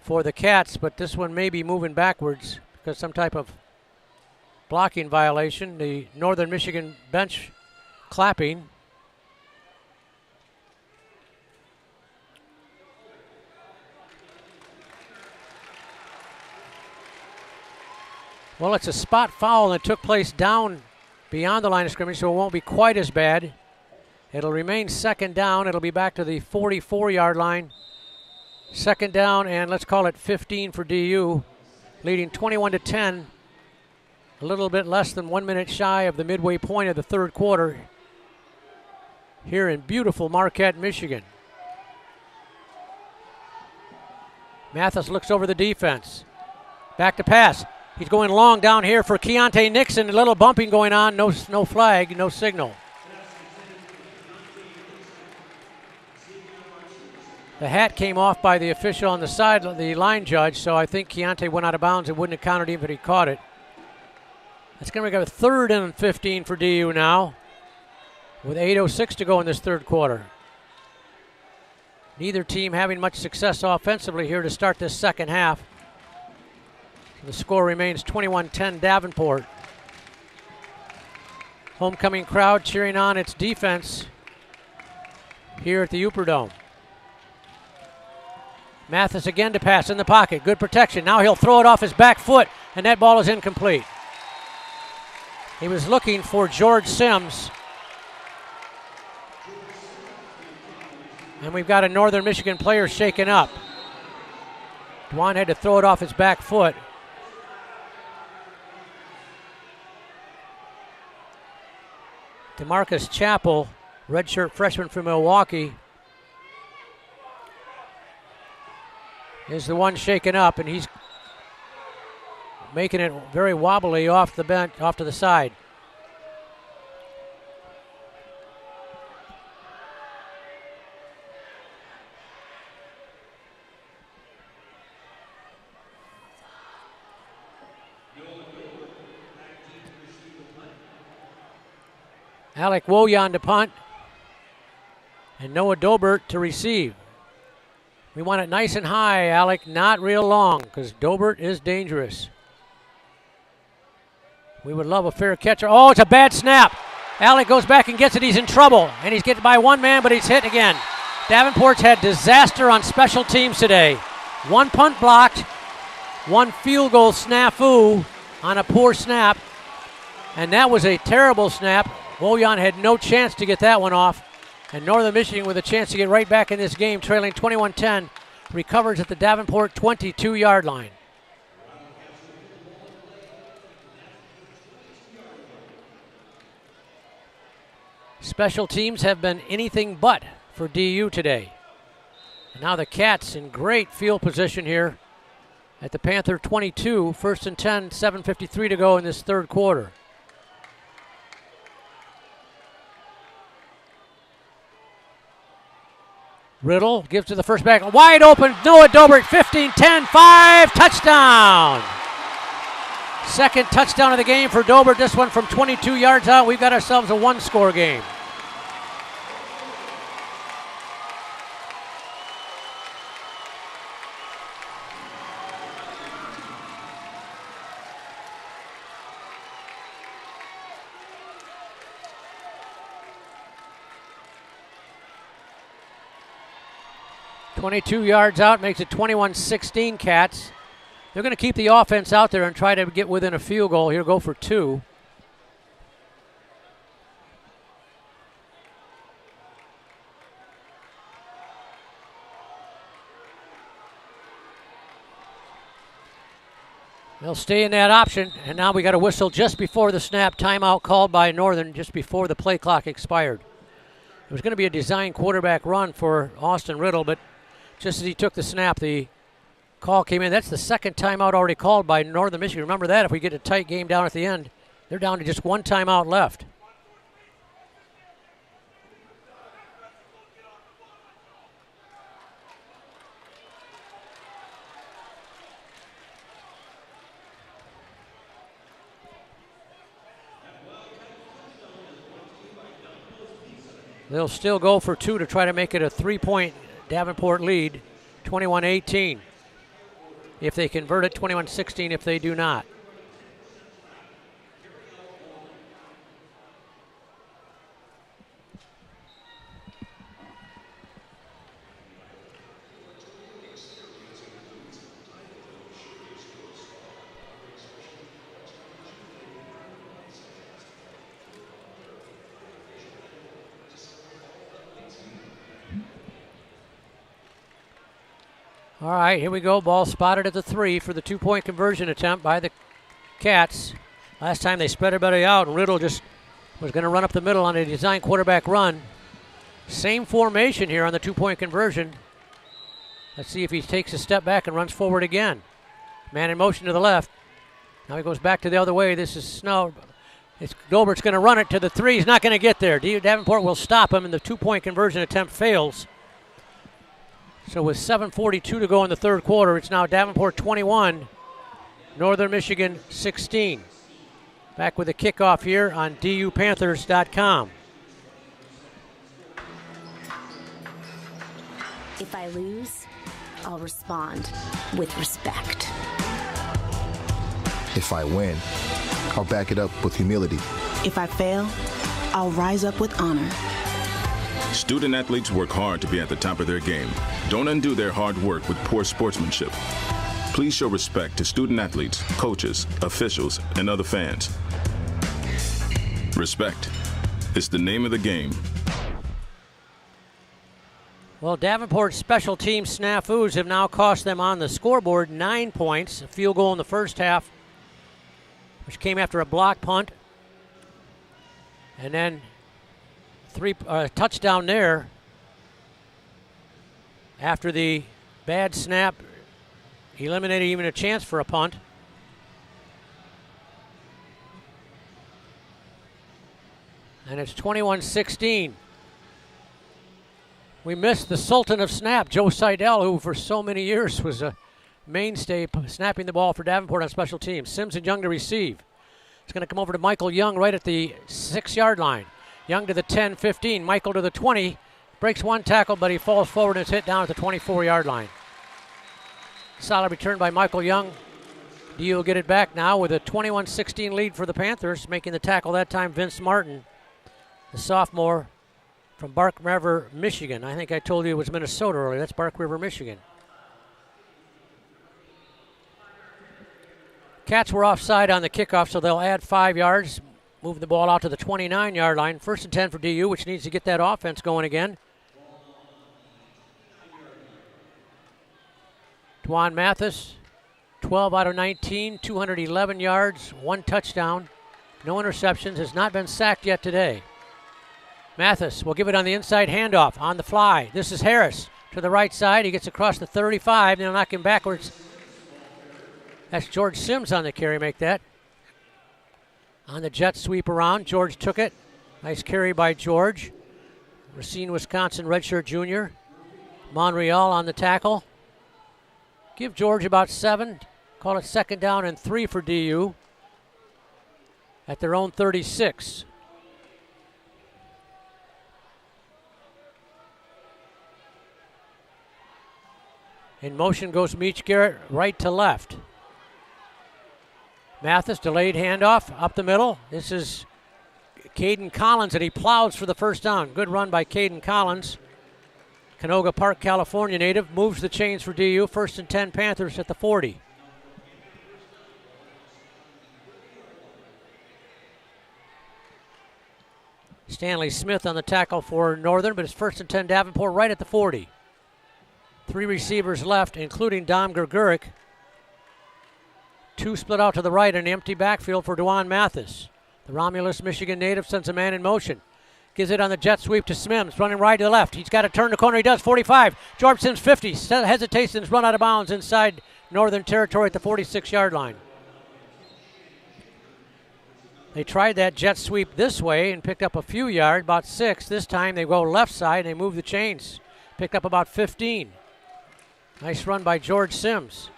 for the Cats, but this one may be moving backwards because some type of blocking violation. The Northern Michigan bench clapping. Well, it's a spot foul that took place down beyond the line of scrimmage, so it won't be quite as bad. It'll remain 2nd down. It'll be back to the 44-yard line. 2nd down, and let's call it 15 for DU, leading 21-10. A little bit less than 1 minute shy of the midway point of the third quarter here in beautiful Marquette, Michigan. Mathis looks over the defense. Back to pass. He's going long down here for Keontae Nixon. A little bumping going on. No flag, no signal. The hat came off by the official on the side, the line judge, so I think Keontae went out of bounds. It wouldn't have counted even if he caught it. That's going to make a 3rd and 15 for DU now, with 8:06 to go in this third quarter. Neither team having much success offensively here to start this second half. The score remains 21-10 Davenport. Homecoming crowd cheering on its defense here at the Uperdome. Mathis again to pass in the pocket. Good protection. Now he'll throw it off his back foot, and that ball is incomplete. He was looking for George Sims. And we've got a Northern Michigan player shaken up. Dwan had to throw it off his back foot. DeMarcus Chappell, redshirt freshman from Milwaukee. is the one shaken up, and he's making it very wobbly off the bench, off to the side. Alec Woyan to punt, and Noah Dobert to receive. We want it nice and high, Alec, not real long, because Dobert is dangerous. We would love a fair catcher. Oh, it's a bad snap. Alec goes back and gets it. He's in trouble, and he's getting by one man, but he's hit again. Davenport's had disaster on special teams today. One punt blocked, one field goal snafu on a poor snap, and that was a terrible snap. Woyan had no chance to get that one off. And Northern Michigan with a chance to get right back in this game, trailing 21-10, recovers at the Davenport 22-yard line. Special teams have been anything but for DU today. And now the Cats in great field position here at the Panther 22, 1st and 10, 7:53 to go in this third quarter. Riddle gives to the first back. Wide open. Noah Dobert, 15-10, 5, touchdown. Second touchdown of the game for Dobert. This one from 22 yards out. We've got ourselves a one-score game. .22 yards out, makes it 21-16 Cats. They're going to keep the offense out there and try to get within a field goal here, go for two. They'll stay in that option, and now we got a whistle just before the snap. Timeout called by Northern just before the play clock expired. It was going to be a design quarterback run for Austin Riddle, but just as he took the snap, the call came in. That's the second timeout already called by Northern Michigan. Remember that, if we get a tight game down at the end, they're down to just one timeout left. They'll still go for two to try to make it a 3-point Davenport lead, 21-18. If they convert it, 21-16 if they do not. All right, here we go. Ball spotted at the 3 for the 2-point conversion attempt by the Cats. Last time they spread everybody out, and Riddle just was going to run up the middle on a design quarterback run. Same formation here on the 2-point conversion. Let's see if he takes a step back and runs forward again. Man in motion to the left. Now he goes back to the other way. This is Snow. Dobert's going to run it to the 3. He's not going to get there. Davenport will stop him, and the 2-point conversion attempt fails. So with 7:42 to go in the third quarter, it's now Davenport 21, Northern Michigan 16. Back with a kickoff here on DUPanthers.com. If I lose, I'll respond with respect. If I win, I'll back it up with humility. If I fail, I'll rise up with honor. Student athletes work hard to be at the top of their game. Don't undo their hard work with poor sportsmanship. Please show respect to student athletes, coaches, officials, and other fans. Respect is the name of the game. Well, Davenport's special team snafus have now cost them on the scoreboard 9 points. A field goal in the first half, which came after a block punt. And then touchdown there after the bad snap eliminated even a chance for a punt. And it's 21-16. We missed the Sultan of Snap, Joe Seidel, who for so many years was a mainstay snapping the ball for Davenport on special teams. Sims and Young to receive. It's going to come over to Michael Young right at the 6-yard line. Young to the 10, 15. Michael to the 20. Breaks one tackle, but he falls forward and is hit down at the 24-yard line. Solid return by Michael Young. DU will get it back now with a 21-16 lead for the Panthers. Making the tackle that time, Vince Martin, the sophomore from Bark River, Michigan. I think I told you it was Minnesota earlier. That's Bark River, Michigan. Cats were offside on the kickoff, so they'll add 5 yards, moving the ball out to the 29-yard line. 1st and 10 for DU, which needs to get that offense going again. Dwan Mathis, 12 out of 19, 211 yards, 1 touchdown, no interceptions, has not been sacked yet today. Mathis will give it on the inside handoff, on the fly. This is Harris to the right side. He gets across the 35, they'll knock him backwards. That's George Sims on the carry, make that. On the jet sweep around, George took it. Nice carry by George. Racine, Wisconsin redshirt junior. Monreal on the tackle. Give George about 7. Call it 2nd down and 3 for DU at their own 36. In motion goes Meach Garrett right to left. Mathis, delayed handoff up the middle. This is Caden Collins, and he plows for the 1st down. Good run by Caden Collins. Canoga Park, California native, moves the chains for DU. 1st and 10 Panthers at the 40. Stanley Smith on the tackle for Northern, but it's 1st and 10 Davenport right at the 40. 3 receivers left, including Dom Gerguric. 2 split out to the right, an empty backfield for Dwan Mathis. The Romulus, Michigan native sends a man in motion. Gives it on the jet sweep to Smims, running right to the left. He's got to turn the corner. He does, 45. George Sims, 50. Hesitates and is run out of bounds inside Northern territory at the 46-yard line. They tried that jet sweep this way and picked up a few yards, about 6. This time they go left side and they move the chains. Picked up about 15. Nice run by George Sims.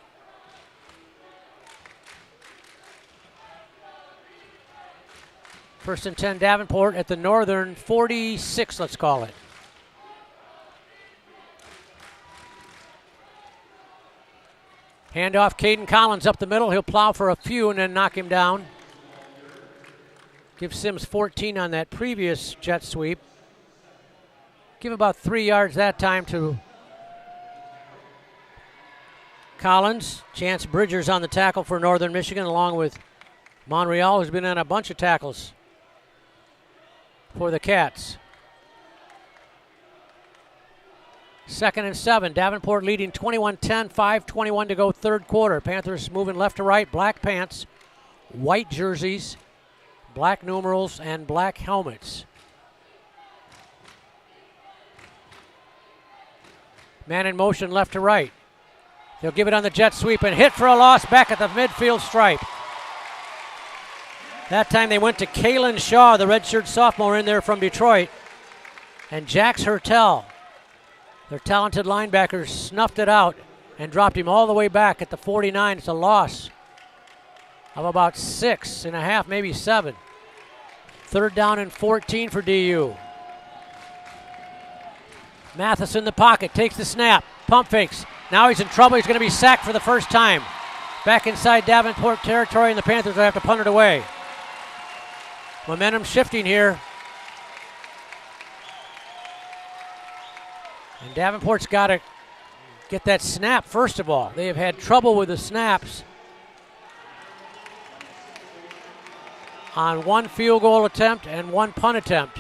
First and 10 Davenport at the Northern 46, let's call it. Handoff, Caden Collins up the middle. He'll plow for a few and then knock him down. Give Sims 14 on that previous jet sweep. Give about 3 yards that time to Collins. Chance Bridgers on the tackle for Northern Michigan, along with Monreal, who's been on a bunch of tackles for the Cats. 2nd and 7. Davenport leading 21-10, 5:21 to go, 3rd quarter. Panthers moving left to right, black pants, white jerseys, black numerals, and black helmets. Man in motion left to right. They'll give it on the jet sweep and hit for a loss back at the midfield stripe. That time they went to Kalen Shaw, the redshirt sophomore in there from Detroit. And Jax Hertel, their talented linebackers, snuffed it out and dropped him all the way back at the 49. It's a loss of about 6.5, maybe 7. 3rd down and 14 for DU. Mathis in the pocket, takes the snap, pump fakes. Now he's in trouble. He's going to be sacked for the 1st time. Back inside Davenport territory, and the Panthers will have to punt it away. Momentum shifting here. And Davenport's got to get that snap first of all. They have had trouble with the snaps on 1 field goal attempt and 1 punt attempt,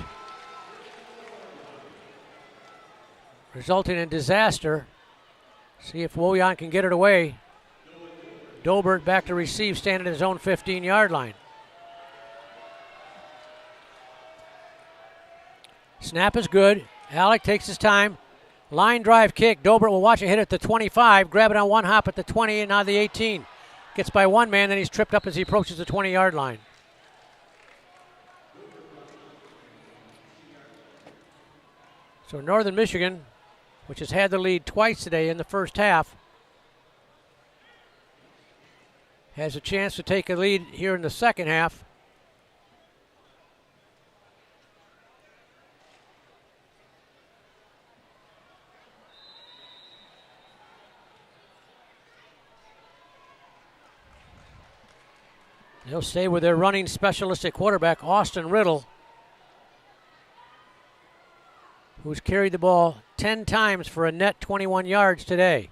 resulting in disaster. See if Woyan can get it away. Dobert back to receive, standing at his own 15-yard line. Snap is good. Alec takes his time. Line drive kick. Dobert will watch it hit at the 25, grab it on one hop at the 20, and now the 18. Gets by one man, then he's tripped up as he approaches the 20-yard line. So Northern Michigan, which has had the lead twice today in the first half, has a chance to take a lead here in the second half. They'll stay with their running specialist at quarterback, Austin Riddle, who's carried the ball 10 times for a net 21 yards today.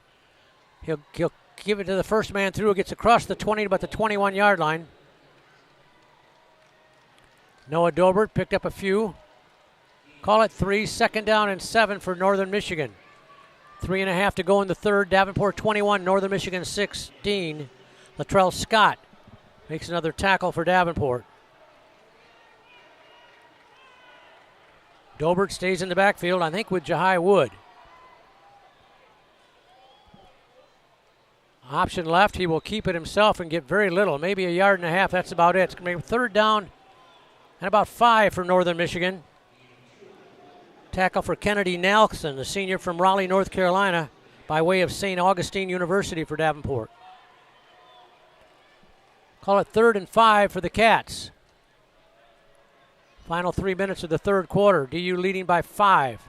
He'll give it to the first man through. It gets across the 20 to about the 21-yard line. Noah Dobert picked up a few. Call it 3, 2nd down and 7 for Northern Michigan. 3.5 to go in the third. Davenport 21, Northern Michigan 16. Latrell Scott makes another tackle for Davenport. Dobert stays in the backfield, I think with Jahai Wood. Option left, he will keep it himself and get very little, maybe a yard and a half, that's about it. It's going to be 3rd down and about 5 for Northern Michigan. Tackle for Kennedy Nelson, the senior from Raleigh, North Carolina, by way of St. Augustine University for Davenport. Call it 3rd and 5 for the Cats. Final 3 minutes of the third quarter. DU leading by 5.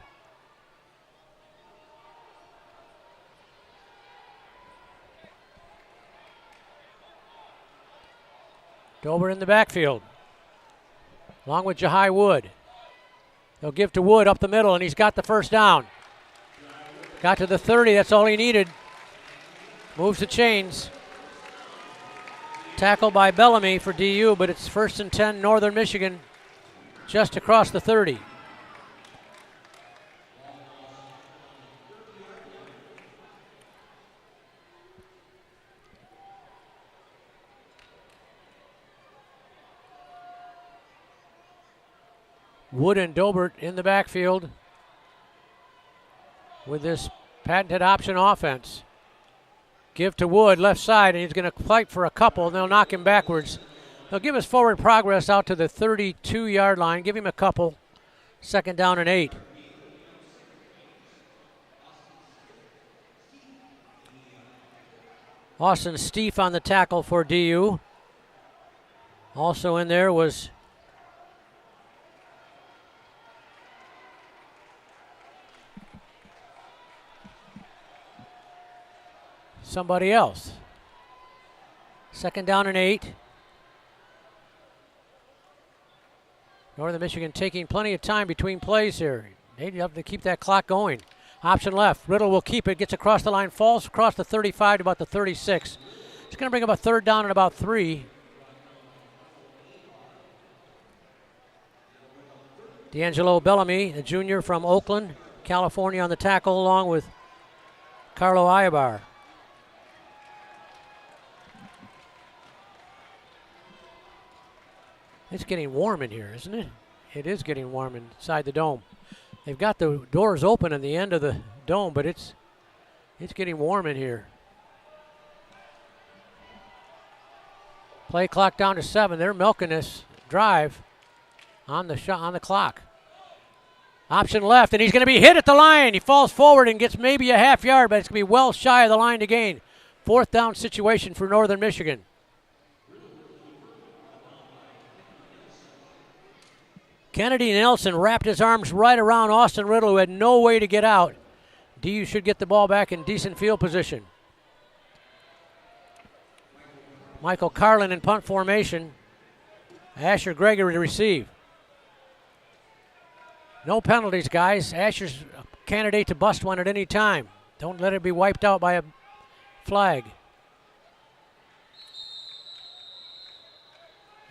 Dober in the backfield, along with Jahai Wood. They'll give to Wood up the middle, and he's got the first down. Got to the 30, that's all he needed. Moves the chains. Tackle by Bellamy for DU, but it's 1st and 10, Northern Michigan, just across the 30. Wood and Dobert in the backfield with this patented option offense. Give to Wood, left side, and he's going to fight for a couple, and they'll knock him backwards. They'll give us forward progress out to the 32-yard line. Give him a couple. 2nd down and 8. Austin Steef on the tackle for DU. Also in there was somebody else. 2nd down and 8. Northern Michigan taking plenty of time between plays here. They have to keep that clock going. Option left. Riddle will keep it. Gets across the line. Falls across the 35 to about the 36. It's going to bring up a 3rd down and about 3. D'Angelo Bellamy, the junior from Oakland, California, on the tackle, along with Carlo Ayabar. It's getting warm in here, isn't it? It is getting warm inside the dome. They've got the doors open at the end of the dome, but it's getting warm in here. Play clock down to 7. They're milking this drive on the clock. Option left, and he's going to be hit at the line. He falls forward and gets maybe a half yard, but it's going to be well shy of the line to gain. 4th down situation for Northern Michigan. Kennedy Nelson wrapped his arms right around Austin Riddle, who had no way to get out. DU should get the ball back in decent field position. Michael Carlin in punt formation. Asher Gregory to receive. No penalties, guys. Asher's a candidate to bust one at any time. Don't let it be wiped out by a flag.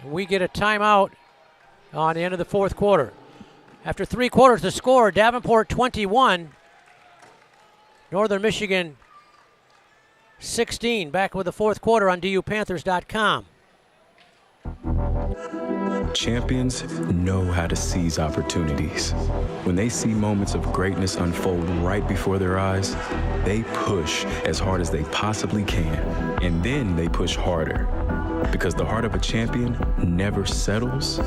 And we get a timeout on the end of the fourth quarter. After 3 quarters, the score, Davenport 21, Northern Michigan 16. Back with the fourth quarter on DUPanthers.com. Champions know how to seize opportunities. When they see moments of greatness unfold right before their eyes, they push as hard as they possibly can, and then they push harder. Because the heart of a champion never settles,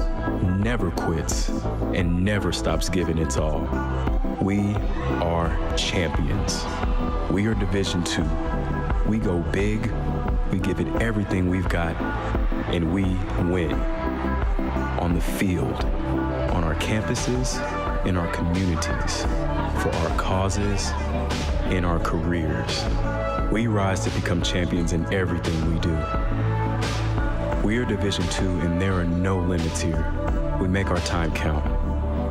never quits, and never stops giving its all. We are champions. We are Division II. We go big, we give it everything we've got, and we win. On the field, on our campuses, in our communities, for our causes, in our careers. We rise to become champions in everything we do. We are Division II, and there are no limits here. We make our time count.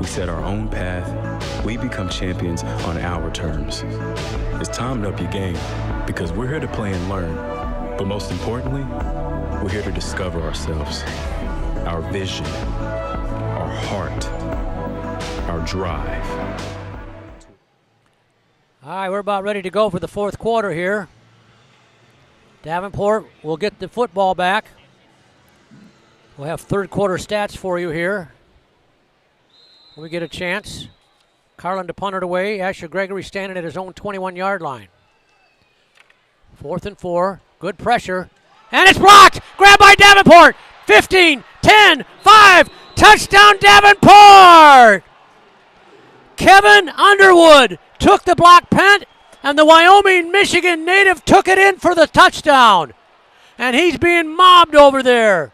We set our own path. We become champions on our terms. It's time to up your game, because we're here to play and learn. But most importantly, we're here to discover ourselves, our vision, our heart, our drive. All right, we're about ready to go for the fourth quarter here. Davenport will get the football back. We'll have third quarter stats for you here when we get a chance. Carlin to punt it away. Asher Gregory standing at his own 21-yard line. 4th and 4. Good pressure. And it's blocked! Grabbed by Davenport! 15, 10, 5. Touchdown Davenport! Kevin Underwood took the block punt, and the Wyoming, Michigan native took it in for the touchdown. And he's being mobbed over there.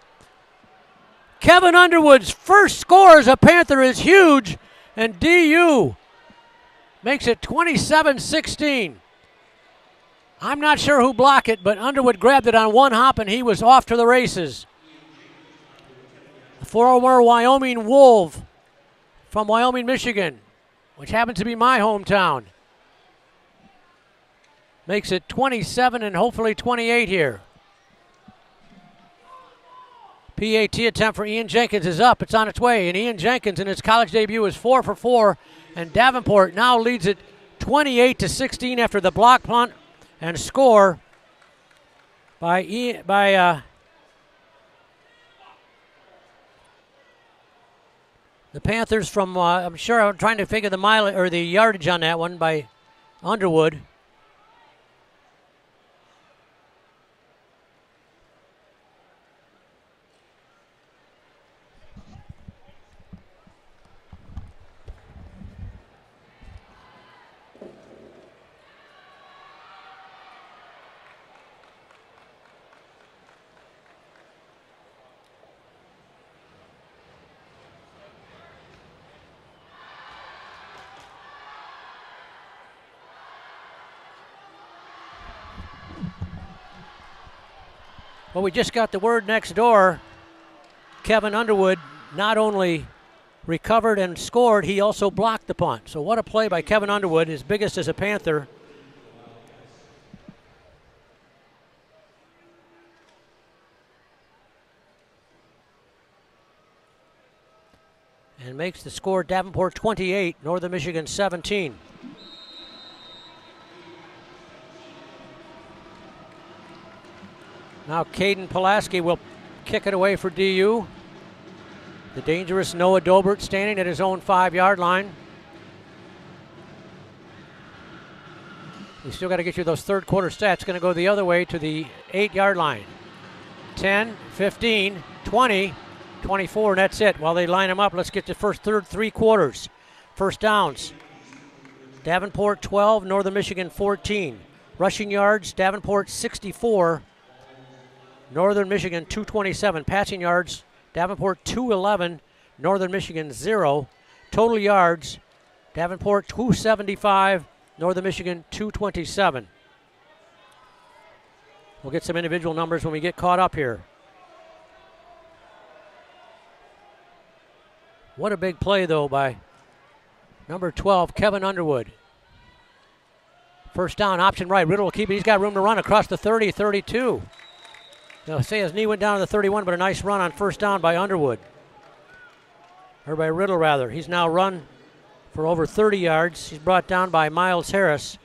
Kevin Underwood's first score as a Panther is huge, and DU makes it 27-16. I'm not sure who blocked it, but Underwood grabbed it on one hop, and he was off to the races. The former Wyoming Wolf from Wyoming, Michigan, which happens to be my hometown, makes it 27 and hopefully 28 here. PAT attempt for Ian Jenkins is up. It's on its way. And Ian Jenkins in his college debut is 4 for 4. And Davenport now leads it 28-16 after the block punt and score by the Panthers from, I'm trying to figure the mileage or the yardage on that one by Underwood. Well, we just got the word next door. Kevin Underwood not only recovered and scored, he also blocked the punt. So what a play by Kevin Underwood, his biggest as a Panther. And makes the score Davenport 28, Northern Michigan 17. Now Caden Pulaski will kick it away for DU. The dangerous Noah Dobert standing at his own 5-yard line. We still got to get you those third quarter stats. Going to go the other way to the 8-yard line. 10, 15, 20, 24, and that's it. While they line them up, let's get the third 3 quarters. First downs. Davenport 12, Northern Michigan 14. Rushing yards, Davenport 64. Northern Michigan 227. Passing yards, Davenport 211, Northern Michigan 0. Total yards, Davenport 275, Northern Michigan 227. We'll get some individual numbers when we get caught up here. What a big play, though, by number 12, Kevin Underwood. First down, option right. Riddle will keep it. He's got room to run across the 30, 32. Now, say his knee went down to the 31, but a nice run on first down by Underwood. Or by Riddle, rather. He's now run for over 30 yards. He's brought down by Miles Harris.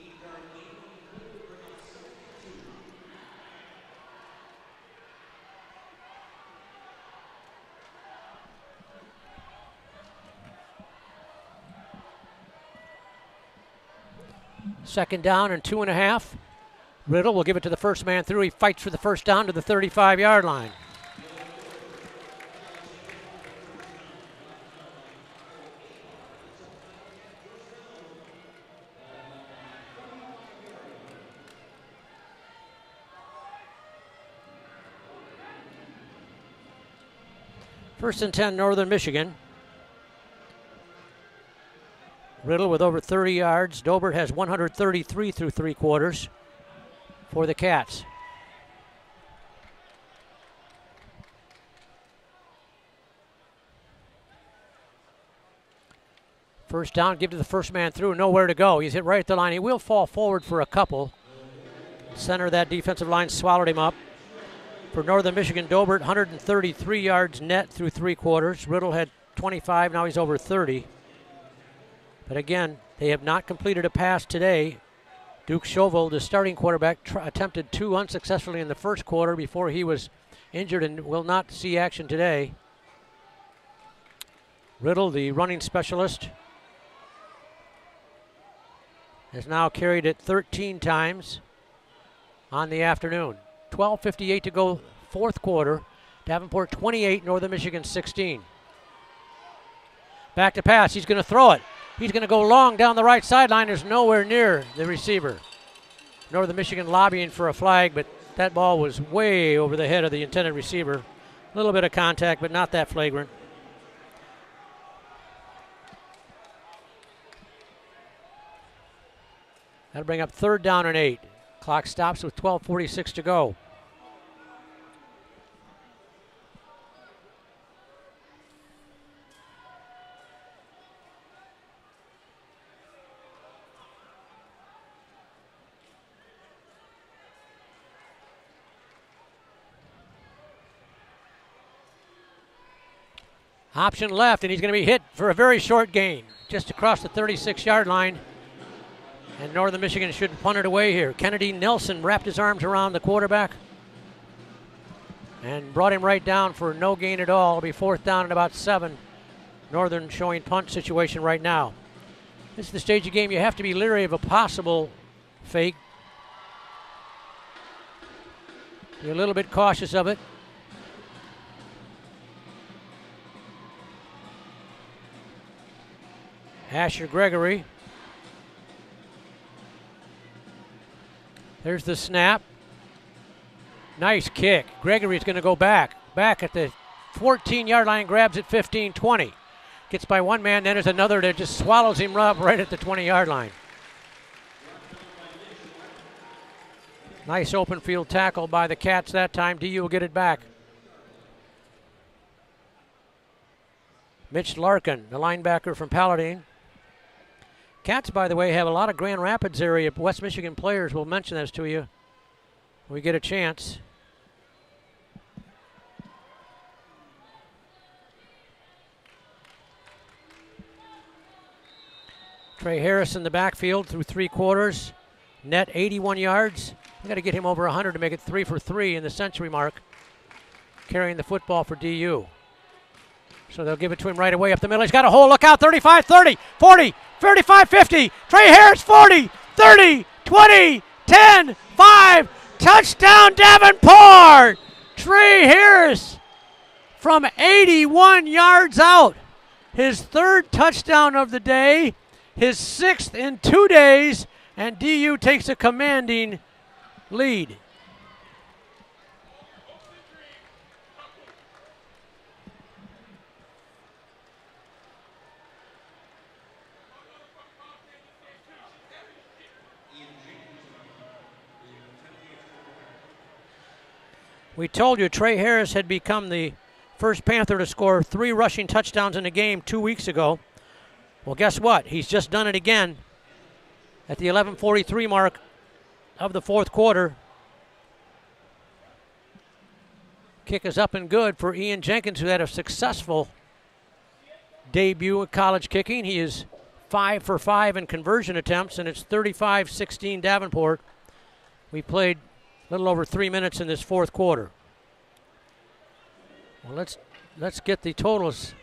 2nd down and 2.5. Riddle will give it to the first man through. He fights for the first down to the 35-yard line. First and 10, Northern Michigan. Riddle with over 30 yards. Dobert has 133 through 3 quarters for the Cats. First down, give to the first man through, nowhere to go. He's hit right at the line. He will fall forward for a couple. Center of that defensive line swallowed him up. For Northern Michigan, Dobert, 133 yards net through 3 quarters. Riddle had 25, now he's over 30. But again, they have not completed a pass today. Duke Chauvel, the starting quarterback, attempted 2 unsuccessfully in the first quarter before he was injured and will not see action today. Riddle, the running specialist, has now carried it 13 times on the afternoon. 12:58 to go, 4th quarter. Davenport 28, Northern Michigan 16. Back to pass, he's going to throw it. He's going to go long down the right sideline. There's nowhere near the receiver. Northern Michigan lobbying for a flag, but that ball was way over the head of the intended receiver. A little bit of contact, but not that flagrant. That'll bring up 3rd down and 8. Clock stops with 12:46 to go. Option left, and he's going to be hit for a very short gain, just across the 36-yard line. And Northern Michigan should punt it away here. Kennedy Nelson wrapped his arms around the quarterback and brought him right down for no gain at all. It'll be 4th down and about 7. Northern showing punt situation right now. This is the stage of game you have to be leery of a possible fake. Be a little bit cautious of it. Asher Gregory. There's the snap. Nice kick. Gregory's going to go back at the 14-yard line, grabs it 15-20. Gets by one man, then there's another that just swallows him up right at the 20-yard line. Nice open field tackle by the Cats that time. DU will get it back. Mitch Larkin, the linebacker from Paladine. Cats, by the way, have a lot of Grand Rapids area West Michigan players. We'll mention this to you when we get a chance. Trey Harris in the backfield through 3 quarters. Net 81 yards. We've got to get him over 100 to make it 3 for 3 in the century mark. Carrying the football for DU. So they'll give it to him right away up the middle. He's got a hole. Look out. 35, 30, 40, 35, 50. Trey Harris, 40, 30, 20, 10, 5. Touchdown, Davenport. Trey Harris from 81 yards out. His 3rd touchdown of the day. His 6th in 2 days. And DU takes a commanding lead. We told you Trey Harris had become the first Panther to score 3 rushing touchdowns in a game 2 weeks ago. Well, guess what? He's just done it again at the 11:43 mark of the 4th quarter. Kick is up and good for Ian Jenkins, who had a successful debut at college kicking. He is 5 for 5 in conversion attempts, and it's 35-16 Davenport. We played a little over 3 minutes in this 4th quarter. Well, let's get the totals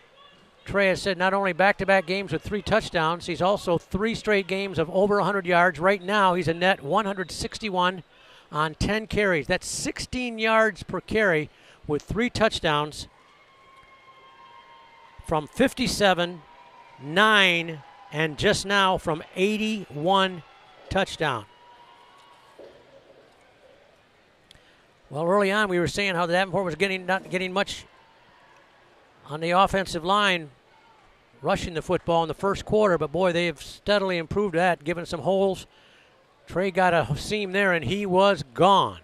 Trey has said not only back-to-back games with 3 touchdowns, he's also 3 straight games of over 100 yards. Right now, he's a net 161 on 10 carries. That's 16 yards per carry with 3 touchdowns from 57, 9, and just now from 81 touchdown. Well, early on we were saying how the Davenport was not getting much on the offensive line rushing the football in the first quarter, but boy, they have steadily improved that, given some holes. Trey got a seam there, and he was gone.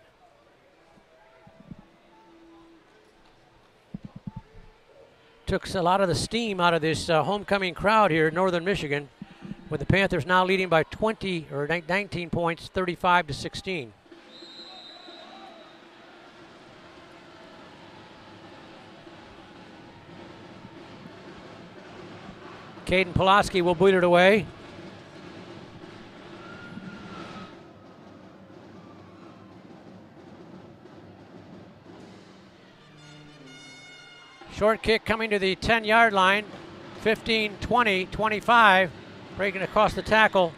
Took a lot of the steam out of this homecoming crowd here in Northern Michigan, with the Panthers now leading by 19 points, 35-16. Caden Pulaski will boot it away. Short kick coming to the 10-yard line. 15, 20, 25. Breaking across the tackle.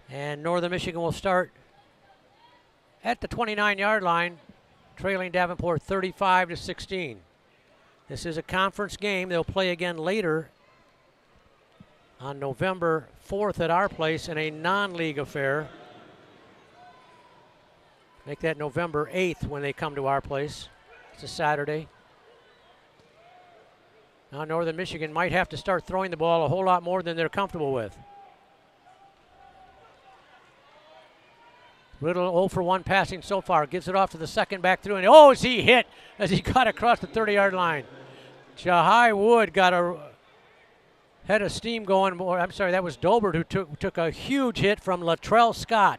And Northern Michigan will start at the 29-yard line, trailing Davenport 35-16. This is a conference game. They'll play again later on November 4th at our place in a non-league affair. Make that November 8th when they come to our place. It's a Saturday. Now Northern Michigan might have to start throwing the ball a whole lot more than they're comfortable with. Riddle 0 for 1 passing so far. Gives it off to the second back through. And oh, is he hit as he got across the 30-yard line. Jahai Wood got a head of steam going. I'm sorry, that was Dobert who took a huge hit from Latrell Scott.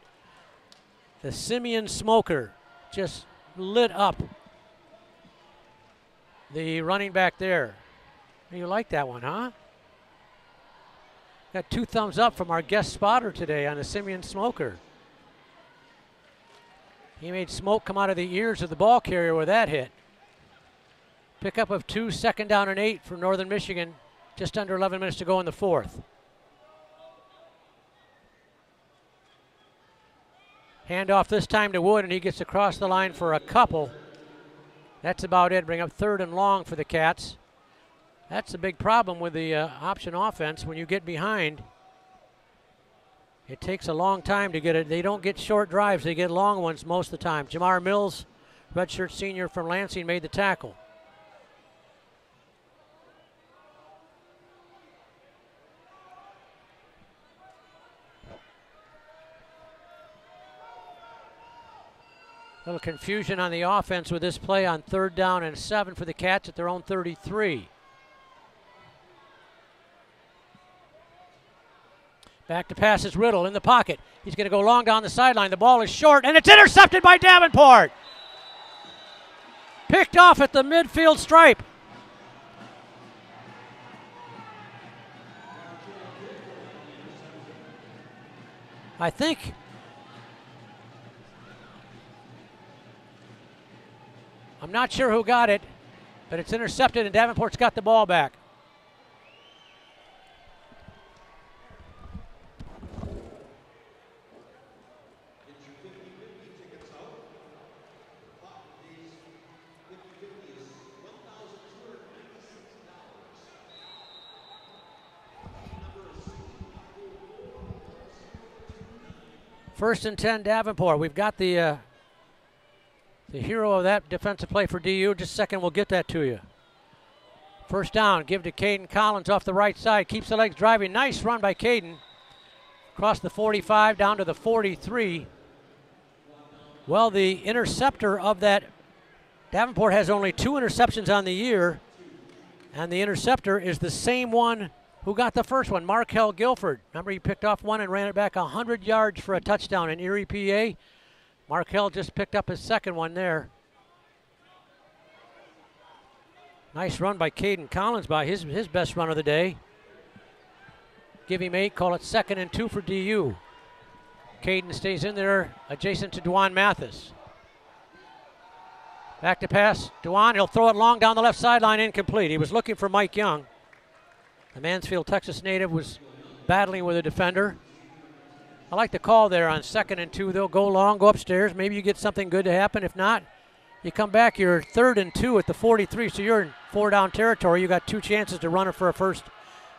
The Simeon Smoker just lit up the running back there. You like that one, huh? Got 2 thumbs up from our guest spotter today on the Simeon Smoker. He made smoke come out of the ears of the ball carrier with that hit. Pickup of 2, 2nd down and 8 for Northern Michigan. Just under 11 minutes to go in the 4th. Handoff this time to Wood, and he gets across the line for a couple. That's about it. Bring up 3rd and long for the Cats. That's a big problem with the option offense. When you get behind, it takes a long time to get it. They don't get short drives. They get long ones most of the time. Jamar Mills, redshirt senior from Lansing, made the tackle. A little confusion on the offense with this play on 3rd down and 7 for the Cats at their own 33. Back to pass is Riddle in the pocket. He's going to go long down the sideline. The ball is short, and it's intercepted by Davenport. Picked off at the midfield stripe. I think I'm not sure who got it, but it's intercepted, and Davenport's got the ball back. First and 10, Davenport. We've got the hero of that defensive play for DU. Just a second, we'll get that to you. First down, give to Caden Collins off the right side. Keeps the legs driving. Nice run by Caden. Across the 45, down to the 43. Well, the interceptor of that, Davenport has only 2 interceptions on the year, and the interceptor is the same one who got the first one, Markel Guilford. Remember, he picked off one and ran it back 100 yards for a touchdown in Erie, PA. Markel just picked up his second one there. Nice run by Caden Collins, by his best run of the day. Give him 8, call it 2nd and 2 for DU. Caden stays in there adjacent to Dwan Mathis. Back to pass. Dwan, he'll throw it long down the left sideline, incomplete. He was looking for Mike Young. The Mansfield, Texas native was battling with a defender. I like the call there on 2nd and 2. They'll go long, go upstairs. Maybe you get something good to happen. If not, you come back. You're 3rd and 2 at the 43, so you're in 4-down territory. You got 2 chances to run it for a first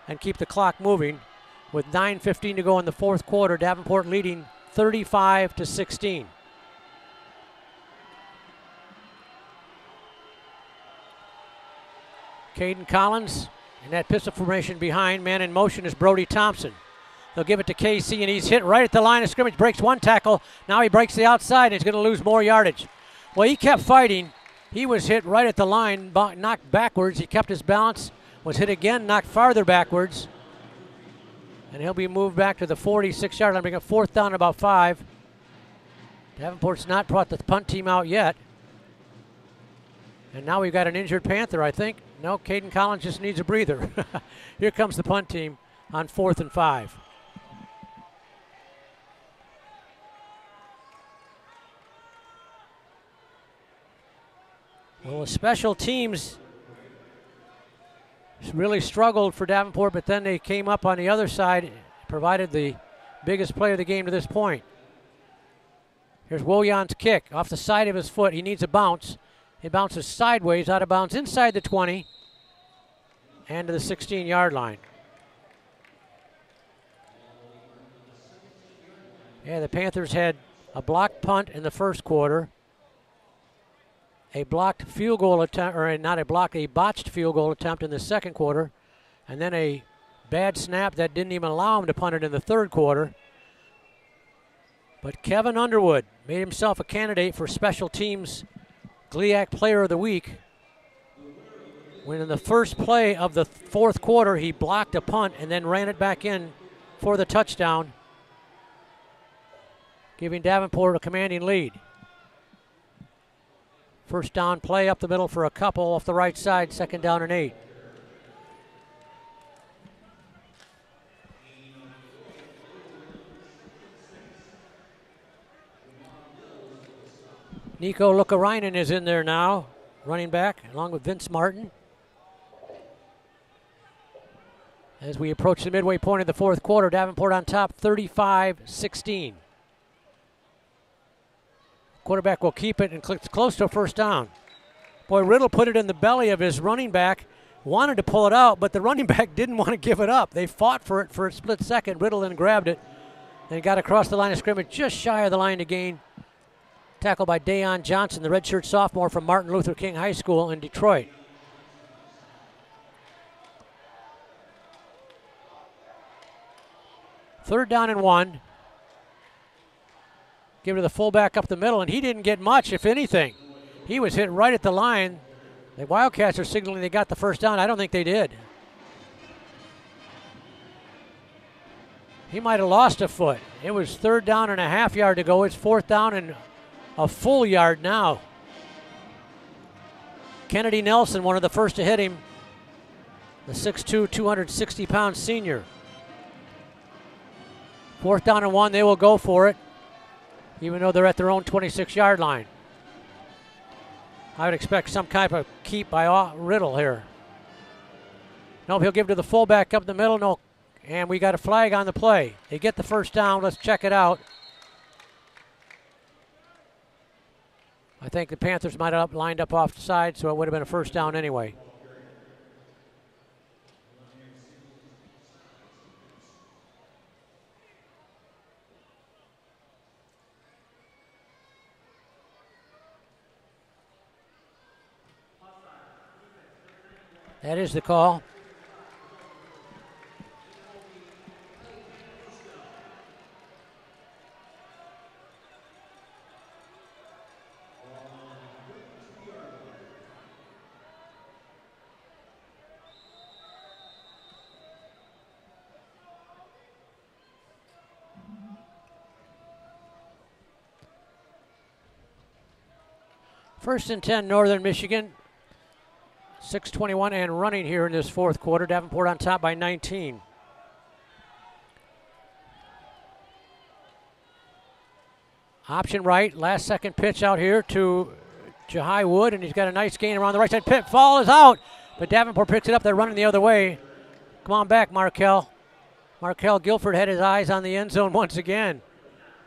and keep the clock moving. With 9:15 to go in the 4th quarter, Davenport leading 35-16. Caden Collins in that pistol formation behind. Man in motion is Brody Thompson. They'll give it to KC, and he's hit right at the line of scrimmage. Breaks 1 tackle. Now he breaks the outside, and he's going to lose more yardage. Well, he kept fighting. He was hit right at the line, knocked backwards. He kept his balance, was hit again, knocked farther backwards. And he'll be moved back to the 46-yard line, bring a 4th down about 5. Davenport's not brought the punt team out yet. And now we've got an injured Panther, I think. No, Caden Collins just needs a breather. Here comes the punt team on 4th and 5. Well, the special teams really struggled for Davenport, but then they came up on the other side, provided the biggest play of the game to this point. Here's Woyan's kick off the side of his foot. He needs a bounce. He bounces sideways, out of bounds, inside the 20 and to the 16-yard line. Yeah, the Panthers had a blocked punt in the 1st quarter, a blocked field goal attempt, or not a block, a botched field goal attempt in the 2nd quarter, and then a bad snap that didn't even allow him to punt it in the 3rd quarter. But Kevin Underwood made himself a candidate for special teams GLIAC Player of the Week when in the first play of the 4th quarter he blocked a punt and then ran it back in for the touchdown, giving Davenport a commanding lead. First down play up the middle for a couple off the right side, 2nd down and 8. Nico Lukarainen is in there now, running back, along with Vince Martin. As we approach the midway point of the 4th quarter, Davenport on top 35-16. Quarterback will keep it and clicks close to a first down. Boy, Riddle put it in the belly of his running back, wanted to pull it out, but the running back didn't want to give it up. They fought for it for a split second. Riddle then grabbed it and got across the line of scrimmage just shy of the line to gain. Tackled by Dayon Johnson, the redshirt sophomore from Martin Luther King High School in Detroit. Third down and 1. Give it to the fullback up the middle, and he didn't get much, if anything. He was hit right at the line. The Wildcats are signaling they got the first down. I don't think they did. He might have lost a foot. It was 3rd down and a half yard to go. It's 4th down and a full yard now. Kennedy Nelson, one of the first to hit him, the 6'2", 260-pound senior. 4th down and 1, they will go for it, even though they're at their own 26-yard line. I would expect some type of keep by Riddle here. Nope, he'll give to the fullback up the middle. No, and we got a flag on the play. They get the first down. Let's check it out. I think the Panthers might have lined up off the side, so it would have been a first down anyway. That is the call. First and 10, Northern Michigan. 6:21 and running here in this 4th quarter. Davenport on top by 19. Option right, last second pitch out here to Jahai Wood, and he's got a nice gain around the right side. Ball is out, but Davenport picks it up. They're running the other way. Come on back, Markel. Markel Guilford had his eyes on the end zone once again.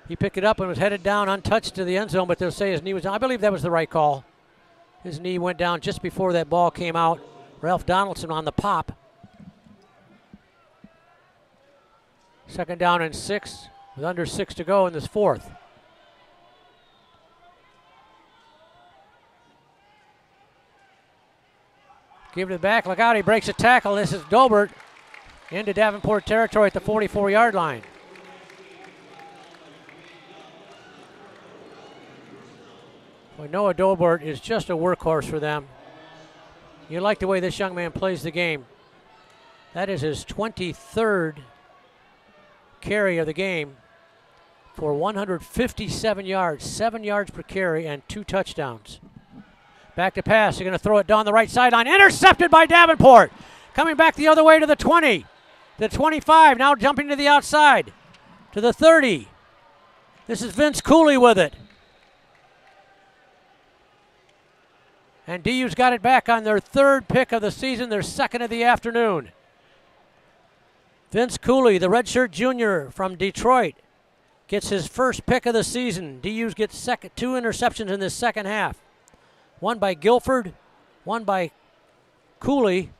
He picked it up and was headed down untouched to the end zone, but they'll say his knee was down. I believe that was the right call. His knee went down just before that ball came out. Ralph Donaldson on the pop. 2nd down and 6 with under 6 to go in this 4th. Give it back. Look out. He breaks a tackle. This is Dobert into Davenport territory at the 44-yard line. Boy, Noah Dobert is just a workhorse for them. You like the way this young man plays the game. That is his 23rd carry of the game for 157 yards, 7 yards per carry, and 2 touchdowns. Back to pass. They're going to throw it down the right sideline. Intercepted by Davenport. Coming back the other way to the 20. The 25. Now jumping to the outside. To the 30. This is Vince Cooley with it. And DU's got it back on their 3rd pick of the season, their 2nd of the afternoon. Vince Cooley, the redshirt junior from Detroit, gets his 1st pick of the season. DU's gets 2 interceptions in this second half. One by Guilford, one by Cooley.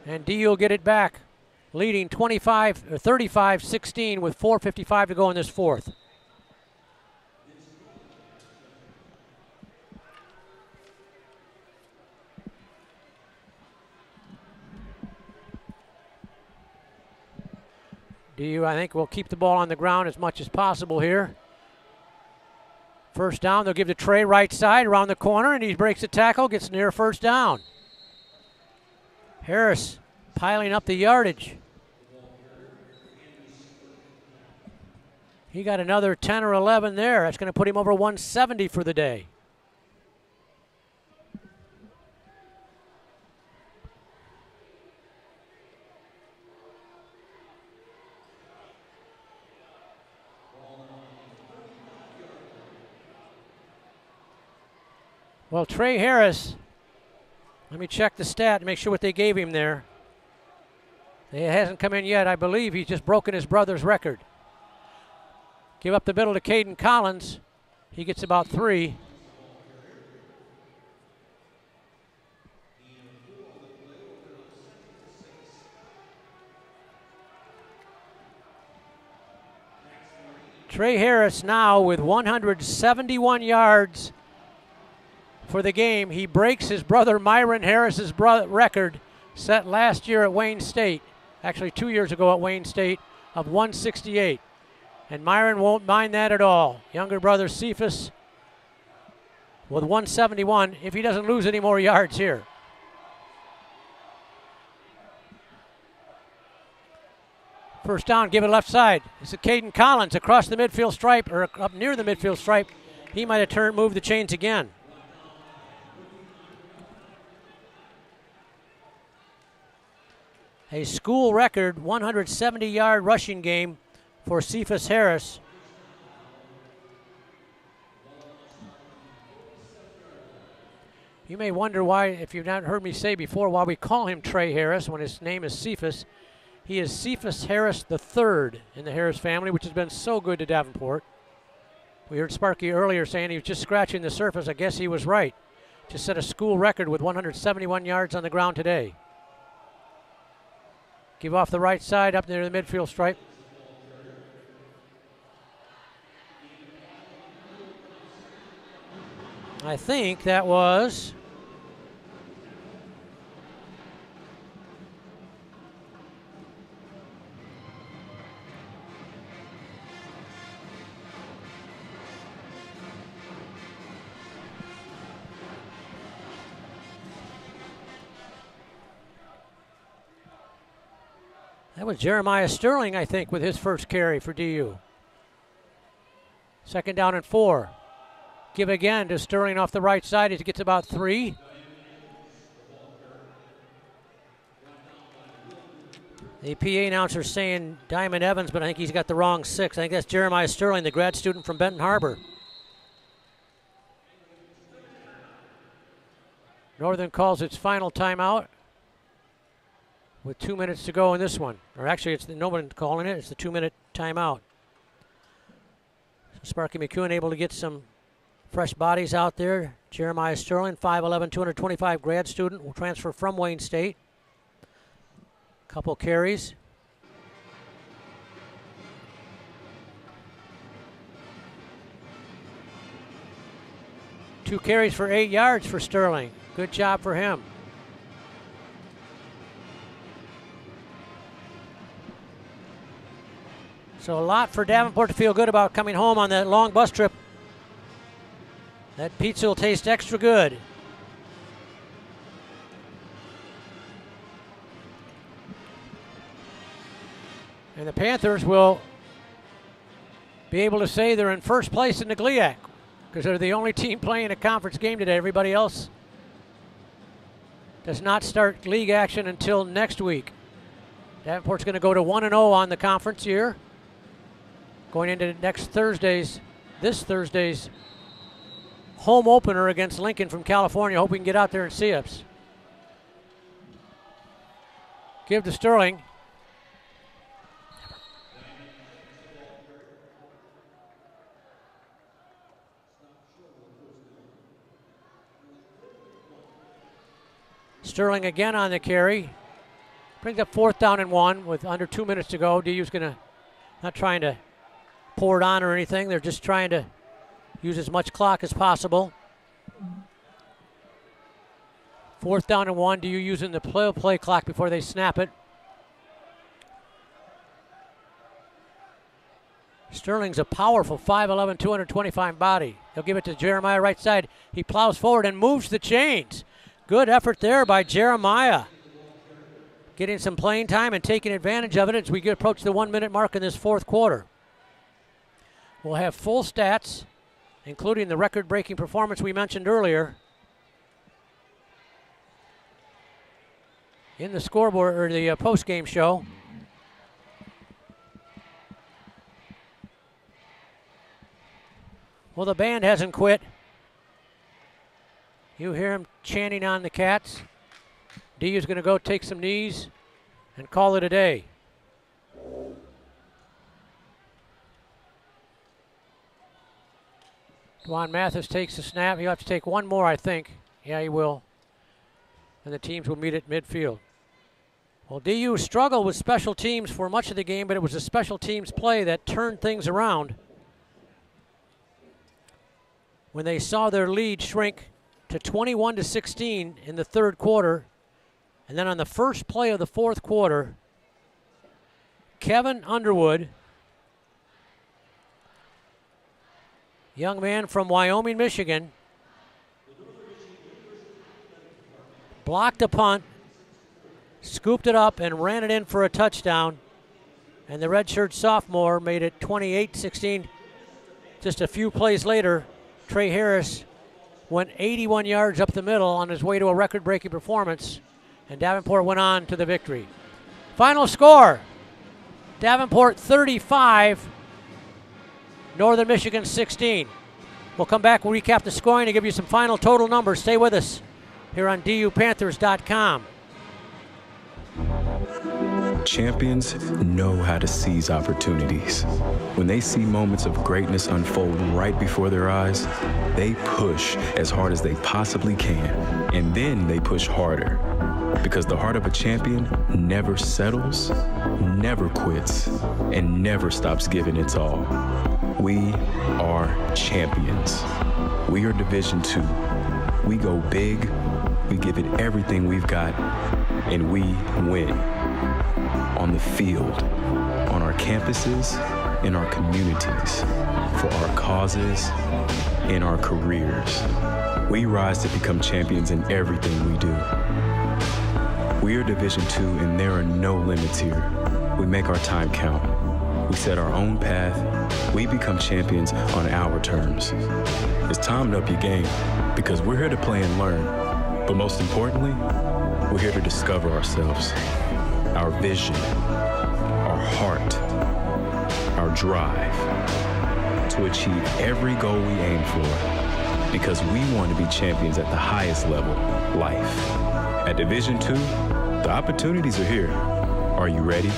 And DU will get it back, leading 35-16 with 4:55 to go in this 4th. DU, I think, will keep the ball on the ground as much as possible here. 1st down, they'll give to Trey right side around the corner, and he breaks the tackle, gets near 1st down. Harris piling up the yardage. He got another 10 or 11 there. That's going to put him over 170 for the day. Well, Trey Harris, let me check the stat and make sure what they gave him there. It hasn't come in yet. I believe he's just broken his brother's record. Give up the middle to Caden Collins. He gets about 3. Trey Harris now with 171 yards for the game. He breaks his brother Myron Harris's record set last year at Wayne State, actually 2 years ago at Wayne State, of 168. And Myron won't mind that at all. Younger brother Cephas with 171 if he doesn't lose any more yards here. First down, give it left side. It's a Caden Collins across the midfield stripe, or up near the midfield stripe. He might have moved the chains again. A school record 170-yard rushing game for Cephas Harris. You may wonder why, if you've not heard me say before, why we call him Trey Harris when his name is Cephas. He is Cephas Harris III in the Harris family, which has been so good to Davenport. We heard Sparky earlier saying he was just scratching the surface. I guess he was right. Just set a school record with 171 yards on the ground today. Give off the right side up near the midfield stripe. I think that was Jeremiah Sterling, I think, with his first carry for DU. 2nd down and 4. Give again to Sterling off the right side. He gets about 3. The PA announcer saying Diamond Evans, but I think he's got the wrong 6. I think that's Jeremiah Sterling, the grad student from Benton Harbor. Northern calls its final timeout with 2 minutes to go in this one. Or actually, it's no one calling it. It's the 2-minute timeout. Sparky McEwen able to get some fresh bodies out there. Jeremiah Sterling, 5'11", 225 grad student, will transfer from Wayne State. Couple carries. Two carries for 8 yards for Sterling. Good job for him. So a lot for Davenport to feel good about coming home on that long bus trip. That pizza will taste extra good. And the Panthers will be able to say they're in first place in the GLIAC because they're the only team playing a conference game today. Everybody else does not start league action until next week. Davenport's going to go to 1-0 on the conference year, going into this Thursday's home opener against Lincoln from California. Hope we can get out there and see us. Give to Sterling. Sterling again on the carry. Brings up 4th down and 1 with under 2 minutes to go. DU's not trying to pour it on or anything. They're just trying to use as much clock as possible. 4th down and 1. DU using the play clock before they snap it. Sterling's a powerful 5'11", 225 body. He'll give it to Jeremiah right side. He plows forward and moves the chains. Good effort there by Jeremiah. Getting some playing time and taking advantage of it as we approach the 1-minute mark in this 4th quarter. We'll have full stats, including the record-breaking performance we mentioned earlier, in the scoreboard or the post-game show. Well, the band hasn't quit. You hear him chanting on the Cats. DU's going to go take some knees and call it a day. Dwan Mathis takes the snap. He'll have to take one more, I think. Yeah, he will. And the teams will meet at midfield. Well, DU struggled with special teams for much of the game, but it was a special teams play that turned things around when they saw their lead shrink to 21-16 in the 3rd quarter. And then on the first play of the 4th quarter, Kevin Underwood, young man from Wyoming, Michigan, blocked a punt, scooped it up, and ran it in for a touchdown. And the redshirt sophomore made it 28-16. Just a few plays later, Trey Harris went 81 yards up the middle on his way to a record-breaking performance, and Davenport went on to the victory. Final score, Davenport 35, Northern Michigan 16. We'll come back, we'll recap the scoring and give you some final total numbers. Stay with us here on DUPanthers.com. Champions know how to seize opportunities. When they see moments of greatness unfold right before their eyes, they push as hard as they possibly can, and then they push harder. Because the heart of a champion never settles, never quits, and never stops giving its all. We are champions. We are Division II. We go big, we give it everything we've got, and we win. On the field, on our campuses, in our communities, for our causes, in our careers. We rise to become champions in everything we do. We are Division II, and there are no limits here. We make our time count. We set our own path. We become champions on our terms. It's time to up your game, because we're here to play and learn. But most importantly, we're here to discover ourselves. our vision, our heart, our drive to achieve every goal we aim for, because we want to be champions at the highest level, life. At Division II, the opportunities are here. Are you ready?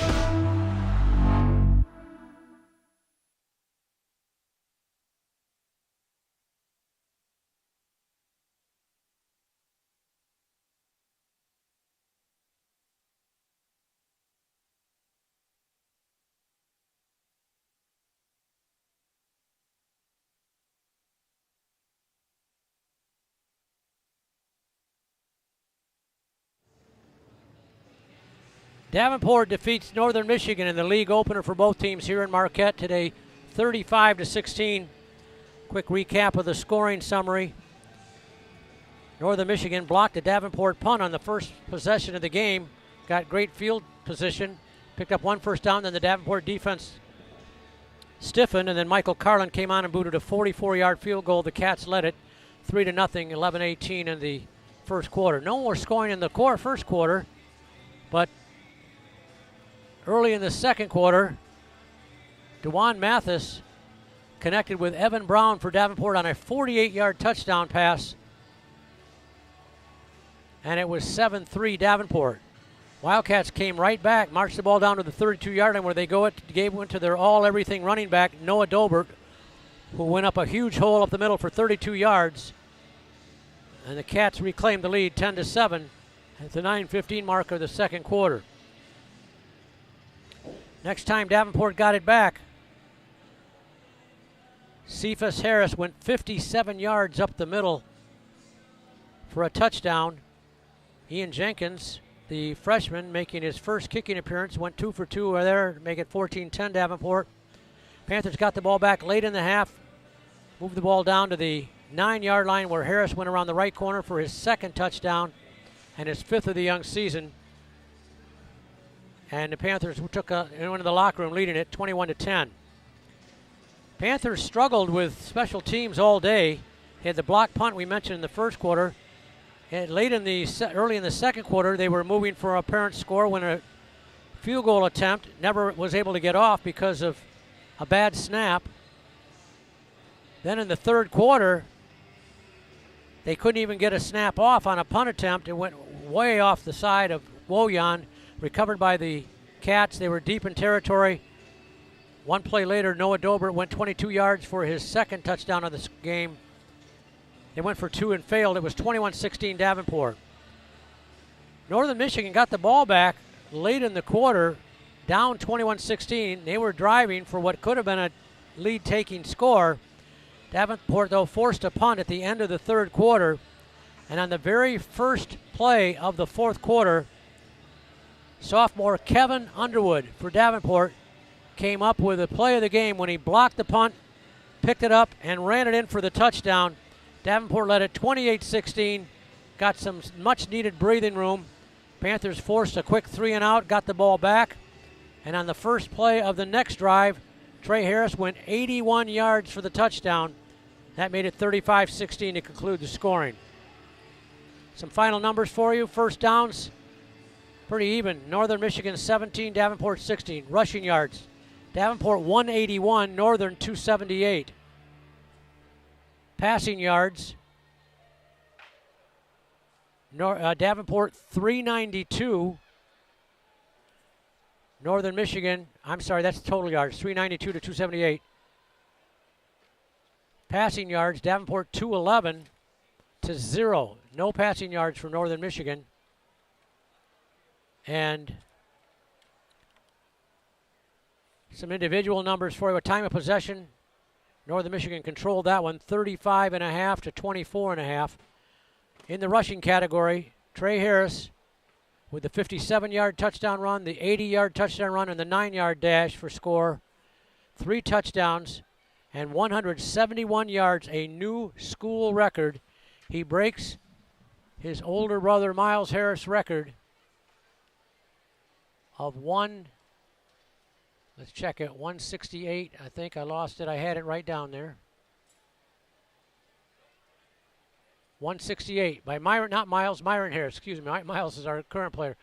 Davenport defeats Northern Michigan in the league opener for both teams here in Marquette today, 35-16. Quick recap of the scoring summary. Northern Michigan blocked a Davenport punt on the first possession of the game, got great field position, picked up one first down, then the Davenport defense stiffened, and then Michael Carlin came on and booted a 44-yard field goal. The Cats led it 3-0, 11-18 in the first quarter. No more scoring in the first quarter, but early in the second quarter, DeJuan Mathis connected with Evan Brown for Davenport on a 48-yard touchdown pass, and it was 7-3 Davenport. Wildcats came right back, marched the ball down to the 32-yard line where they went to their all-everything running back, Noah Dobert, who went up a huge hole up the middle for 32 yards. And the Cats reclaimed the lead 10-7 at the 9:15 mark of the second quarter. Next time Davenport got it back, Cephas Harris went 57 yards up the middle for a touchdown. Ian Jenkins, the freshman, making his first kicking appearance, went 2 for 2 there to make it 14-10 Davenport. Panthers got the ball back late in the half, moved the ball down to the 9-yard line where Harris went around the right corner for his second touchdown and his fifth of the young season. And the Panthers went into the locker room leading it 21-10. Panthers struggled with special teams all day. They had the block punt we mentioned in the first quarter. And early in the second quarter, they were moving for a apparent score when a field goal attempt never was able to get off because of a bad snap. Then in the third quarter, they couldn't even get a snap off on a punt attempt. It went way off the side of Woyan, recovered by the Cats. They were deep in territory. One play later, Noah Dobert went 22 yards for his second touchdown of this game. They went for 2 and failed. It was 21-16 Davenport. Northern Michigan got the ball back late in the quarter, down 21-16. They were driving for what could have been a lead-taking score. Davenport, though, forced a punt at the end of the third quarter. And on the very first play of the fourth quarter, sophomore Kevin Underwood for Davenport came up with the play of the game when he blocked the punt, picked it up, and ran it in for the touchdown. Davenport led it 28-16, got some much-needed breathing room. Panthers forced a quick 3-and-out, got the ball back, and on the first play of the next drive, Trey Harris went 81 yards for the touchdown. That made it 35-16 to conclude the scoring. Some final numbers for you. First downs, pretty even. Northern Michigan 17, Davenport 16. Rushing yards, Davenport 181, Northern 278. Passing yards, Davenport 392. Northern Michigan, I'm sorry, that's total yards, 392 to 278. Passing yards, Davenport 211 to 0. No passing yards for Northern Michigan. And some individual numbers for you. A time of possession, Northern Michigan controlled that one, 35.5 to 24.5. In the rushing category, Trey Harris with the 57-yard touchdown run, the 80-yard touchdown run, and the 9-yard dash for score. 3 touchdowns and 171 yards, a new school record. He breaks his older brother Miles Harris' record of let's check it, 168. I think I lost it. I had it right down there. 168 by Myron, not Miles, Myron Harris, excuse me. Miles is our current player.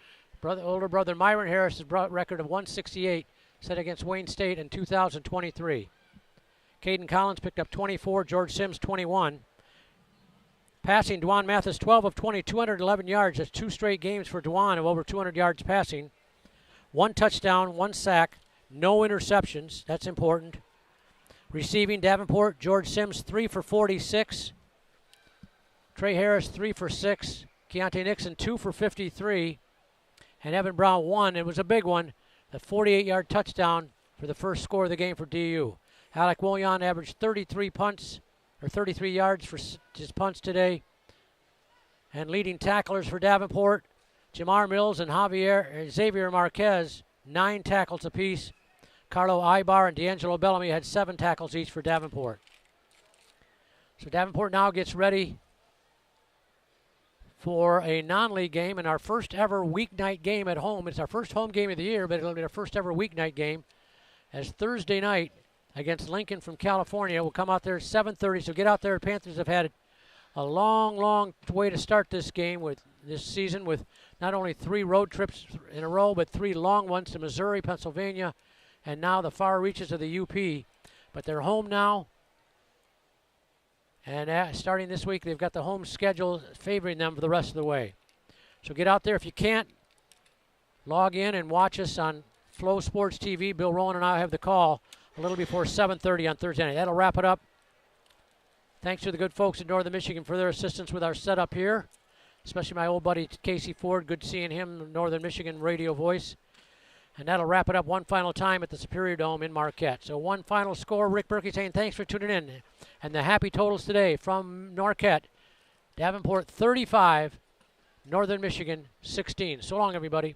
older brother Myron Harris's record of 168 set against Wayne State in 2023. Caden Collins picked up 24, George Sims 21. Passing, Dwan Mathis 12 of 20, 211 yards. That's 2 straight games for Dwan of over 200 yards passing. 1 touchdown, 1 sack, no interceptions. That's important. Receiving, Davenport, George Sims 3 for 46. Trey Harris 3 for 6. Keontae Nixon 2 for 53. And Evan Brown 1. It was a big one. The 48-yard touchdown for the first score of the game for DU. Alec Willian averaged 33 yards for his punts today. And leading tacklers for Davenport, Jamar Mills and Xavier Marquez, 9 tackles apiece. Carlo Ibar and D'Angelo Bellamy had 7 tackles each for Davenport. So Davenport now gets ready for a non-league game and our first ever weeknight game at home. It's our first home game of the year, but it'll be our first ever weeknight game, as Thursday night against Lincoln from California. We'll come out there at 7:30, so get out there. Panthers have had a long, long way to start this game with this season, with not only 3 road trips in a row, but 3 long ones to Missouri, Pennsylvania, and now the far reaches of the UP. But they're home now, and starting this week, they've got the home schedule favoring them for the rest of the way. So get out there. If you can't, log in and watch us on Flow Sports TV. Bill Rowland and I have the call a little before 7:30 on Thursday night. That'll wrap it up. Thanks to the good folks in Northern Michigan for their assistance with our setup here, especially my old buddy Casey Ford. Good seeing him, Northern Michigan radio voice. And that'll wrap it up one final time at the Superior Dome in Marquette. So one final score, Rick Berkey saying thanks for tuning in. And the happy totals today from Marquette, Davenport 35, Northern Michigan 16. So long, everybody.